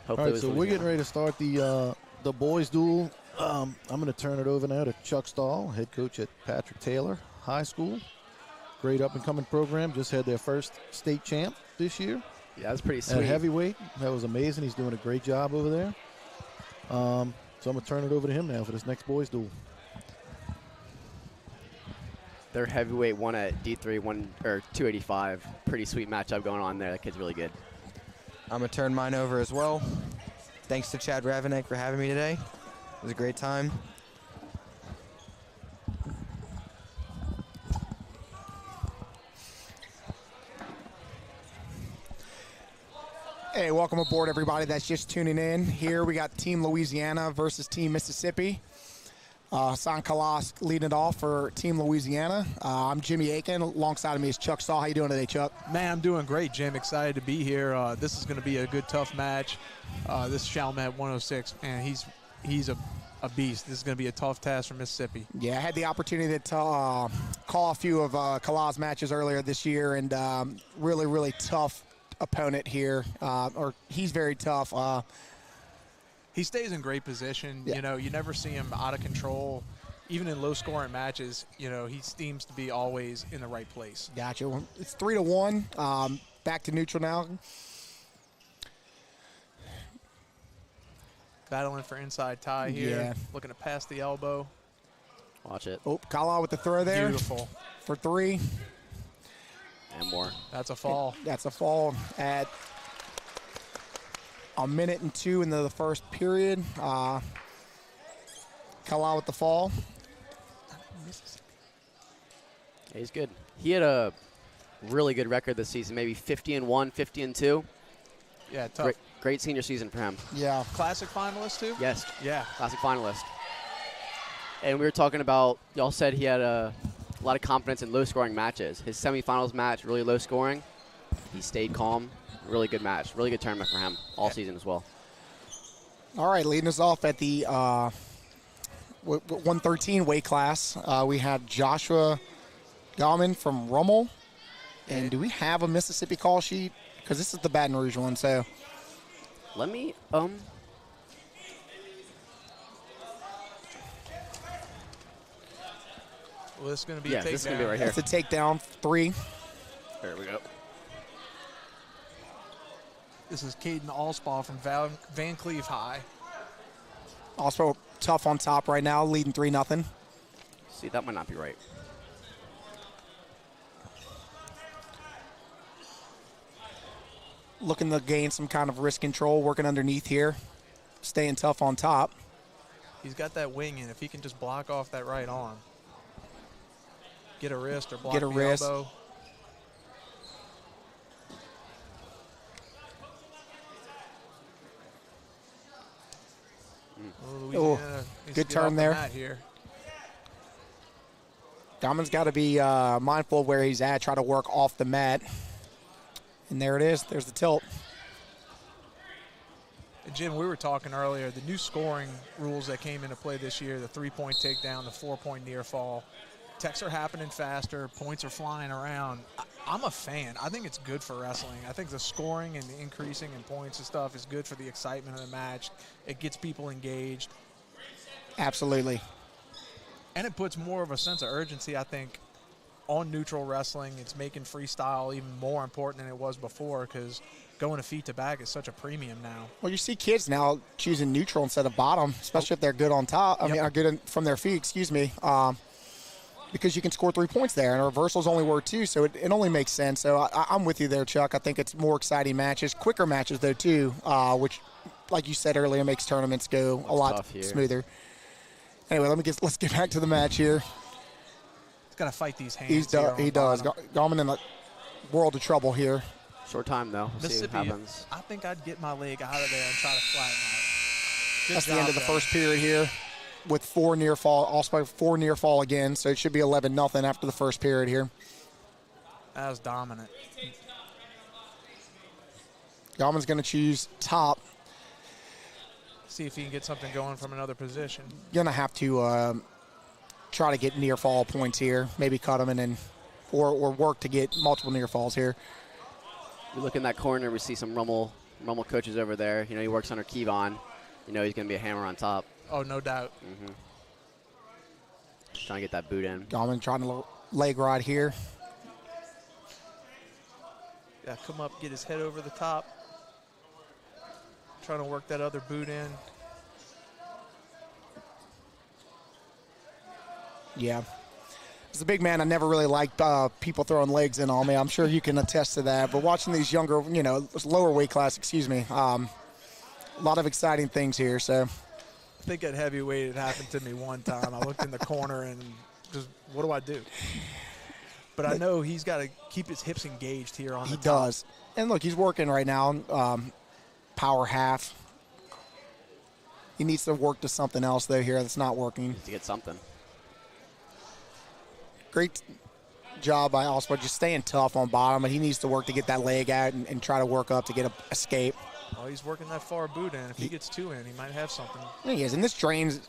hopefully All it right, was so we're Louisiana. getting ready to start the boys' duel. I'm going to turn it over now to Chuck Stahl, head coach at Patrick Taylor High School. Great up-and-coming program. Just had their first state champ this year. Yeah, that was pretty At sweet. heavyweight. That was amazing. He's doing a great job over there. So I'm going to turn it over to him now for this next boys' duel. Their heavyweight won at D3, 285. Pretty sweet matchup going on there. That kid's really good. I'm going to turn mine over as well. Thanks to Chad Ravenek for having me today. It was a great time. Hey, welcome aboard, everybody that's just tuning in. Here we got Team Louisiana versus Team Mississippi. Hassan Kalas leading it off for Team Louisiana. I'm Jimmy Aiken. Alongside of me is Chuck Stahl. How you doing today, Chuck? Man, I'm doing great, Jim. Excited to be here. This is going to be a good, tough match. This Chalmette 106, and he's a beast. This is going to be a tough task for Mississippi. Yeah, I had the opportunity to call a few of Kalas matches earlier this year, and really, really tough opponent here, or he's very tough. He stays in great position. Yeah. You know, you never see him out of control. Even in low-scoring matches, you know, he seems to be always in the right place. Gotcha. Well, it's 3-1. Back to neutral now. Battling for inside tie here. Yeah. Looking to pass the elbow. Watch it. Oh, Kala with the throw there. Beautiful. For 3. And more. That's a fall. That's a fall at 1:02 into the first period. Kala with the fall. He's good. He had a really good record this season, maybe 50-1, 50-2. Yeah, tough. Great senior season for him. Yeah. Classic finalist, too? Yes. Yeah. Classic finalist. And we were talking about, y'all said he had a lot of confidence in low-scoring matches. His semifinals match, really low scoring. He stayed calm. Really good match. Really good tournament for him all season as well. All right, leading us off at the 113 weight class, we have Joshua Gauman from Rummel. And do we have a Mississippi call sheet? Because this is the Baton Rouge one, so. Let me, Well, this is going to be a takedown. this is going to be right here. It's a takedown, 3. There we go. This is Caden Allspaw from Van Cleve High. Also tough on top right now, leading 3-0. See, that might not be right. Looking to gain some kind of wrist control, working underneath here, staying tough on top. He's got that wing in. If he can just block off that right arm, get a wrist or block Get a the wrist. elbow. Oh, good turn there. Gauman's got to be mindful of where he's at, try to work off the mat. And there it is. There's the tilt. Jim, we were talking earlier, the new scoring rules that came into play this year, the 3-point takedown, the 4-point near fall. Techs are happening faster. Points are flying around. I'm a fan. I think it's good for wrestling. I think the scoring and the increasing in points and stuff is good for the excitement of the match. It gets people engaged. Absolutely. And it puts more of a sense of urgency, I think, on neutral wrestling. It's making freestyle even more important than it was before because going to feet to back is such a premium now. Well, you see kids now choosing neutral instead of bottom, especially if they're good on top. I mean, are good from their feet, excuse me. Because you can score 3 points there, and reversals only work 2, so it only makes sense. So I'm with you there, Chuck. I think it's more exciting matches, quicker matches, though, too, which, like you said earlier, makes tournaments go a lot smoother. Anyway, let's get back to the match here. He's got to fight these hands. He does. Gauman in a world of trouble here. Short time, though. We'll see what happens. I think I'd get my leg out of there and try to flatten out. That's the end of the first period here. With 4 near fall, also 4 near fall again, so it should be 11-0 after the first period here. That was dominant. Gauman's going to choose top. See if he can get something going from another position. Going to have to try to get near fall points here, maybe cut them and then, or work to get multiple near falls here. You look in that corner, we see some Rummel coaches over there. You know, he works under Kevon. You know he's going to be a hammer on top. Oh, no doubt. Mm-hmm. Trying to get that boot in. Gauman trying to leg ride here. Yeah, come up, get his head over the top. Trying to work that other boot in. Yeah. As a big man, I never really liked people throwing legs in on me. I'm sure you can attest to that. But watching these younger, lower weight class, a lot of exciting things here. So. I think at heavyweight it happened to me one time. I looked in the corner and just, what do I do? But I know he's got to keep his hips engaged here on the top. He does. And look, he's working right now, power half. He needs to work to something else, though, here that's not working. To get something. Great job by Allspaw just staying tough on bottom, but he needs to work to get that leg out and try to work up to get an escape. Oh, he's working that far boot in. If he gets 2 in, he might have something. He is, and this drains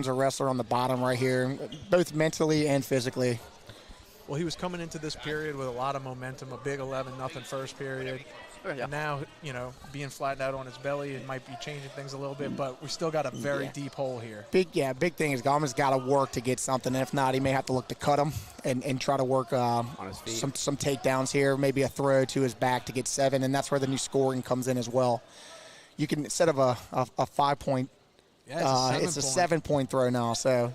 a wrestler on the bottom right here, both mentally and physically. Well, he was coming into this period with a lot of momentum, a big 11-0 first period. Yeah. And now, being flattened out on his belly, it might be changing things a little bit, but we still got a very deep hole here. Big thing is Gomez got to work to get something. And if not, he may have to look to cut him and try to work on his feet. some takedowns here, maybe a throw to his back to get 7, and that's where the new scoring comes in as well. You can, instead of a 5-point, it's a 7-point throw now. So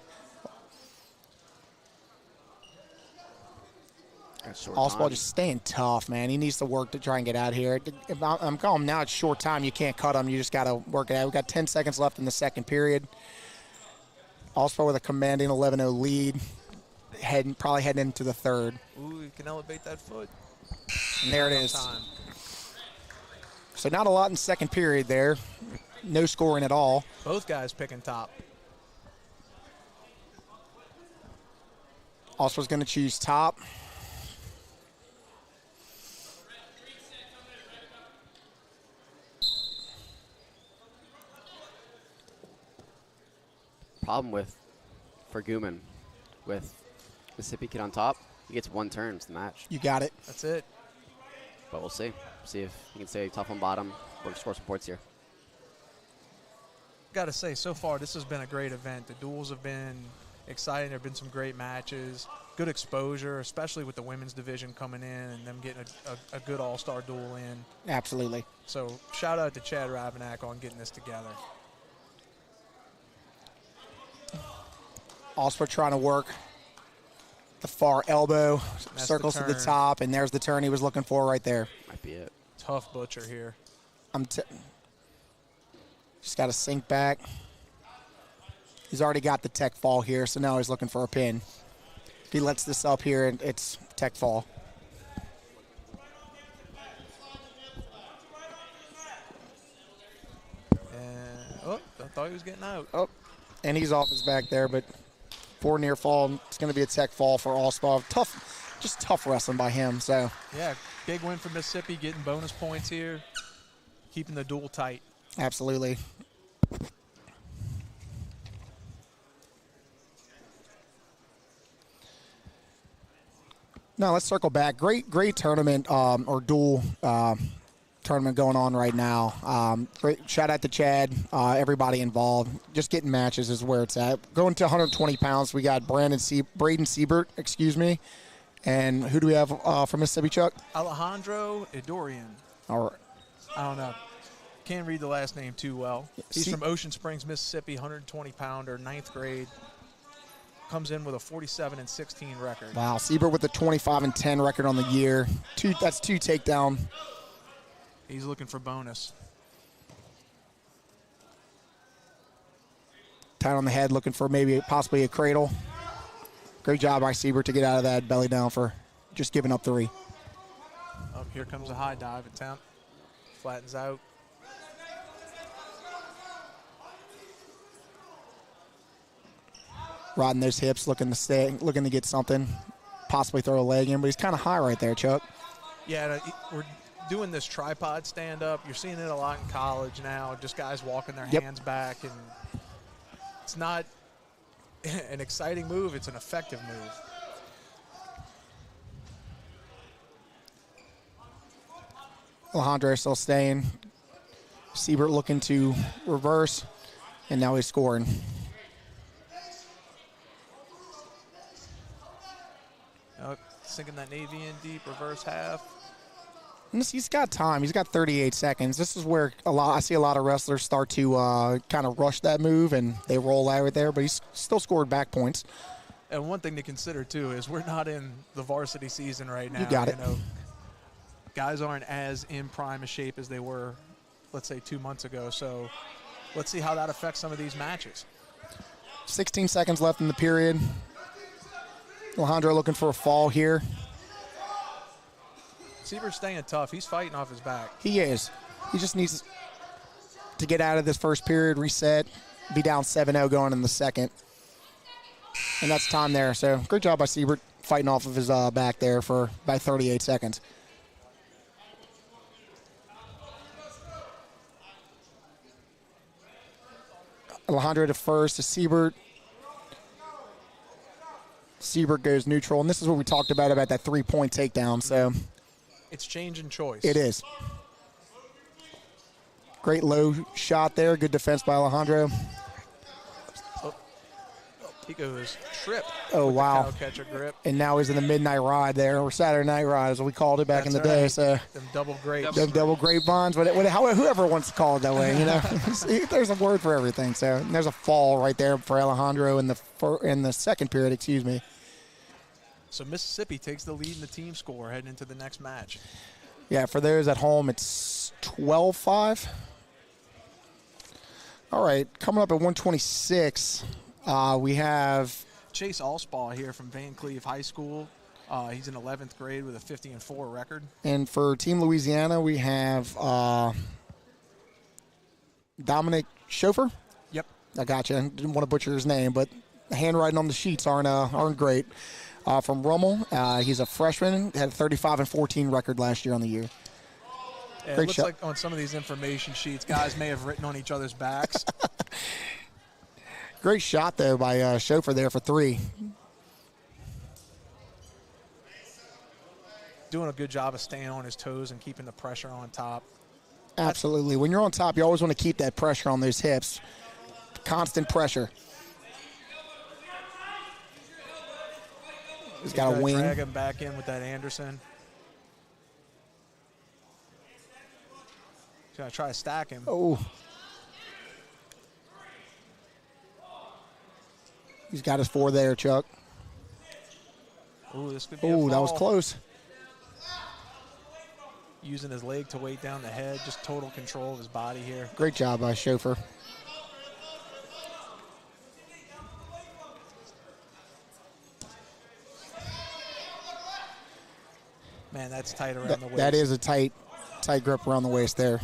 Allspaw just staying tough, man. He needs to work to try and get out of here. I'm calling him now. It's short time. You can't cut him. You just got to work it out. We've got 10 seconds left in the second period. Allspaw with a commanding 11-0 lead, probably heading into the third. Ooh, you can elevate that foot. And there it is. So not a lot in second period there. No scoring at all. Both guys picking top. Allspaw's going to choose top. Problem for Guman with Mississippi Kid on top, he gets 1 turn to the match. You got it. That's it. But we'll see. See if he can stay tough on bottom or score some points here. Got to say, so far this has been a great event. The duels have been exciting. There have been some great matches, good exposure, especially with the women's division coming in and them getting a good all-star duel in. Absolutely. So shout out to Chad Ravenak on getting this together. Allspaw trying to work the far elbow, That's circles to the top, and there's the turn he was looking for right there. Might be it. Tough butcher here. Just got to sink back. He's already got the tech fall here, so now he's looking for a pin. If he lets this up here, it's tech fall. I thought he was getting out. Oh, and he's off his back there, but 4 near fall. It's going to be a tech fall for Allspaw. Tough wrestling by him. So yeah, big win for Mississippi, getting bonus points here, keeping the duel tight. Absolutely. Now let's circle back. Great tournament or duel tournament going on right now. Great shout out to Chad, everybody involved. Just getting matches is where it's at. Going to 120 pounds, we got Braden Siebert, and who do we have from Mississippi, Chuck? Alejandro Idorian. All right. I don't know. Can't read the last name too well. He's from Ocean Springs, Mississippi, 120-pounder, 9th grade. Comes in with a 47-16 record. Wow, Siebert with a 25-10 record on the year. That's 2 takedown. He's looking for bonus. Tight on the head, looking for possibly a cradle. Great job by Siebert to get out of that belly down for just giving up 3. Up here comes a high dive attempt. Flattens out. Rodding those hips, looking to get something, possibly throw a leg in, but he's kind of high right there, Chuck. Yeah, we're doing this tripod stand-up. You're seeing it a lot in college now, just guys walking their hands back, and it's not an exciting move, it's an effective move. Alejandro still staying. Siebert looking to reverse, and now he's scoring. Sinking that Navy in deep, reverse half. And he's got time. He's got 38 seconds. This is where I see a lot of wrestlers start to kind of rush that move, and they roll out right there, but he's still scored back points. And one thing to consider, too, is we're not in the varsity season right now. You got it. Guys aren't as in prime a shape as they were, let's say, 2 months ago. So let's see how that affects some of these matches. 16 seconds left in the period. Alejandro looking for a fall here. Siebert's staying tough. He's fighting off his back. He is. He just needs to get out of this first period, reset, be down 7-0 going in the second. And that's time there. So great job by Siebert fighting off of his back there for about 38 seconds. Alejandro to first to Siebert. Siebert goes neutral, and this is what we talked about that 3-point takedown. So it's change in choice. It is. Great low shot there. Good defense by Alejandro. He goes trip. Oh, with wow. The cow catcher grip. And now he's in the midnight ride there, or Saturday night ride, as we called it back in the day. So Them double grapes. them double grapevines, whoever wants to call it that way, you know. There's a word for everything. So and there's a fall right there for Alejandro in the second period, excuse me. So Mississippi takes the lead in the team score heading into the next match. Yeah, for those at home, it's 12-5. All right, coming up at 126, we have Chase Allspaw here from Van Cleve High School. He's in 11th grade with a 50-4 record. And for Team Louisiana, we have Dominic Schofer. Yep. I gotcha. Didn't want to butcher his name, but the handwriting on the sheets aren't great. From Rummel, he's a freshman, had a 35-14 record last year on the year. Yeah, it looks like on some of these information sheets, guys may have written on each other's backs. Great shot, though, by Schofer there for three. Doing a good job of staying on his toes and keeping the pressure on top. Absolutely. When you're on top, you always want to keep that pressure on those hips. Constant pressure. He's got a wing. Drag him back in with that Anderson. He's going to try to stack him. Oh. He's got his four there, Chuck. Ooh, this could be a Oh, that was fall. close. Using his leg to weight down the head, just total control of his body here. Great job by Schofer. Man, that's tight around the waist. That is a tight grip around the waist there.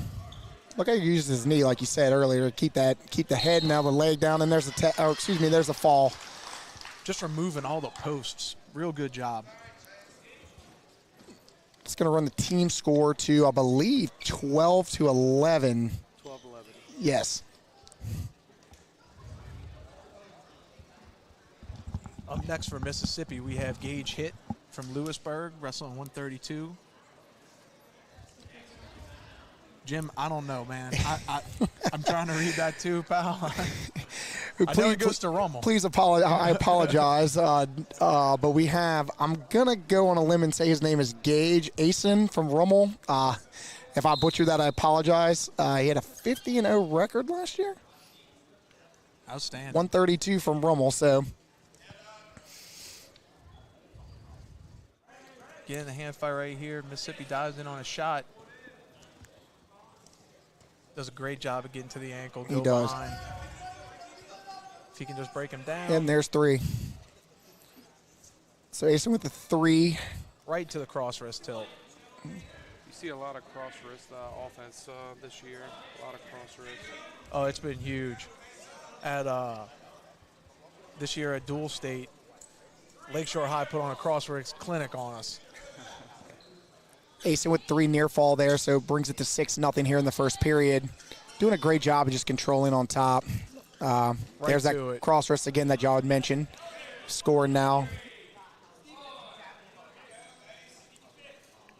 Look how he uses his knee, like you said earlier, to keep the head and now the leg down. And there's there's a fall. Just removing all the posts. Real good job. It's going to run the team score to, I believe, 12-11. 12-11. Yes. Up next for Mississippi, we have Gage Hitt from Lewisburg, wrestling 132. Jim, I don't know, man. I'm trying to read that too, pal. I know it goes to Rummel. Please apologize. I apologize. But we have, I'm going to go on a limb and say his name is Gage Asen from Rummel. If I butcher that, I apologize. He had a 50-0 record last year. Outstanding. 132 from Rummel, so. Getting the hand fire right here. Mississippi dives in on a shot. Does a great job of getting to the ankle. He does. Behind. If he can just break him down. And there's three. So Asen with the three. Right to the cross wrist tilt. You see a lot of cross wrist offense this year. A lot of cross wrist. Oh, it's been huge. At this year at Dual State, Lakeshore High put on a cross wrist clinic on us. Asen with three near fall there, so brings it to 6-0 here in the first period. Doing a great job of just controlling on top. There's that cross wrist again that y'all had mentioned. Scoring now.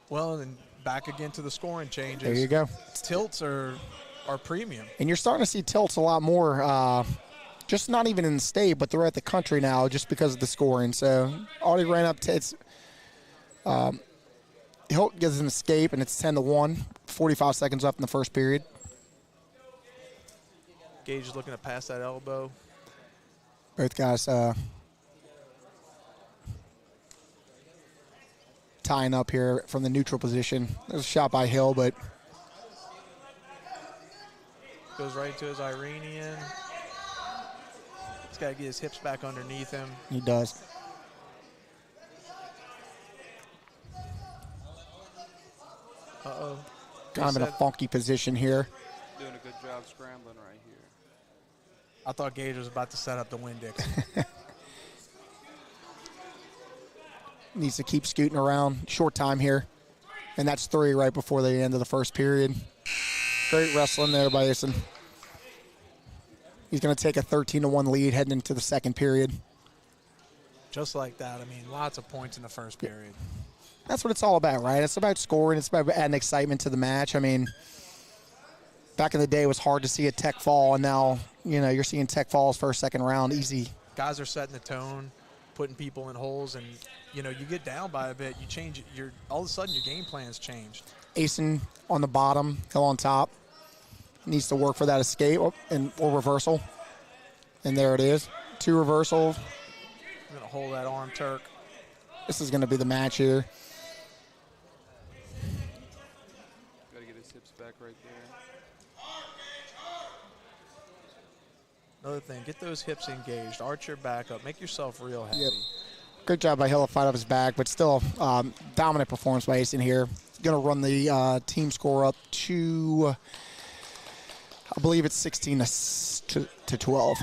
Well, and back again to the scoring changes. There you go. Tilts are premium. And you're starting to see tilts a lot more, just not even in the state, but throughout the country now, just because of the scoring. So already ran up to Hilt gets an escape, and it's 10-1. 45 seconds left in the first period. Gage is looking to pass that elbow. Both guys tying up here from the neutral position. There's a shot by Hill, but goes right to his Iranian. He's got to get his hips back underneath him. He does. Uh-oh. Kind of in a funky position here. Doing a good job scrambling right here. I thought Gator was about to set up the Winn-Dixie. Needs to keep scooting around. Short time here. And that's three right before the end of the first period. Great wrestling there by Asen. He's going to take a 13-1 lead heading into the second period. Just like that. I mean, lots of points in the first period. That's what it's all about, right? It's about scoring. It's about adding excitement to the match. I mean, back in the day, it was hard to see a Tech fall, and now, you're seeing Tech falls first, second round, easy. Guys are setting the tone, putting people in holes, and, you get down by a bit, you change it, all of a sudden your game plan's changed. Asen on the bottom, Hill on top. Needs to work for that escape or reversal. And there it is. 2 reversal. I'm going to hold that arm Turk. This is going to be the match here. Got to get his hips back right there. Another thing, get those hips engaged. Arch your back up. Make yourself real heavy. Yep. Great job by Hill to fight up his back, but still dominant performance by Asen here. Going to run the team score up to, I believe it's 16 to 12.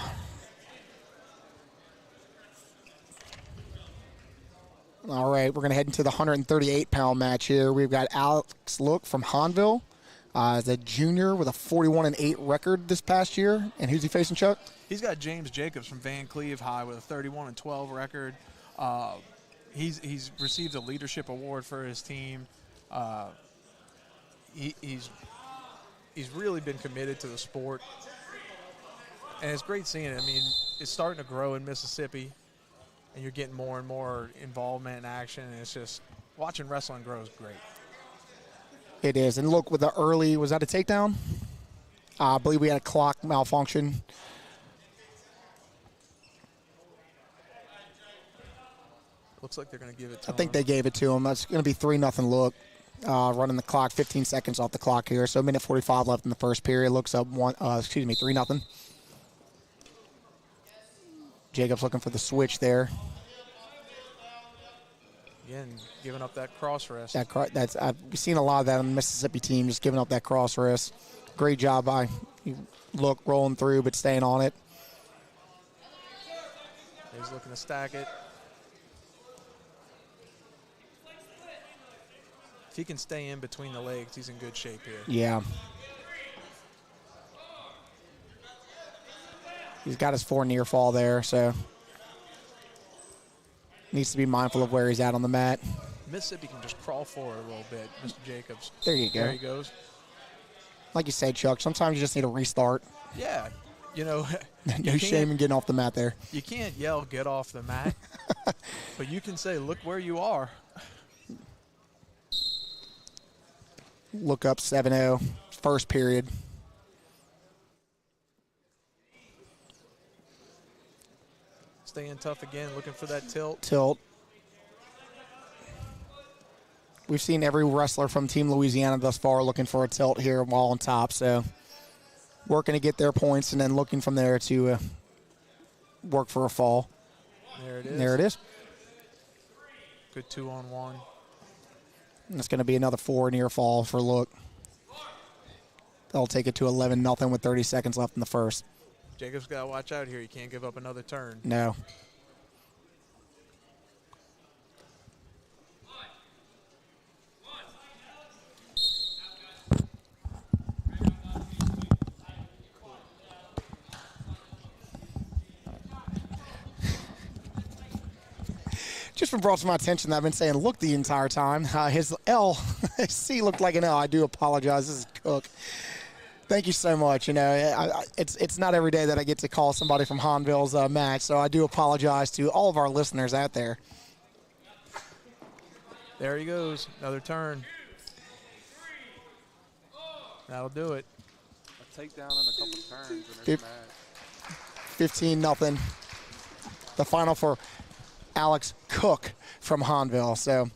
All right, we're going to head into the 138-pound match here. We've got Alex Look from Hanville, as a junior with a 41-8 record this past year. And who's he facing, Chuck? He's got James Jacobs from Van Cleve High with a 31-12 record. He's received a leadership award for his team. He's really been committed to the sport, and it's great seeing it. I mean, it's starting to grow in Mississippi, and you're getting more and more involvement and action, and it's just watching wrestling grow is great. It is. And look, with the early, was that a takedown? I believe we had a clock malfunction. Looks like they're going to give it to him. I think they gave it to him. That's going to be 3-0 Look. Running the clock, 15 seconds off the clock here. So a minute 45 left in the first period. Looks up 3-0. Jacobs looking for the switch there. Again, giving up that cross wrist. I've seen a lot of that on the Mississippi team, just giving up that cross wrist. Great job by Look rolling through, but staying on it. He's looking to stack it. If he can stay in between the legs, he's in good shape here. Yeah. He's got his 4 near fall there, so needs to be mindful of where he's at on the mat. Mississippi can just crawl forward a little bit, Mr. Jacobs. There you go. There he goes. Like you said, Chuck, sometimes you just need a restart. Yeah. No shame in getting off the mat there. You can't yell, get off the mat, but you can say, look where you are. Look up 7-0, first period. Staying tough again, looking for that tilt. We've seen every wrestler from Team Louisiana thus far looking for a tilt here while on top. So working to get their points and then looking from there to work for a fall. There it is. There it is. Good 2-on-1. And it's going to be another 4 near fall for Look. They'll take it to 11-0 with 30 seconds left in the first. Jacobs got to watch out here. You can't give up another turn. No. Just been brought to my attention that I've been saying Look the entire time. His C looked like an L. I do apologize. This is Cook. Thank you so much. It's not every day that I get to call somebody from Hanville's match, so I do apologize to all of our listeners out there. There he goes. Another turn. That'll do it. A takedown and a couple turns and it's mad. 15-0. The final for Alex Cook from Hanville. So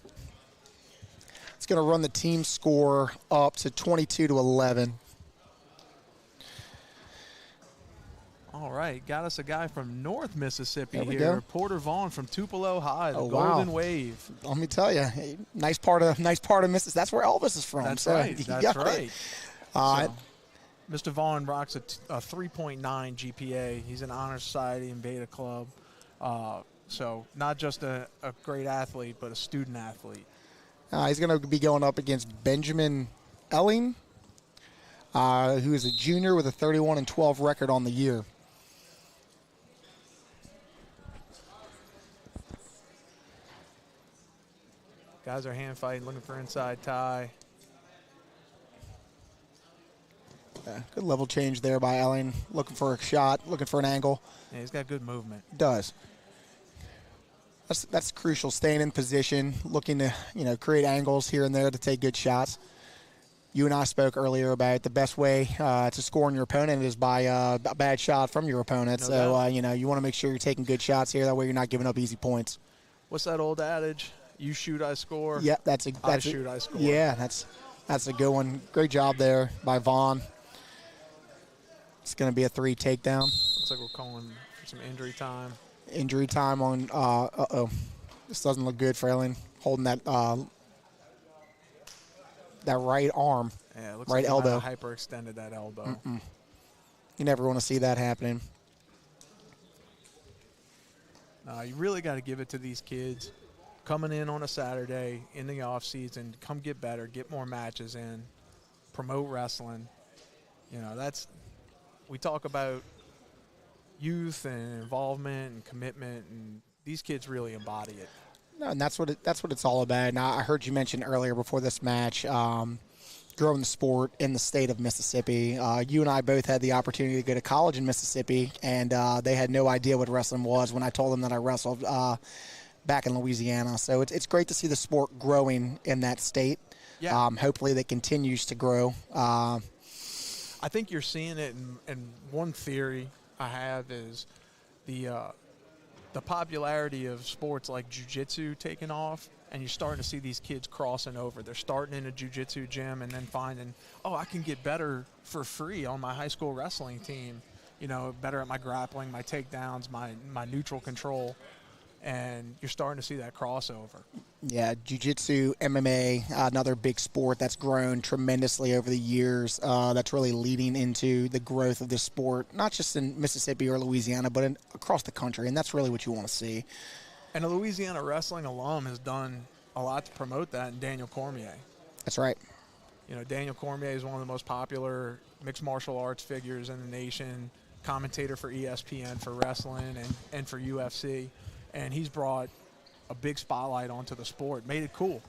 it's going to run the team score up to 22-11. All right, got us a guy from North Mississippi There we here. go. Porter Vaughn from Tupelo High, the Oh, Golden wow. Wave. Let me tell you, nice part of Mississippi. That's where Elvis is from. That's so right. you That's got it. right. So, Mr. Vaughn rocks a 3.9 GPA. He's an honor society and beta club. So not just a great athlete, but a student athlete. he's going to be going up against Benjamin Elling, who is a junior with a 31-12 record on the year. Guys are hand fighting, looking for inside tie. Good level change there by Ellen. Looking for a shot, looking for an angle. Yeah, he's got good movement. Does. That's crucial. Staying in position, looking to create angles here and there to take good shots. You and I spoke earlier about the best way to score on your opponent is by a bad shot from your opponent. So you want to make sure you're taking good shots here. That way you're not giving up easy points. What's that old adage? You shoot, I score. Yeah, I shoot, I score. Yeah, that's a good one. Great job there by Vaughn. It's going to be a 3 takedown. Looks like we're calling for some injury time. Injury time on. This doesn't look good for Ellen. Holding that right arm, Yeah, it looks right like elbow. He hyperextended that elbow. You never want to see that happening. You really got to give it to these kids coming in on a Saturday in the off season. Come get better, get more matches in, promote wrestling. We talk about youth and involvement and commitment, and these kids really embody it. No, and that's what it's all about. Now, I heard you mention earlier before this match, growing the sport in the state of Mississippi. You and I both had the opportunity to go to college in Mississippi, and they had no idea what wrestling was when I told them that I wrestled back in Louisiana. So it's great to see the sport growing in that state. Yeah. Hopefully that continues to grow. I think you're seeing it, and one theory I have is the popularity of sports like jiu-jitsu taking off, and you're starting to see these kids crossing over. They're starting in a jiu-jitsu gym and then finding, I can get better for free on my high school wrestling team, better at my grappling, my takedowns, my neutral control, and you're starting to see that crossover. Yeah, jiu-jitsu, MMA, another big sport that's grown tremendously over the years. That's really leading into the growth of this sport, not just in Mississippi or Louisiana, but across the country, and that's really what you want to see. And a Louisiana wrestling alum has done a lot to promote that in Daniel Cormier. That's right. Daniel Cormier is one of the most popular mixed martial arts figures in the nation, commentator for ESPN for wrestling and for UFC, and he's brought a big spotlight onto the sport, made it cool.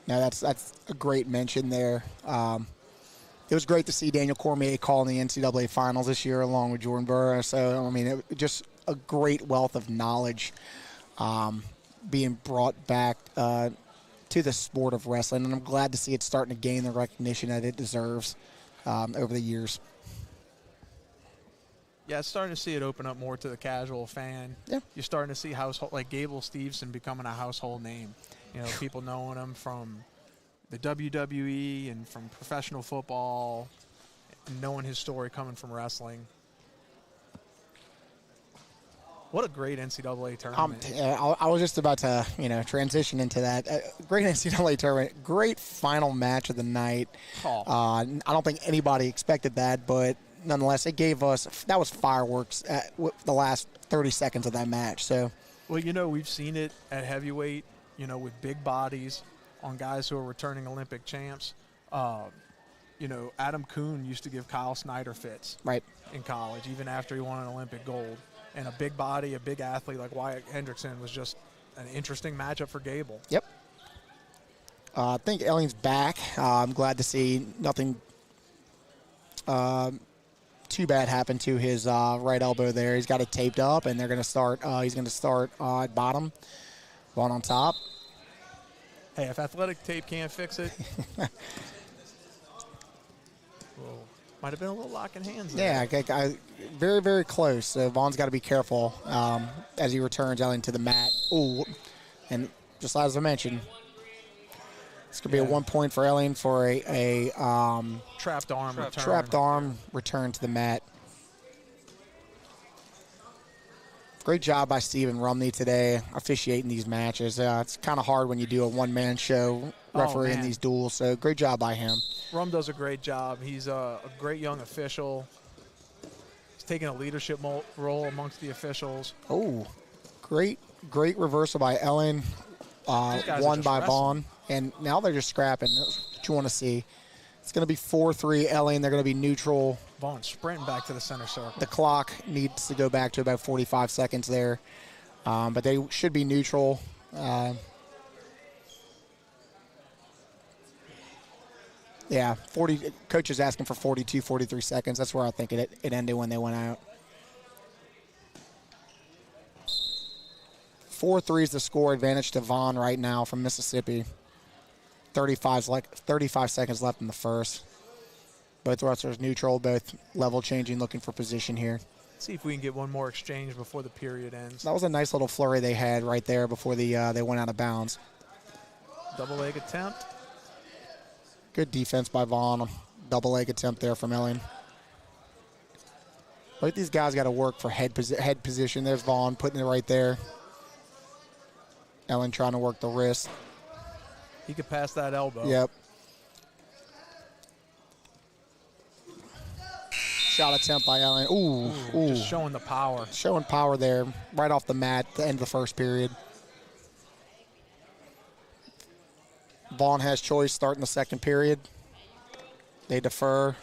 Now that's a great mention there. It was great to see Daniel Cormier call in the NCAA finals this year along with Jordan Burr. So, it just a great wealth of knowledge being brought back to the sport of wrestling. And I'm glad to see it starting to gain the recognition that it deserves over the years. Yeah, it's starting to see it open up more to the casual fan. Yeah. You're starting to see like Gable Steveson becoming a household name. People knowing him from the WWE and from professional football, and knowing his story coming from wrestling. What a great NCAA tournament. I was just about to, transition into that. Great NCAA tournament. Great final match of the night. I don't think anybody expected that, but nonetheless, it gave us – that was fireworks at the last 30 seconds of that match. So, well, we've seen it at heavyweight, with big bodies on guys who are returning Olympic champs. Adam Kuhn used to give Kyle Snyder fits in college, even after he won an Olympic gold. And a big body, a big athlete like Wyatt Hendrickson was just an interesting matchup for Gable. Yep. I think Elling's back. I'm glad to see nothing too bad happened to his right elbow there. He's got it taped up, and they're going to start. He's going to start at bottom, one on top. Hey, if athletic tape can't fix it, might have been a little locking hands there. Yeah, very, very close. So Vaughn's got to be careful as he returns Elling to the mat. Ooh, and just as I mentioned, it's going to be a 1 point for Elling for a trapped arm return. Trapped arm return to the mat. Great job by Stephen Rumney today officiating these matches. It's kind of hard when you do a one-man show refereeing these duels, so great job by him. Rum does a great job. He's a great young official. He's taking a leadership role amongst the officials. Oh, great reversal by Ellen, won by Vaughn. And now they're just scrapping. That's what you want to see. It's going to be 4-3 Ellen. They're going to be neutral. Vaughn sprinting back to the center circle. The clock needs to go back to about 45 seconds there. But they should be neutral. Yeah, 40. Coach is asking for 42, 43 seconds. That's where I think it ended when they went out. 4-3 is the score. Advantage to Vaughn right now from Mississippi. 35 seconds left in the first. Both wrestlers neutral, both level changing, looking for position here. See if we can get one more exchange before the period ends. That was a nice little flurry they had right there before they went out of bounds. Double leg attempt. Good defense by Vaughn. Double leg attempt there from Ellen. Like these guys got to work for head position. There's Vaughn putting it right there. Ellen trying to work the wrist. He could pass that elbow. Yep. Shot attempt by Ellen. Ooh. Just showing the power. Showing power there right off the mat at the end of the first period. Vaughn has choice starting the second period. They defer.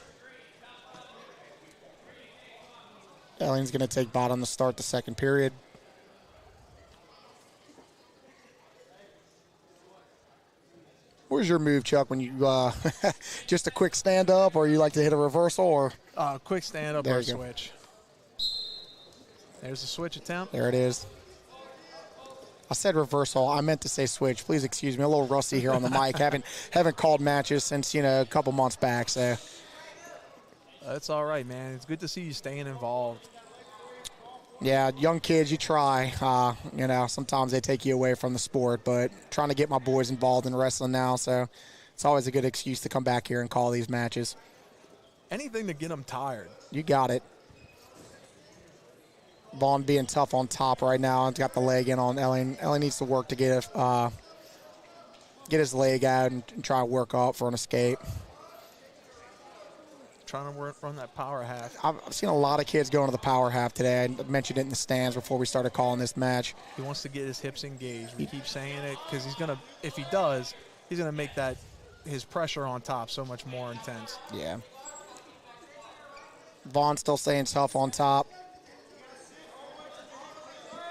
Ellen's going to take bottom to start the second period. Where's your move, Chuck, when you just a quick stand-up, or you like to hit a reversal? Or quick stand-up or switch. There's the switch attempt. There it is. I said reversal. I meant to say switch. Please excuse me. A little rusty here on the mic. Haven't called matches since, a couple months back. So that's all right, man. It's good to see you staying involved. Yeah, young kids, you try. Sometimes they take you away from the sport, but trying to get my boys involved in wrestling now, so it's always a good excuse to come back here and call these matches. Anything to get them tired. You got it. Vaughn being tough on top right now. He's got the leg in on Ellen. Ellen needs to work to get his leg out and try to work up for an escape. Trying to run that power half. I've seen a lot of kids going to the power half today. I mentioned it in the stands before we started calling this match. He wants to get his hips engaged. We keep saying it because if he does, he's going to make his pressure on top so much more intense. Yeah. Vaughn still staying tough on top.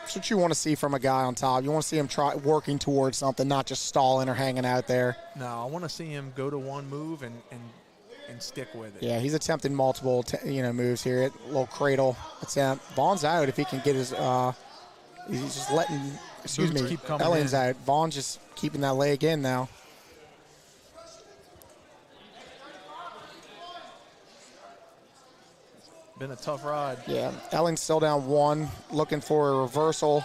That's what you want to see from a guy on top. You want to see him working towards something, not just stalling or hanging out there. No, I want to see him go to one move and stick with it. Yeah, he's attempting multiple moves here. A little cradle attempt. Vaughn's out if he can get his he's just letting Ellen's out. Vaughn's just keeping that leg in now. Been a tough ride. Yeah, Ellen's still down one, looking for a reversal.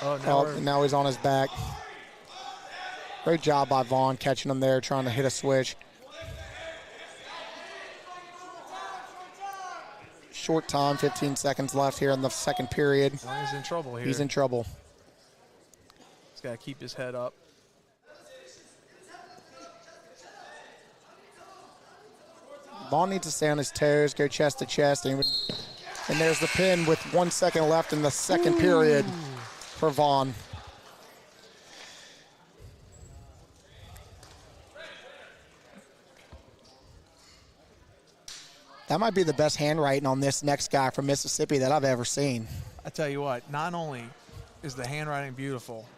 Now he's on his back. Great job by Vaughn catching him there, trying to hit a switch. Short time, 15 seconds left here in the second period. He's in trouble here. He's in trouble. He's got to keep his head up. Vaughn needs to stay on his toes, go chest to chest. And there's the pin with 1 second left in the second period for Vaughn. That might be the best handwriting on this next guy from Mississippi that I've ever seen. I tell you what, not only is the handwriting beautiful,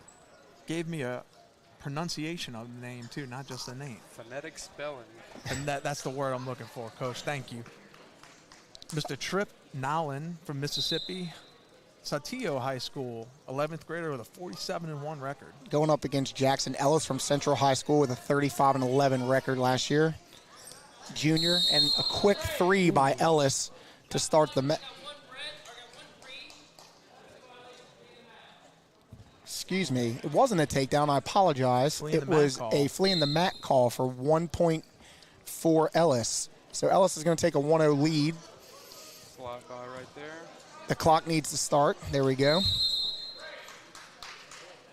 gave me a pronunciation of the name too, not just the name. Phonetic spelling. And that's the word I'm looking for, Coach. Thank you. Mr. Tripp Nowlin from Mississippi, Saltillo High School, 11th grader with a 47-1 record. Going up against Jackson Ellis from Central High School with a 35-11 record last year. Junior, and a quick three by Ellis to start the Excuse me. It wasn't a takedown. I apologize. It was a flea in the mat call for 1 point for Ellis. So Ellis is going to take a 1-0 lead. Slide by right there. The clock needs to start. There we go.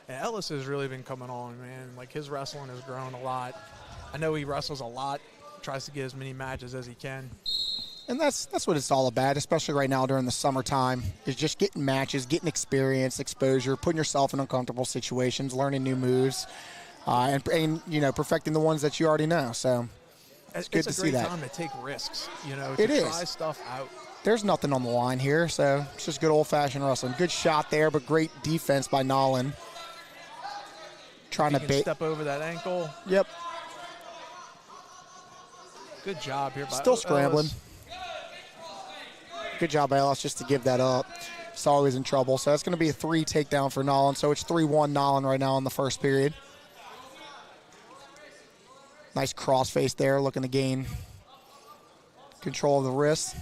And Ellis has really been coming on, man. Like, his wrestling has grown a lot. I know he wrestles a lot. Tries to get as many matches as he can. And that's what it's all about, especially right now during the summertime, is just getting matches, getting experience, exposure, putting yourself in uncomfortable situations, learning new moves, and perfecting the ones that you already know. So it's good to see that. It's a great time to take risks, to try stuff out. There's nothing on the line here, so it's just good old-fashioned wrestling. Good shot there, but great defense by Nolan. Trying to step over that ankle. Yep. Good job here by Still scrambling. Ellis. Good job by Ellis just to give that up. He's always in trouble. So that's going to be a 3 takedown for Nolan. So it's 3-1 Nolan right now in the first period. Nice crossface there, looking to gain control of the wrist.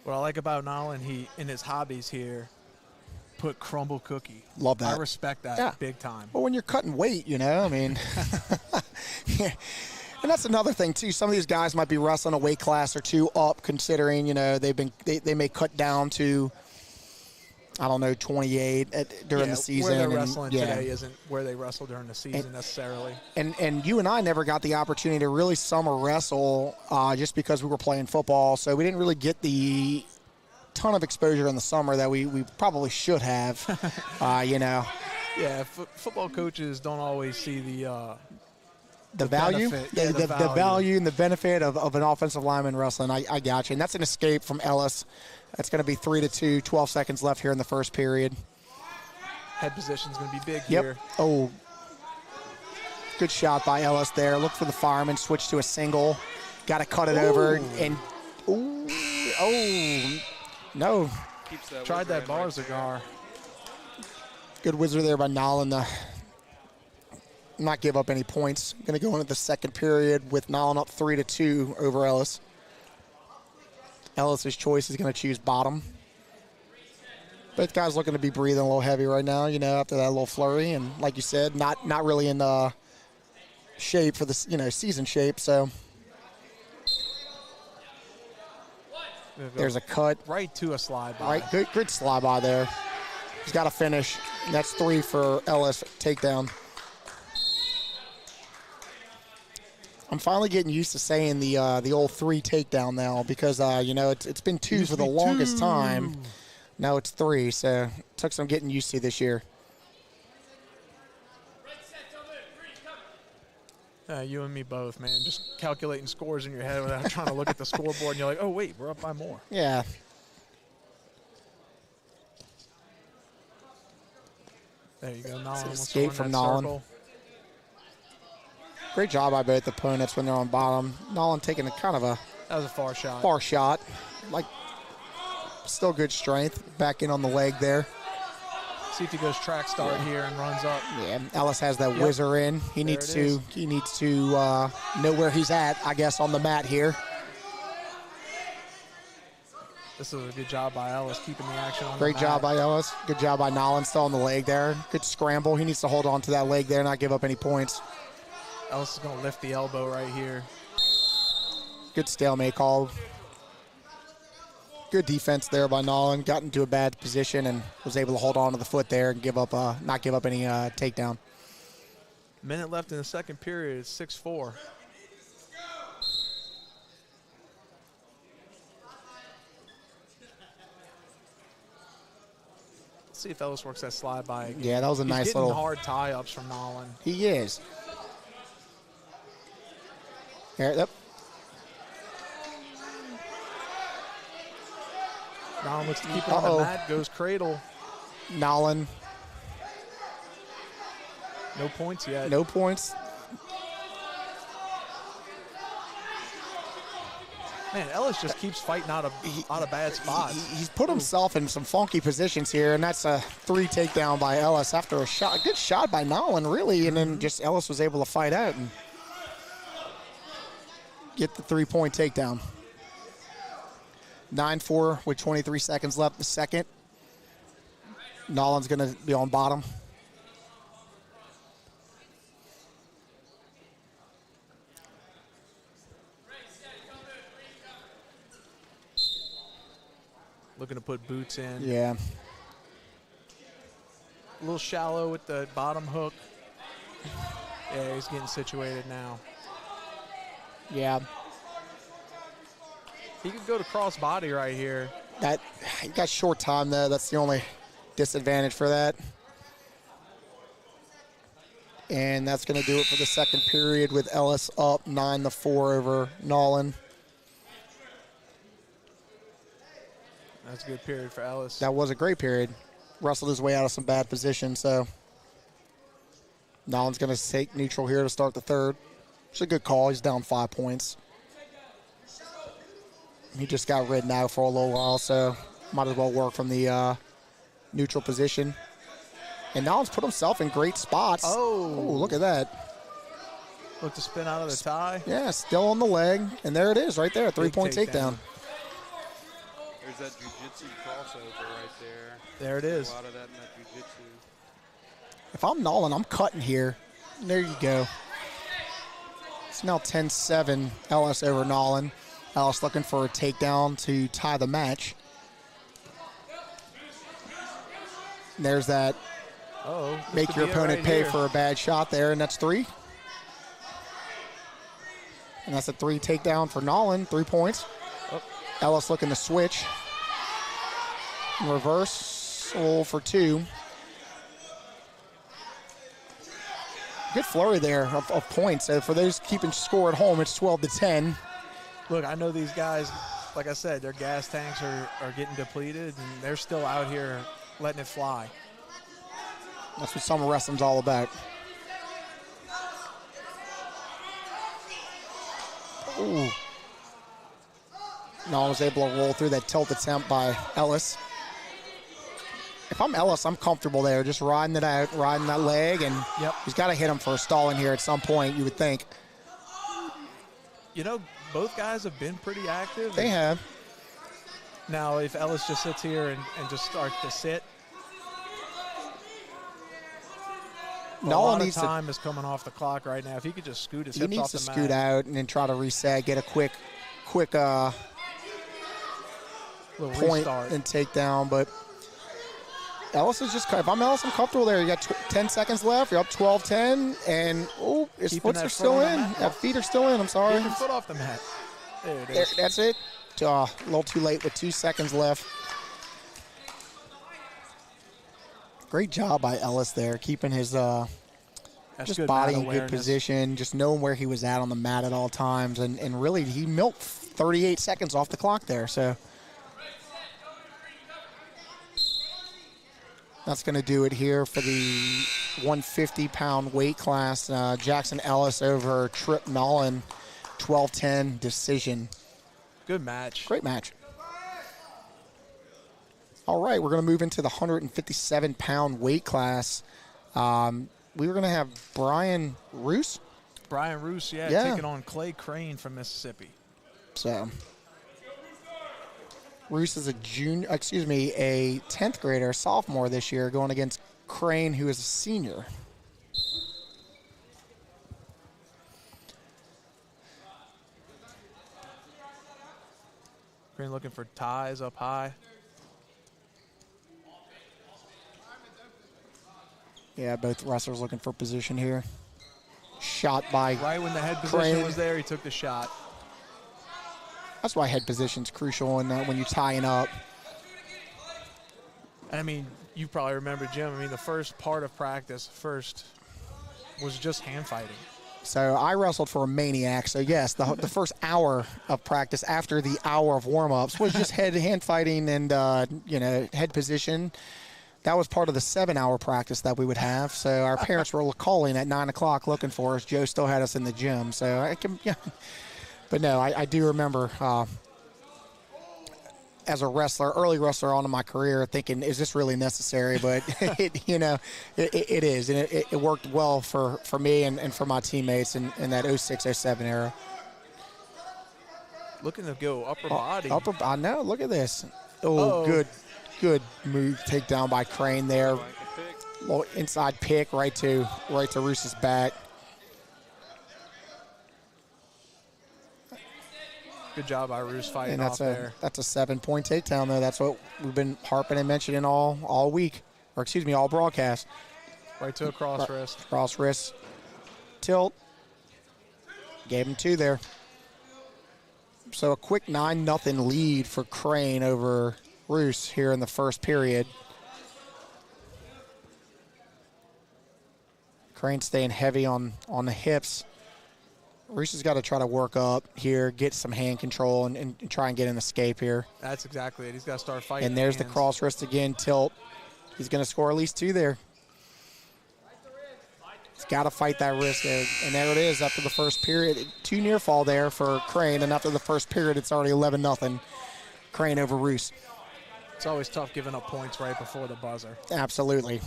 What I like about Nolan, he in his hobbies here, put crumble cookie. Love that. I respect that big time. Well, when you're cutting weight, I mean. Yeah. And that's another thing, too. Some of these guys might be wrestling a weight class or two up, considering, they may cut down to, 28 during the season. Where they're wrestling today isn't where they wrestle during the season necessarily. And you and I never got the opportunity to really summer wrestle just because we were playing football. So we didn't really get the ton of exposure in the summer that we probably should have, Yeah, football coaches don't always see the value, the value and the benefit of an offensive lineman wrestling. I got you. And that's an escape from Ellis. That's going to be 3-2, 12 seconds left here in the first period. Head position's going to be big here. Oh, good shot by Ellis there. Look for the fireman, switch to a single. Got to cut it over. And, no. Tried that bar cigar. Good wizard there by Nolan to not give up any points. Going to go into the second period with Nolan up 3-2 over Ellis. Ellis's choice is going to choose bottom. Both guys looking to be breathing a little heavy right now, after that little flurry. And like you said, not really in the shape for the, season shape. So there's a cut. Right to a slide by. Right, good slide by there. He's got to finish. That's 3 for Ellis, takedown. I'm finally getting used to saying the old 3 takedown now because, it's been 2 for the longest time. Now it's 3, so it took some getting used to this year. You and me both, man. Just calculating scores in your head without trying to look at the scoreboard, and you're like, oh, wait, we're up by more. Yeah. There you go. Nolan escape from Nolan. Circle. Great job by both opponents when they're on bottom. Nolan taking that was a far shot. Far shot. Still good strength. Back in on the leg there. See if he goes track start here and runs up. Yeah, Ellis has that whizzer in. He needs to know where he's at, I guess, on the mat here. This is a good job by Ellis keeping the action on Great the job mat. by Ellis. Good job by Nolan, still on the leg there. Good scramble. He needs to hold on to that leg there, not give up any points. Ellis is going to lift the elbow right here. Good stalemate call. Good defense there by Nolan. Got into a bad position and was able to hold on to the foot there and not give up any takedown. Minute left in the second period. It's 6-4. Let's see if Ellis works that slide by again. Yeah, that was a nice getting little hard tie-ups from Nolan. He is. Yep. Nolan looks to keep it on the mat. Goes cradle. Nolan. No points yet. No points. Man, Ellis just keeps fighting out of bad spots. He's put himself in some funky positions here, and that's a 3 takedown by Ellis after a shot. A good shot by Nolan, really, and then just Ellis was able to fight out and get the 3-point takedown. 9-4 with 23 seconds left in the second. Nolan's going to be on bottom. Looking to put boots in. Yeah. A little shallow with the bottom hook. Yeah, he's getting situated now. Yeah. He could go to cross body right here. He got short time though. That's the only disadvantage for that. And that's going to do it for the second period with Ellis up 9-4 over Nolan. That's a good period for Ellis. That was a great period. Wrestled his way out of some bad positions, so Nolan's going to take neutral here to start the third. It's a good call. He's down 5 points. He just got ridden out for a little while, so might as well work from the neutral position. And Nolan's put himself in great spots. Oh, look at that. Look to spin out of the tie. Yeah, still on the leg. And there it is right there, 3-point takedown. There's that jiu-jitsu crossover right there. There it is. A lot of that in that jiu-jitsu. If I'm Nolan, I'm cutting here. There you go. It's now 10-7, Ellis over Nolan. Ellis looking for a takedown to tie the match. And there's that make your opponent pay for a bad shot there, and that's 3. And that's a 3 takedown for Nolan, 3 points. Ellis looking to switch. Reversal for 2. Good flurry there of points. So for those keeping score at home, it's 12-10. Look, I know these guys, like I said, their gas tanks are getting depleted, and they're still out here letting it fly. That's what summer wrestling's all about. Ooh. Nolan was able to roll through that tilt attempt by Ellis. If I'm Ellis, I'm comfortable there, just riding it out, riding that leg, and he's got to hit him for a stalling here at some point, you would think. You know, both guys have been pretty active. They have. Now, if Ellis just sits here and just starts to sit, a lot of time is coming off the clock right now. If he could just scoot his hips off the mat. He needs to scoot out and then try to reset, get a quick point restart and take down. But Ellis is just, if I'm Ellis, I'm comfortable there. You got 10 seconds left. You're up 12-10, and his foot are still in. Feet are still in. I'm sorry. Get your foot off the mat. There it is. That's it. A little too late with 2 seconds left. Great job by Ellis there, keeping his just body in good position, just knowing where he was at on the mat at all times, and really he milked 38 seconds off the clock there. So that's going to do it here for the 150-pound weight class. Jackson Ellis over Trip Nolan, 12-10 decision. Good match. Great match. All right, we're going to move into the 157-pound weight class. We were going to have Brian Roos. Brian Roos, taking on Clay Crane from Mississippi. So Roos is a 10th grader, a sophomore this year, going against Crane, who is a senior. Crane looking for ties up high. Yeah, both wrestlers looking for position here. Shot by right when the head position was there, he took the shot. That's why head position's crucial in when you're tying up. And I mean, you probably remember, Jim, I mean, the first part of practice was just hand fighting. So I wrestled for a Maniac. So, yes, the first hour of practice after the hour of warm-ups was just hand fighting and, head position. That was part of the 7-hour practice that we would have. So our parents were calling at 9 o'clock looking for us. Joe still had us in the gym. So I can, But no, I do remember as a wrestler, early wrestler on in my career, thinking, is this really necessary? But, it is. And it worked well for me and for my teammates in that 06-07 era. Looking to go upper body. I know. Look at this. Oh, good move. Takedown by Crane there. Little inside pick right to Roos's back. Good job by Roos fighting off there. That's a 7-point takedown, though. That's what we've been harping and mentioning all week. Or, excuse me, all broadcast. Right to a cross wrist. Cross wrist. Tilt. Gave him 2 there. So a quick 9-0 lead for Crane over Roos here in the first period. Crane staying heavy on the hips. Roos has got to try to work up here, get some hand control, and try and get an escape here. That's exactly it. He's got to start fighting. And there's the cross wrist again, tilt. He's going to score at least 2 there. He's got to fight that wrist there. And there it is after the first period. 2 near fall there for Crane, and after the first period, it's already 11-0. Crane over Roos. It's always tough giving up points right before the buzzer. Absolutely.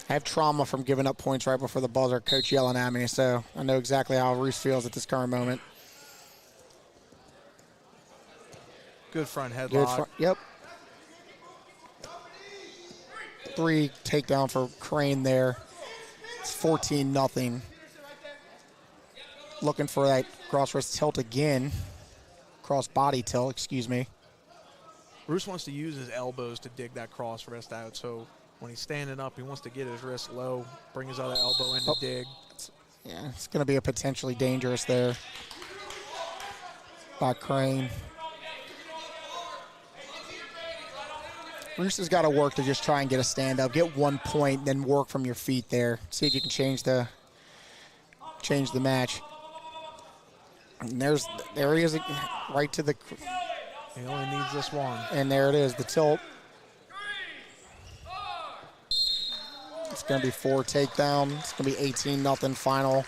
I have trauma from giving up points right before the buzzer, coach yelling at me, so I know exactly how Roos feels at this current moment. Good front headlock. Good front, yep. 3 takedown for Crane there. It's 14-0. Looking for that cross wrist tilt again. Cross body tilt, excuse me. Bruce wants to use his elbows to dig that cross wrist out, so when he's standing up, he wants to get his wrist low, bring his other elbow in to dig. Yeah, it's going to be a potentially dangerous there by Crane. Bruce has got to work to just try and get a stand-up, get 1 point, then work from your feet there. See if you can change the match. And there he is, right to the. He only needs this one. And there it is, the tilt. It's going to be 4 takedown. It's going to be 18-0 final.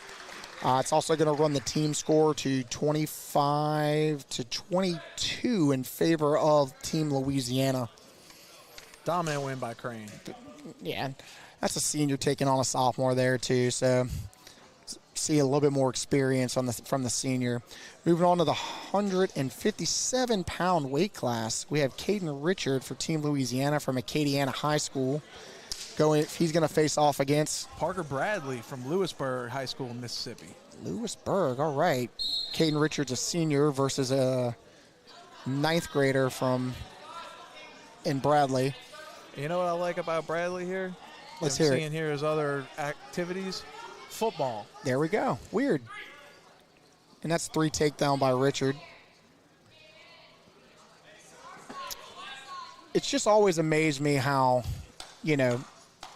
It's also going to run the team score to 25-22 in favor of Team Louisiana. Dominant win by Crane. Yeah, that's a senior taking on a sophomore there too, so see a little bit more experience from the senior. Moving on to the 157-pound weight class, we have Caden Richard for Team Louisiana from Acadiana High School. He's going to face off against Parker Bradley from Lewisburg High School in Mississippi. Lewisburg, all right. Caden Richard's a senior versus a 9th grader in Bradley. You know what I like about Bradley here? Let's hear it. Seeing here his other activities. Football. There we go. Weird. And that's 3 takedown by Richard. It's just always amazed me how,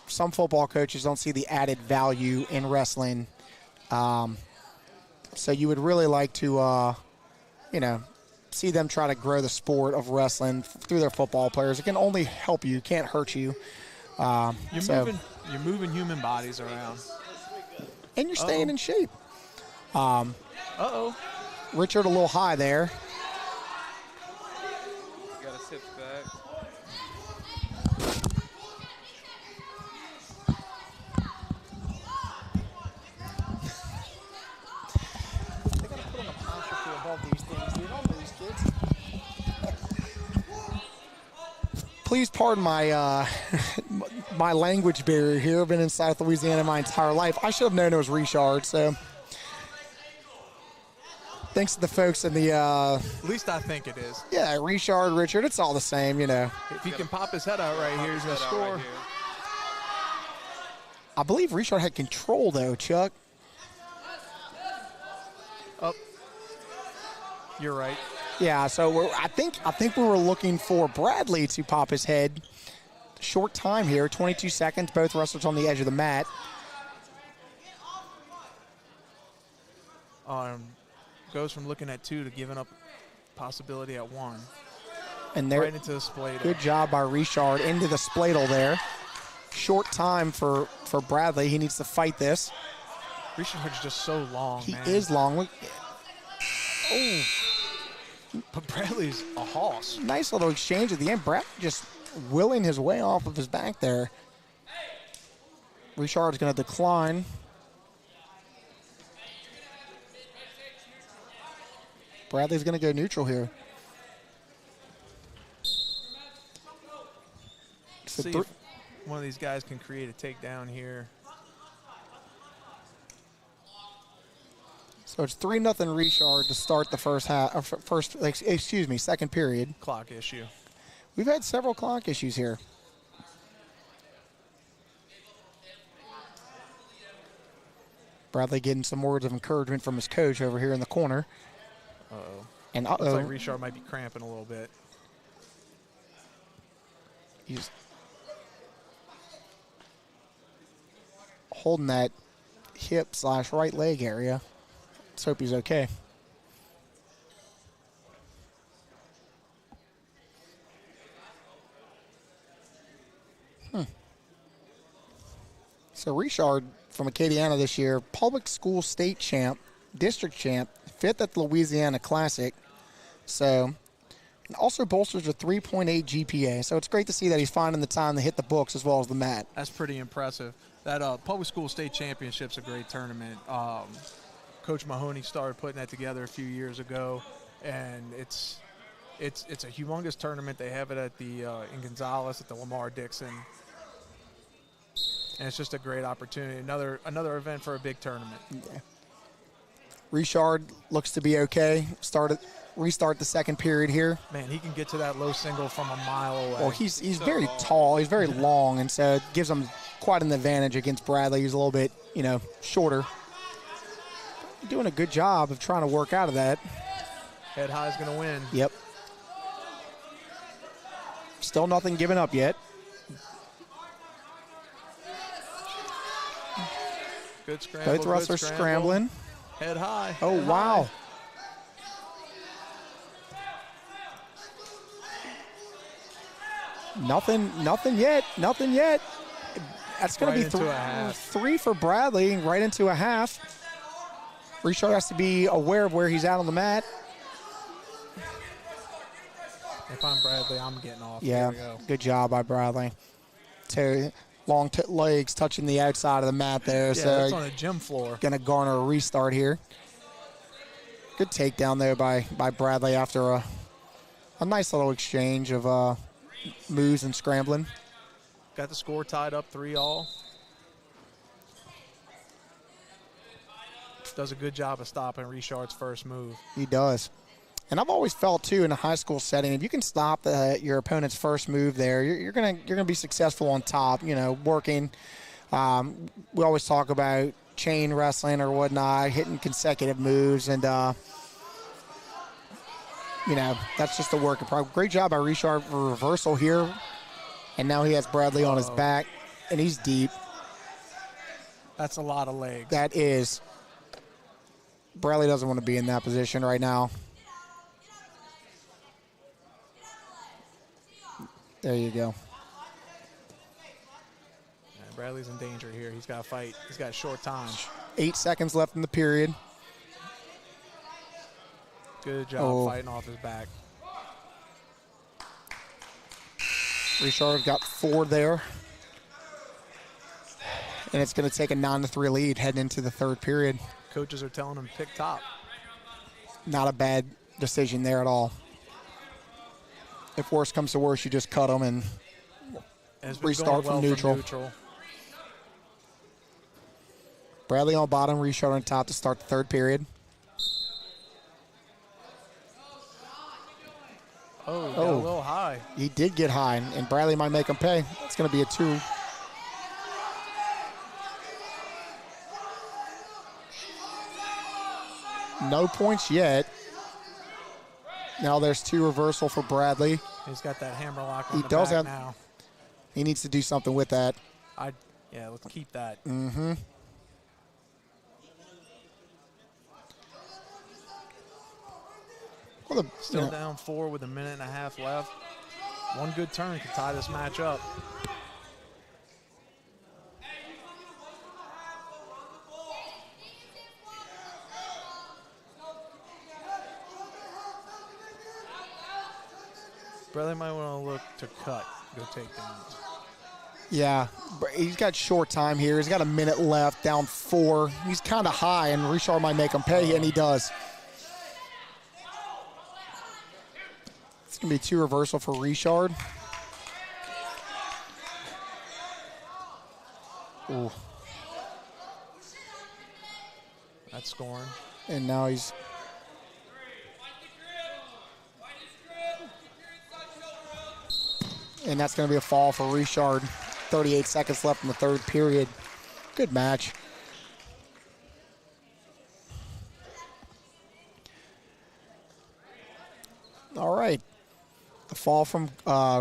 some football coaches don't see the added value in wrestling. So you would really like to, see them try to grow the sport of wrestling through their football players. It can only help you, can't hurt you. You're moving human bodies around. And you're staying in shape. Richard a little high there. You gotta sit back. They gotta put on a apostrophe above these things, dude. All these kids. Please pardon my my language barrier here. I've been in South Louisiana my entire life. I should have known it was Richard, so thanks to the folks in the at least I think it is. Yeah, Richard, Richard, it's all the same, If he can pop his head out right here, he's gonna score. Right, I believe Richard had control though, Chuck. You're right. Yeah, so I think we were looking for Bradley to pop his head. Short time here, 22 seconds. Both wrestlers on the edge of the mat. Goes from looking at 2 to giving up possibility at 1. And there, right into the spladle. Good job by Richard into the spladle there. Short time for Bradley. He needs to fight this. Richard's just so long, He man. is long. Oh. But Bradley's a hoss. Nice little exchange at the end. Brad just willing his way off of his back there. Richard's going to decline. Bradley's going to go neutral here. See if one of these guys can create a takedown here. So it's 3-0 Richard to start the second period. Clock issue. We've had several clock issues here. Bradley getting some words of encouragement from his coach over here in the corner. And Looks like Richard might be cramping a little bit. He's holding that hip/right leg area. Let's hope he's okay. So Richard from Acadiana this year, public school state champ, district champ, 5th at the Louisiana Classic. So also bolsters a 3.8 GPA. So it's great to see that he's finding the time to hit the books as well as the mat. That's pretty impressive. That public school state championship's a great tournament. Coach Mahoney started putting that together a few years ago, and it's a humongous tournament. They have it at the in Gonzales at the Lamar Dixon, and it's just a great opportunity. Another event for a big tournament. Yeah. Richard looks to be okay. Restart the second period here. Man, he can get to that low single from a mile away. Well, he's very tall. He's very long, and so it gives him quite an advantage against Bradley, who's a little bit, shorter. Doing a good job of trying to work out of that. Head high is going to win. Yep. Still nothing given up yet. Good scramble. Both wrestlers scrambling. Head high. Oh, head wow. High. Nothing yet. That's going to be three for Bradley, right into a half. Richard has to be aware of where he's at on the mat. If I'm Bradley, I'm getting off. Yeah, good job by Bradley. Two long legs touching the outside of the mat there. Yeah, so it's on the gym floor. Going to garner a restart here. Good takedown there by Bradley after a nice little exchange of moves and scrambling. Got the score tied up 3-all. Does a good job of stopping Richard's first move. He does. And I've always felt, too, in a high school setting, if you can stop your opponent's first move there, you're gonna be successful on top, working. We always talk about chain wrestling or whatnot, hitting consecutive moves, and, that's just a work in progress. Great job by Richard for reversal here. And now he has Bradley on his back, and he's deep. That's a lot of legs. That is. Bradley doesn't want to be in that position right now. There you go. Yeah, Bradley's in danger here. He's got to fight. He's got a short time. 8 seconds left in the period. Good job fighting off his back. Richard got 4 there. And it's going to take a 9-3 lead heading into the third period. Coaches are telling him pick top. Not a bad decision there at all. If worse comes to worse, you just cut them and restart from neutral. Bradley on bottom, Richard on top to start the third period. Oh, got a little high. He did get high, and Bradley might make him pay. It's going to be a 2. No points yet. Now there's 2 reversal for Bradley. He's got that hammer lock on he the does back have, now. He needs to do something with that. Yeah, let's keep that. Mm-hmm. Well, Still down 4 with a minute and a half left. One good turn could tie this match up. Bradley might want to look to cut, go takedowns. Yeah, he's got short time here. He's got a minute left, down 4. He's kind of high, and Richard might make him pay, and he does. It's going to be 2 reversal for Richard. Ooh. That's scoring. And now he's... And that's going to be a fall for Richard. 38 seconds left in the third period. Good match. All right. The fall from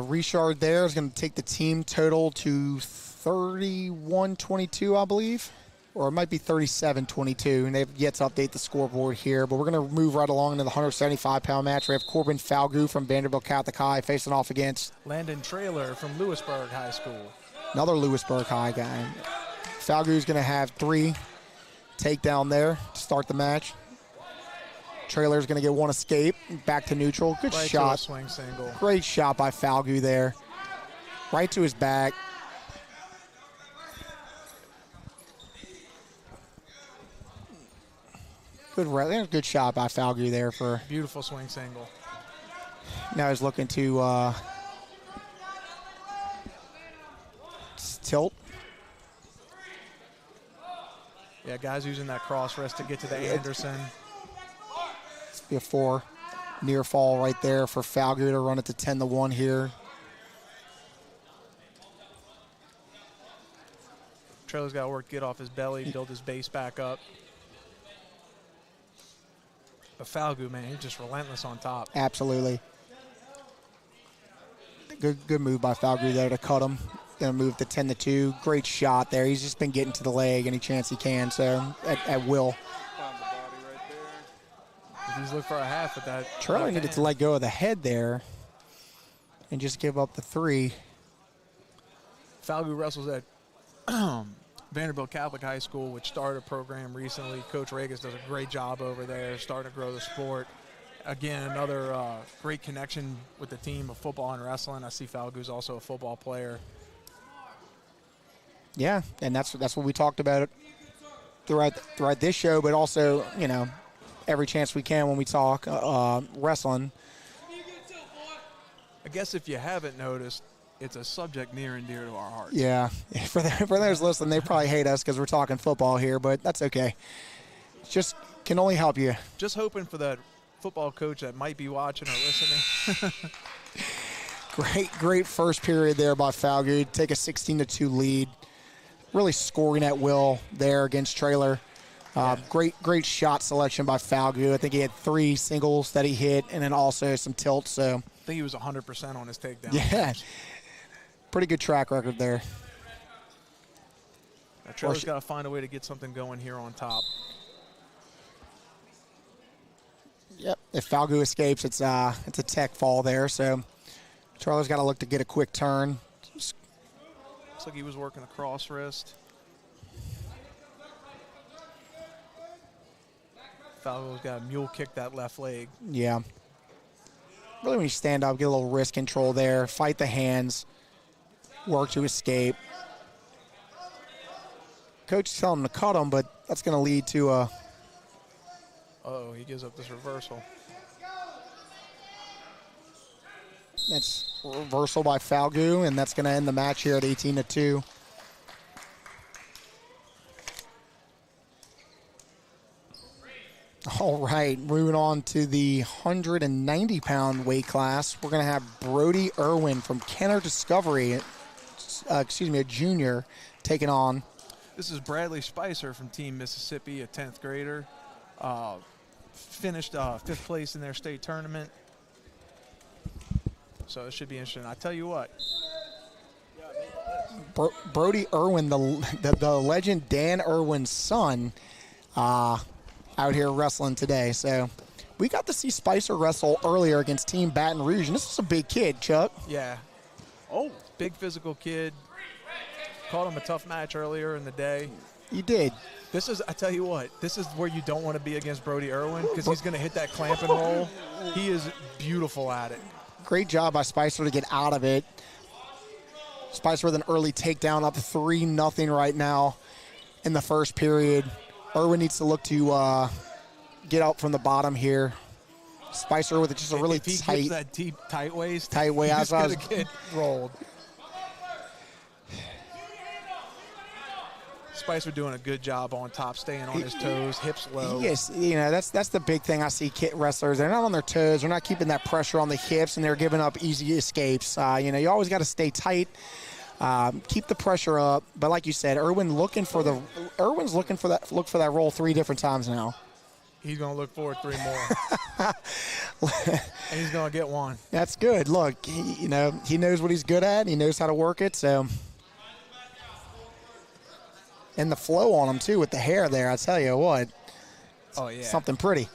Richard there is going to take the team total to 31-22, I believe. Or it might be 37-22, and they've yet to update the scoreboard here. But we're going to move right along into the 175-pound match. We have Corbin Falgu from Vanderbilt Catholic High facing off against Landon Traylor from Lewisburg High School. Another Lewisburg High guy. Falgu's going to have 3 takedown there to start the match. Trailer's going to get 1 escape. Back to neutral. Good right shot. To a swing single. Great shot by Falgu there. Right to his back. Good shot by Falgu there for. Beautiful swing single. Now he's looking to tilt. Yeah, guys using that cross wrist to get to the Anderson. It's be a 4 near fall right there for Falgu to run it to 10-1 here. Trailer's got to work, get off his belly, build his base back up. But Falgu, man, he's just relentless on top. Absolutely. Good move by Falgu there to cut him. Going to move to 10-2. Great shot there. He's just been getting to the leg any chance he can, so at will. If he's looking for a half at that. Trailer needed to let go of the head there and just give up the 3. Falgu wrestles at Vanderbilt Catholic High School, which started a program recently. Coach Regas does a great job over there, starting to grow the sport. Again, another great connection with the team of football and wrestling. I see Falgu's also a football player. Yeah, and that's what we talked about throughout this show, but also, you know, every chance we can when we talk wrestling. I guess if you haven't noticed, it's a subject near and dear to our hearts. Yeah, for those listening, they probably hate us because we're talking football here, but that's okay. Just can only help you. Just hoping for that football coach that might be watching or listening. Great first period there by Falgu. Take a 16-2 lead. Really scoring at will there against Trailer. Great shot selection by Falgu. I think he had 3 singles that he hit and then also some tilts. So I think he was 100% on his takedown. Yeah, pretty good track record there. Now, Trailer's got to find a way to get something going here on top. Yep, if Falgu escapes, it's a tech fall there. So Trailer's got to look to get a quick turn. Looks like he was working the cross wrist. Falgu's got a mule kick that left leg. Yeah. Really, when you stand up, get a little wrist control there, fight the hands, work to escape. Coach is telling him to cut him, but that's going to lead to a. Uh-oh, he gives up this reversal. That's a reversal by Falgu, and that's going to end the match here at 18-2. All right, moving on to the 190-pound weight class. We're going to have Brody Irwin from Kenner Discovery, a junior, taking on. This is Bradley Spicer from Team Mississippi, a 10th grader. Finished 5th place in their state tournament. So it should be interesting. I tell you what. Brody Irwin, the legend Dan Irwin's son, out here wrestling today. So we got to see Spicer wrestle earlier against Team Baton Rouge, and this is a big kid, Chuck. Yeah. Oh, big physical kid. Called him a tough match earlier in the day. He did. This is, I tell you what, this is where you don't want to be against Brody Irwin because he's going to hit that clamp and roll. He is beautiful at it. Great job by Spicer to get out of it. Spicer with an early takedown, up 3-0 right now in the first period. Irwin needs to look to get out from the bottom here. Spicer with just a really if he tight. Gives that deep, tight waist. Tight waist. He's going to get rolled. Spicer doing a good job on top, staying on his toes, hips low. Yes, you know, that's the big thing I see kid wrestlers. They're not on their toes. They're not keeping that pressure on the hips, and they're giving up easy escapes. You always got to stay tight, keep the pressure up. But like you said, Irwin's looking for that roll 3 different times now. He's going to look for it 3 more. And he's going to get 1. That's good. Look, he knows what he's good at. He knows how to work it, so. And the flow on him, too, with the hair there, I tell you what. Oh, yeah. Something pretty.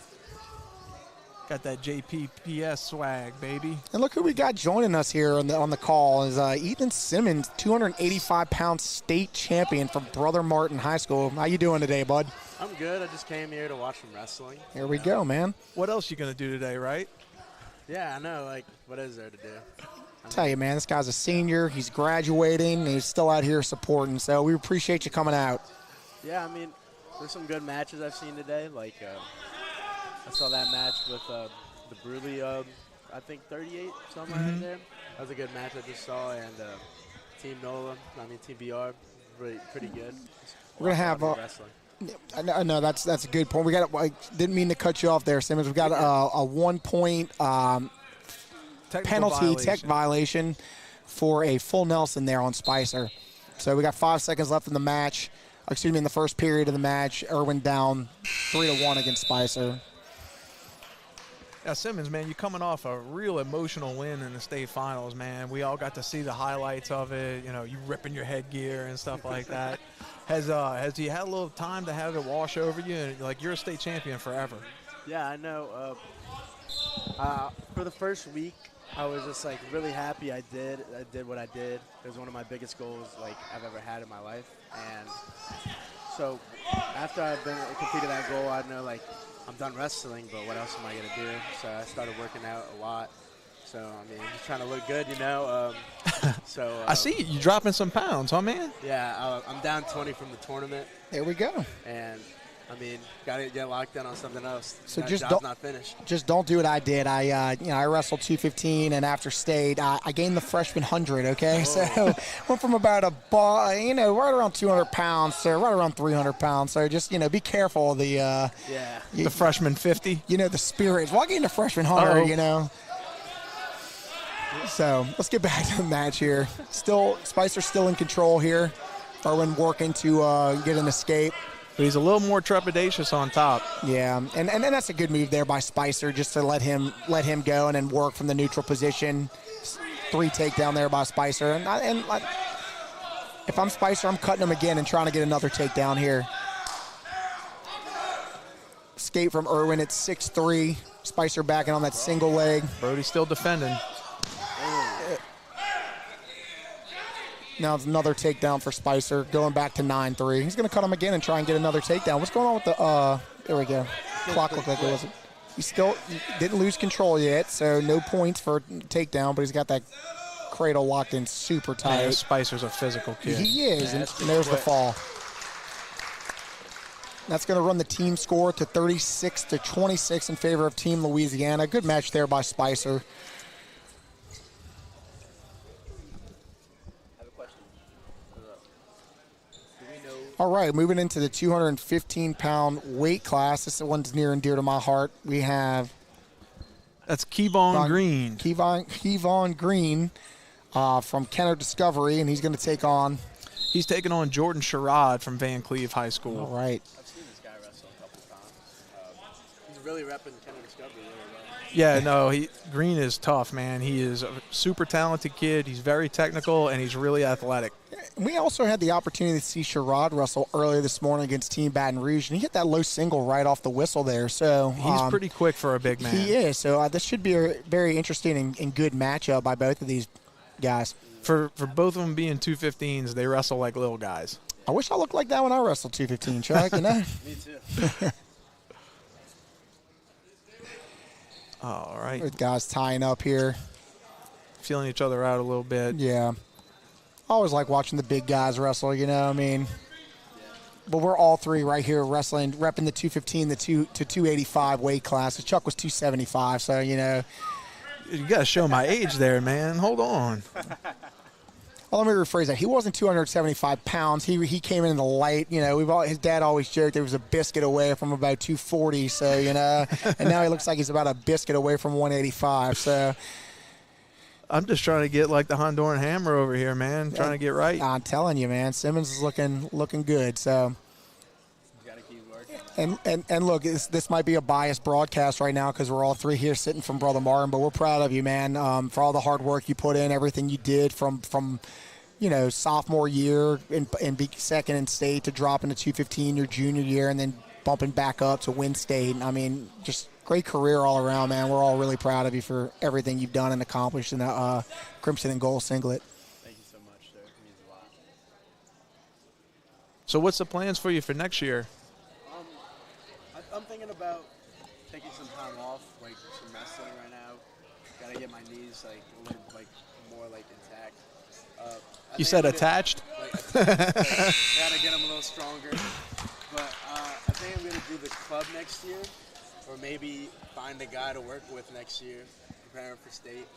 Got that JPPS swag, baby. And look who we got joining us here on the call is Ethan Simmons, 285-pound state champion from Brother Martin High School. How you doing today, bud? I'm good. I just came here to watch some wrestling. Here we go, man. What else you going to do today, right? Yeah, I know. Like, what is there to do? Tell you, man, this guy's a senior. He's graduating. And he's still out here supporting. So we appreciate you coming out. Yeah, I mean, there's some good matches I've seen today. Like, I saw that match with the Bruley, I think 38, somewhere right there. That was a good match I just saw. And Team NOLA, Team BR, pretty good. We're going to have wrestling. I know that's a good point. I didn't mean to cut you off there, Simmons. We've got a 1-point penalty tech violation for a full Nelson there on Spicer. So we got 5 seconds left in the match. Excuse me, in the first period of the match. Irwin down 3-1 against Spicer. Yeah, Simmons, man, you're coming off a real emotional win in the state finals, man. We all got to see the highlights of it. You know, you ripping your headgear and stuff like that. Has you had a little time to have it wash over you? And, like, you're a state champion forever. Yeah, I know. For the first week, I was just like really happy I did what I did. It was one of my biggest goals like I've ever had in my life. And so after I've completed that goal, I know like I'm done wrestling, but what else am I gonna do? So I started working out a lot. So I mean, just trying to look good, you know. I see you dropping some pounds, huh, man? Yeah, I'm down 20 from the tournament. There we go. And I mean, got to get locked in on something else. So that just job's not finished. Just don't do what I did. I wrestled 215, and after state, I gained the freshman 100. Okay, so went from about right around 200 pounds to right around 300 pounds. So just be careful of the the freshman 50. The spirit. Well, I gained the freshman 100. So let's get back to the match here. Spicer's still in control here. Irwin working to get an escape. But he's a little more trepidatious on top. Yeah, and that's a good move there by Spicer, just to let him go and then work from the neutral position. 3 takedown there by Spicer, and if I'm Spicer, I'm cutting him again and trying to get another takedown here. Escape from Irwin at 6'3". Spicer backing on that single leg. Brody's still defending. Now it's another takedown for Spicer, going back to 9-3. He's going to cut him again and try and get another takedown. What's going on with the there we go. Clock looked like it wasn't. He still didn't lose control yet, so no points for takedown, but he's got that cradle locked in super tight. Man, Spicer's a physical kid. He is, and there's the fall. That's going to run the team score to 36-26 in favor of Team Louisiana. Good match there by Spicer. All right, moving into the 215-pound weight class. This one's near and dear to my heart. We have... That's Kevon Green. Kevon Green from Kenner Discovery, and he's going to take on... He's taking on Jordan Sherrod from Van Cleve High School. All right. I've seen this guy wrestle a couple times. He's really repping Kenner Discovery really well. Yeah, no, Green is tough, man. He is a super talented kid. He's very technical, and he's really athletic. We also had the opportunity to see Sherrod wrestle earlier this morning against Team Baton Rouge, and he hit that low single right off the whistle there. So he's pretty quick for a big man. He is. So this should be a very interesting and good matchup by both of these guys. For both of them being 215s, they wrestle like little guys. I wish I looked like that when I wrestled 215, Chuck. Me too. All right. With guys tying up here. Feeling each other out a little bit. Yeah. I always like watching the big guys wrestle, But we're all three right here wrestling, repping the 215 to 285 weight class. Chuck was 275, so, You got to show my age there, man. Hold on. Well, let me rephrase that. He wasn't 275 pounds. He came in the light. His dad always joked there was a biscuit away from about 240. So and now he looks like he's about a biscuit away from 185. So I'm just trying to get like the Honduran Hammer over here, man. Trying to get right. I'm telling you, man. Simmons is looking good. So. And look, this might be a biased broadcast right now because we're all three here sitting from Brother Martin, but we're proud of you, man, for all the hard work you put in, everything you did from sophomore year and be second in state to drop into 215 your junior year and then bumping back up to win state. I mean, just great career all around, man. We're all really proud of you for everything you've done and accomplished in the Crimson and Gold singlet. Thank you so much, sir. It means a lot. So what's the plans for you for next year? I'm thinking about taking some time off, like some wrestling right now. Gotta get my knees like a little like more like intact. You said attached? Gotta get them a little stronger. But I think I'm gonna do the club next year, or maybe find a guy to work with next year, preparing for state.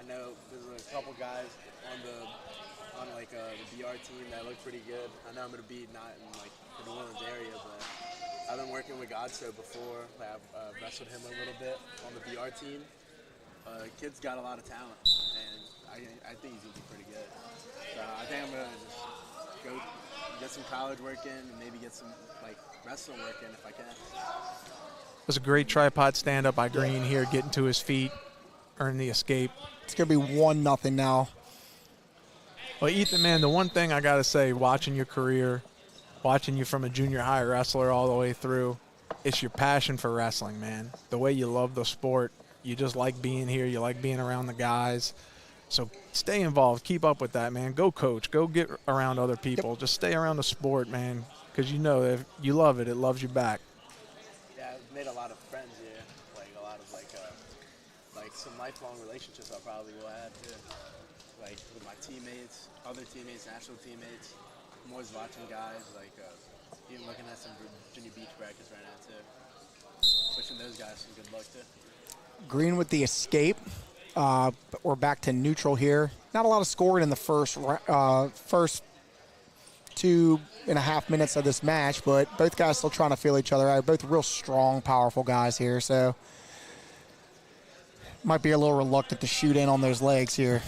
I know there's a couple guys on the BR team that look pretty good. I know I'm gonna be not in like the New Orleans area, but I've been working with Godso before. I've wrestled him a little bit on the BR team. Kid's got a lot of talent, and I think he's gonna be pretty good. So I think I'm gonna just go get some college work in, and maybe get some like wrestling work in if I can. It was a great tripod stand-up by Green here, getting to his feet, earn the escape. It's gonna be 1-0 now. Well, Ethan, man, the one thing I got to say, watching your career, watching you from a junior high wrestler all the way through, it's your passion for wrestling, man. The way you love the sport. You just like being here. You like being around the guys. So stay involved. Keep up with that, man. Go coach. Go get around other people. Just stay around the sport, man, because you know if you love it, it loves you back. Yeah, I've made a lot of friends here. Like a lot of like some lifelong relationships I probably will add too. Like with my teammates, other teammates, national teammates. I'm always watching guys, like even looking at some Virginia Beach practice right now too. Wishing those guys some good luck too. Green with the escape. We're back to neutral here. Not a lot of scoring in the first 2.5 minutes of this match, but both guys still trying to feel each other out. Both real strong, powerful guys here, so might be a little reluctant to shoot in on those legs here.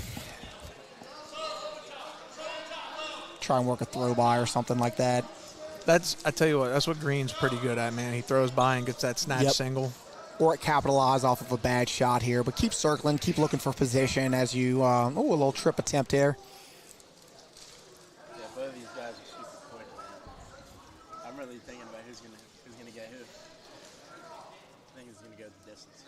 Try and work a throw by or something like that. I tell you what, that's what Green's pretty good at, man. He throws by and gets that snatch single. Or capitalize off of a bad shot here, but keep circling, keep looking for position as you, a little trip attempt here. Yeah, both of these guys are super quick, man. I'm really thinking about who's gonna get who. I think it's gonna go the distance.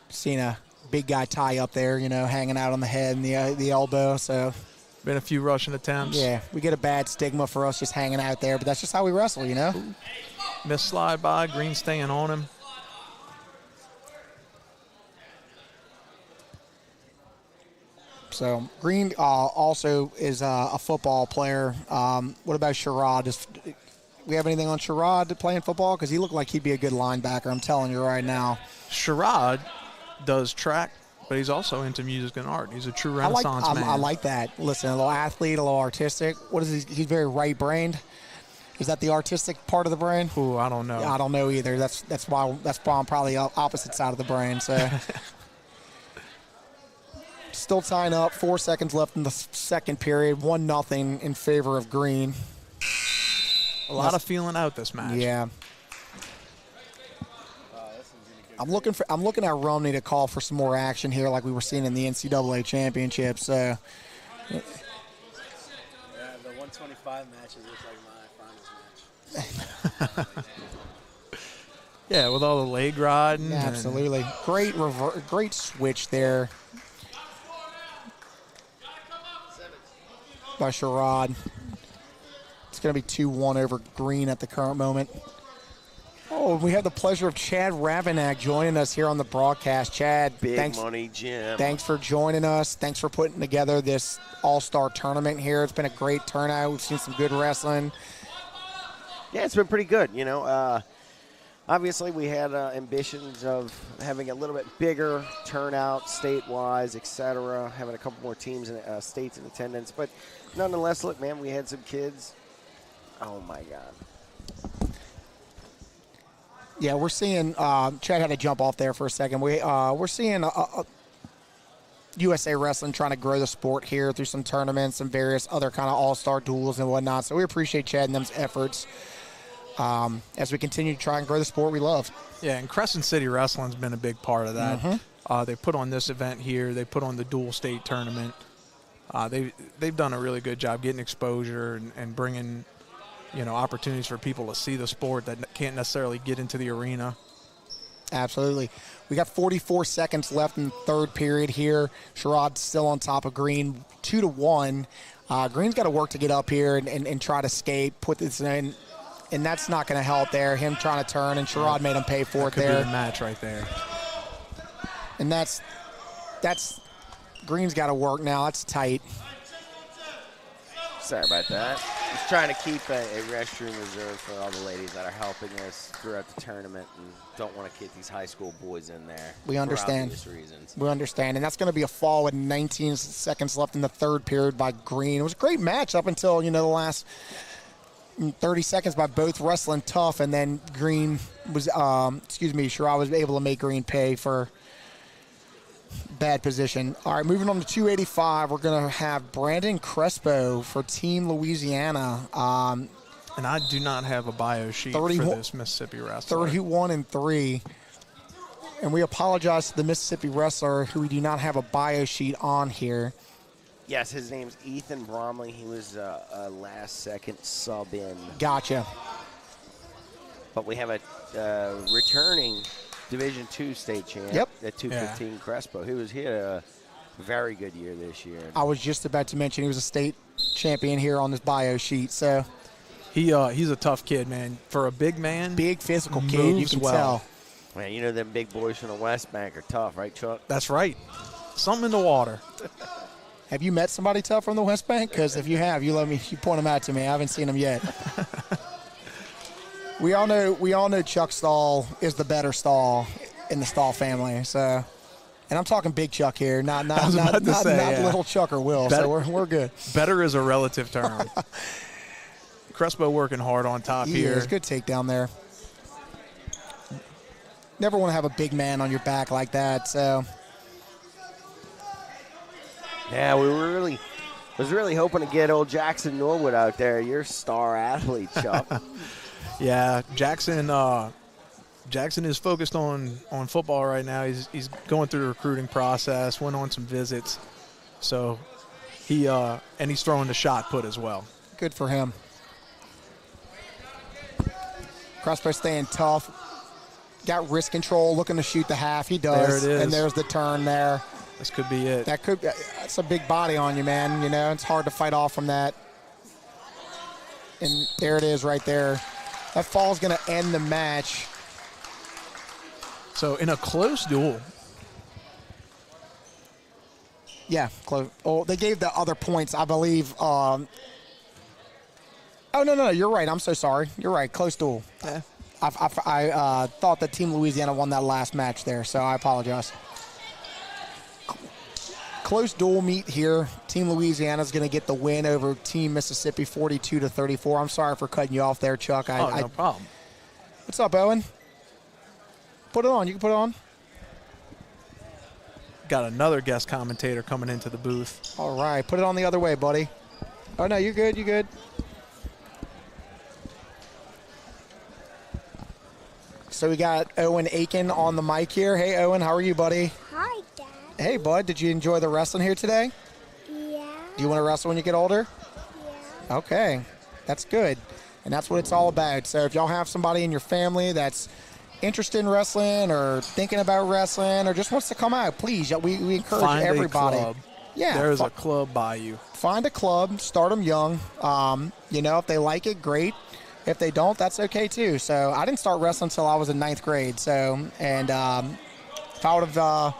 Seen a big guy tie up there, hanging out on the head and the elbow, so. Been a few Russian attempts. Yeah, we get a bad stigma for us just hanging out there, but that's just how we wrestle, Miss slide by, Green staying on him. So Green also is a football player. What about Sherrod? We have anything on Sherrod playing football? Because he looked like he'd be a good linebacker, I'm telling you right now. Sherrod does track, but he's also into music and art. He's a true Renaissance man. I like that. Listen, a little athlete, a little artistic. What is he? He's very right-brained. Is that the artistic part of the brain? Ooh, I don't know. Yeah, I don't know either. That's why I'm probably opposite side of the brain. So still tying up. 4 seconds left in the second period. 1-0 in favor of Green. A lot of feeling out this match. Yeah. I'm looking at Romney to call for some more action here, like we were seeing in the NCAA championship. So. Yeah, the 125 matches look like my finals match. Yeah, with all the leg riding. Yeah, absolutely. Great switch there by Sherrod. It's going to be 2-1 over Green at the current moment. Oh, we have the pleasure of Chad Ravanack joining us here on the broadcast. Chad, Big money, Jim. Thanks for joining us. Thanks for putting together this all-star tournament here. It's been a great turnout. We've seen some good wrestling. Yeah, it's been pretty good. Obviously we had ambitions of having a little bit bigger turnout state-wise, etc., having a couple more teams and states in attendance. But nonetheless, look, man, we had some kids. Oh, my God. Yeah, we're seeing Chad had to jump off there for a second. We're seeing USA Wrestling trying to grow the sport here through some tournaments and various other kind of all-star duels and whatnot. So we appreciate Chad and them's efforts as we continue to try and grow the sport we love. Yeah, and Crescent City Wrestling's been a big part of that. Mm-hmm. They put on this event here. They put on the dual state tournament. They've done a really good job getting exposure and bringing opportunities for people to see the sport that can't necessarily get into the arena. Absolutely. We got 44 seconds left in the third period here. Sherrod's still on top of Green, 2-1. Green's got to work to get up here and try to skate, put this in, and that's not going to help there. Him trying to turn, and Sherrod made him pay for it there. Could be a match right there. And that's Green's got to work now. That's tight. Sorry about that. Just trying to keep a restroom reserved for all the ladies that are helping us throughout the tournament and don't want to get these high school boys in there. We understand. For obvious reasons. We understand. And that's going to be a fall with 19 seconds left in the third period by Green. It was a great match up until, the last 30 seconds by both wrestling tough. And then Green was, Sherrod was able to make Green pay for bad position. All right, moving on to 285, we're going to have Brandon Crespo for Team Louisiana. And I do not have a bio sheet for this Mississippi wrestler. 31-3. And we apologize to the Mississippi wrestler who we do not have a bio sheet on here. Yes, his name's Ethan Bromley. He was a last-second sub in. Gotcha. But we have a returning Division II state champ at 215, Crespo. He had a very good year this year. I was just about to mention he was a state champion here on this bio sheet. So he's a tough kid, man. For a big man, big physical kid, you can tell. Man, them big boys from the West Bank are tough, right, Chuck? That's right. Something in the water. Have you met somebody tough from the West Bank? Because if you have, you point them out to me. I haven't seen them yet. We all know Chuck Stahl is the better Stahl in the Stahl family. So, and I'm talking big Chuck here, not little Chuck or Will. So we're good. Better is a relative term. Crespo working hard on top here. It's a good takedown there. Never want to have a big man on your back like that. So. Yeah, was really hoping to get old Jackson Norwood out there. Your star athlete, Chuck. Yeah, Jackson is focused on football right now. He's going through the recruiting process, went on some visits. So and he's throwing the shot put as well. Good for him. Crespo staying tough. Got wrist control, looking to shoot the half. He does. There it is. And there's the turn there. This could be it. That's a big body on you, man. It's hard to fight off from that. And there it is right there. That fall's going to end the match. So in a close duel. Yeah, close. Oh, they gave the other points, I believe. Oh, no, you're right. I'm so sorry. You're right. Close duel. Yeah. I thought that Team Louisiana won that last match there, so I apologize. Close duel meet here. Team Louisiana is going to get the win over Team Mississippi 42-34. I'm sorry for cutting you off there, Chuck. No problem. What's up, Owen? Put it on. You can put it on. Got another guest commentator coming into the booth. All right. Put it on the other way, buddy. Oh, no, you're good. You're good. So we got Owen Aiken on the mic here. Hey, Owen, how are you, buddy? Hi, Dad. Hey, bud, did you enjoy the wrestling here today? Yeah. Do you want to wrestle when you get older? Yeah. Okay, that's good. And that's what it's all about. So if y'all have somebody in your family that's interested in wrestling or thinking about wrestling or just wants to come out, please, we encourage Find everybody. A club. Yeah. There's a club by you. Find a club, start them young. If they like it, great. If they don't, that's okay too. So I didn't start wrestling until I was in 9th grade. So, and if I would have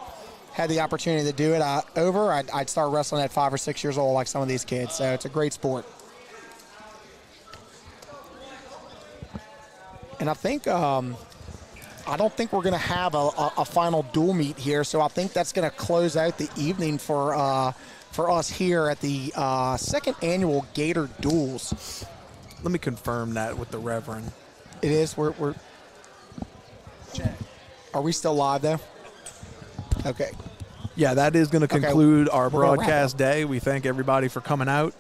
had the opportunity to do it I'd start wrestling at 5 or 6 years old like some of these kids. So it's a great sport. And I think I don't think we're going to have a final duel meet here. So I think that's going to close out the evening for us here at the second annual Gator Duels. Let me confirm that with the Reverend. It is. We're. Are we still live though? Okay. Yeah, that is going to conclude our We're gonna broadcast day. We thank everybody for coming out.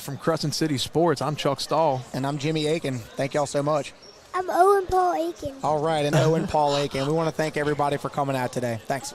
From Crescent City Sports, I'm Chuck Stahl. And I'm Jimmy Aiken. Thank y'all so much. I'm Owen Paul Aiken. All right, and Owen Paul Aiken. We want to thank everybody for coming out today. Thanks.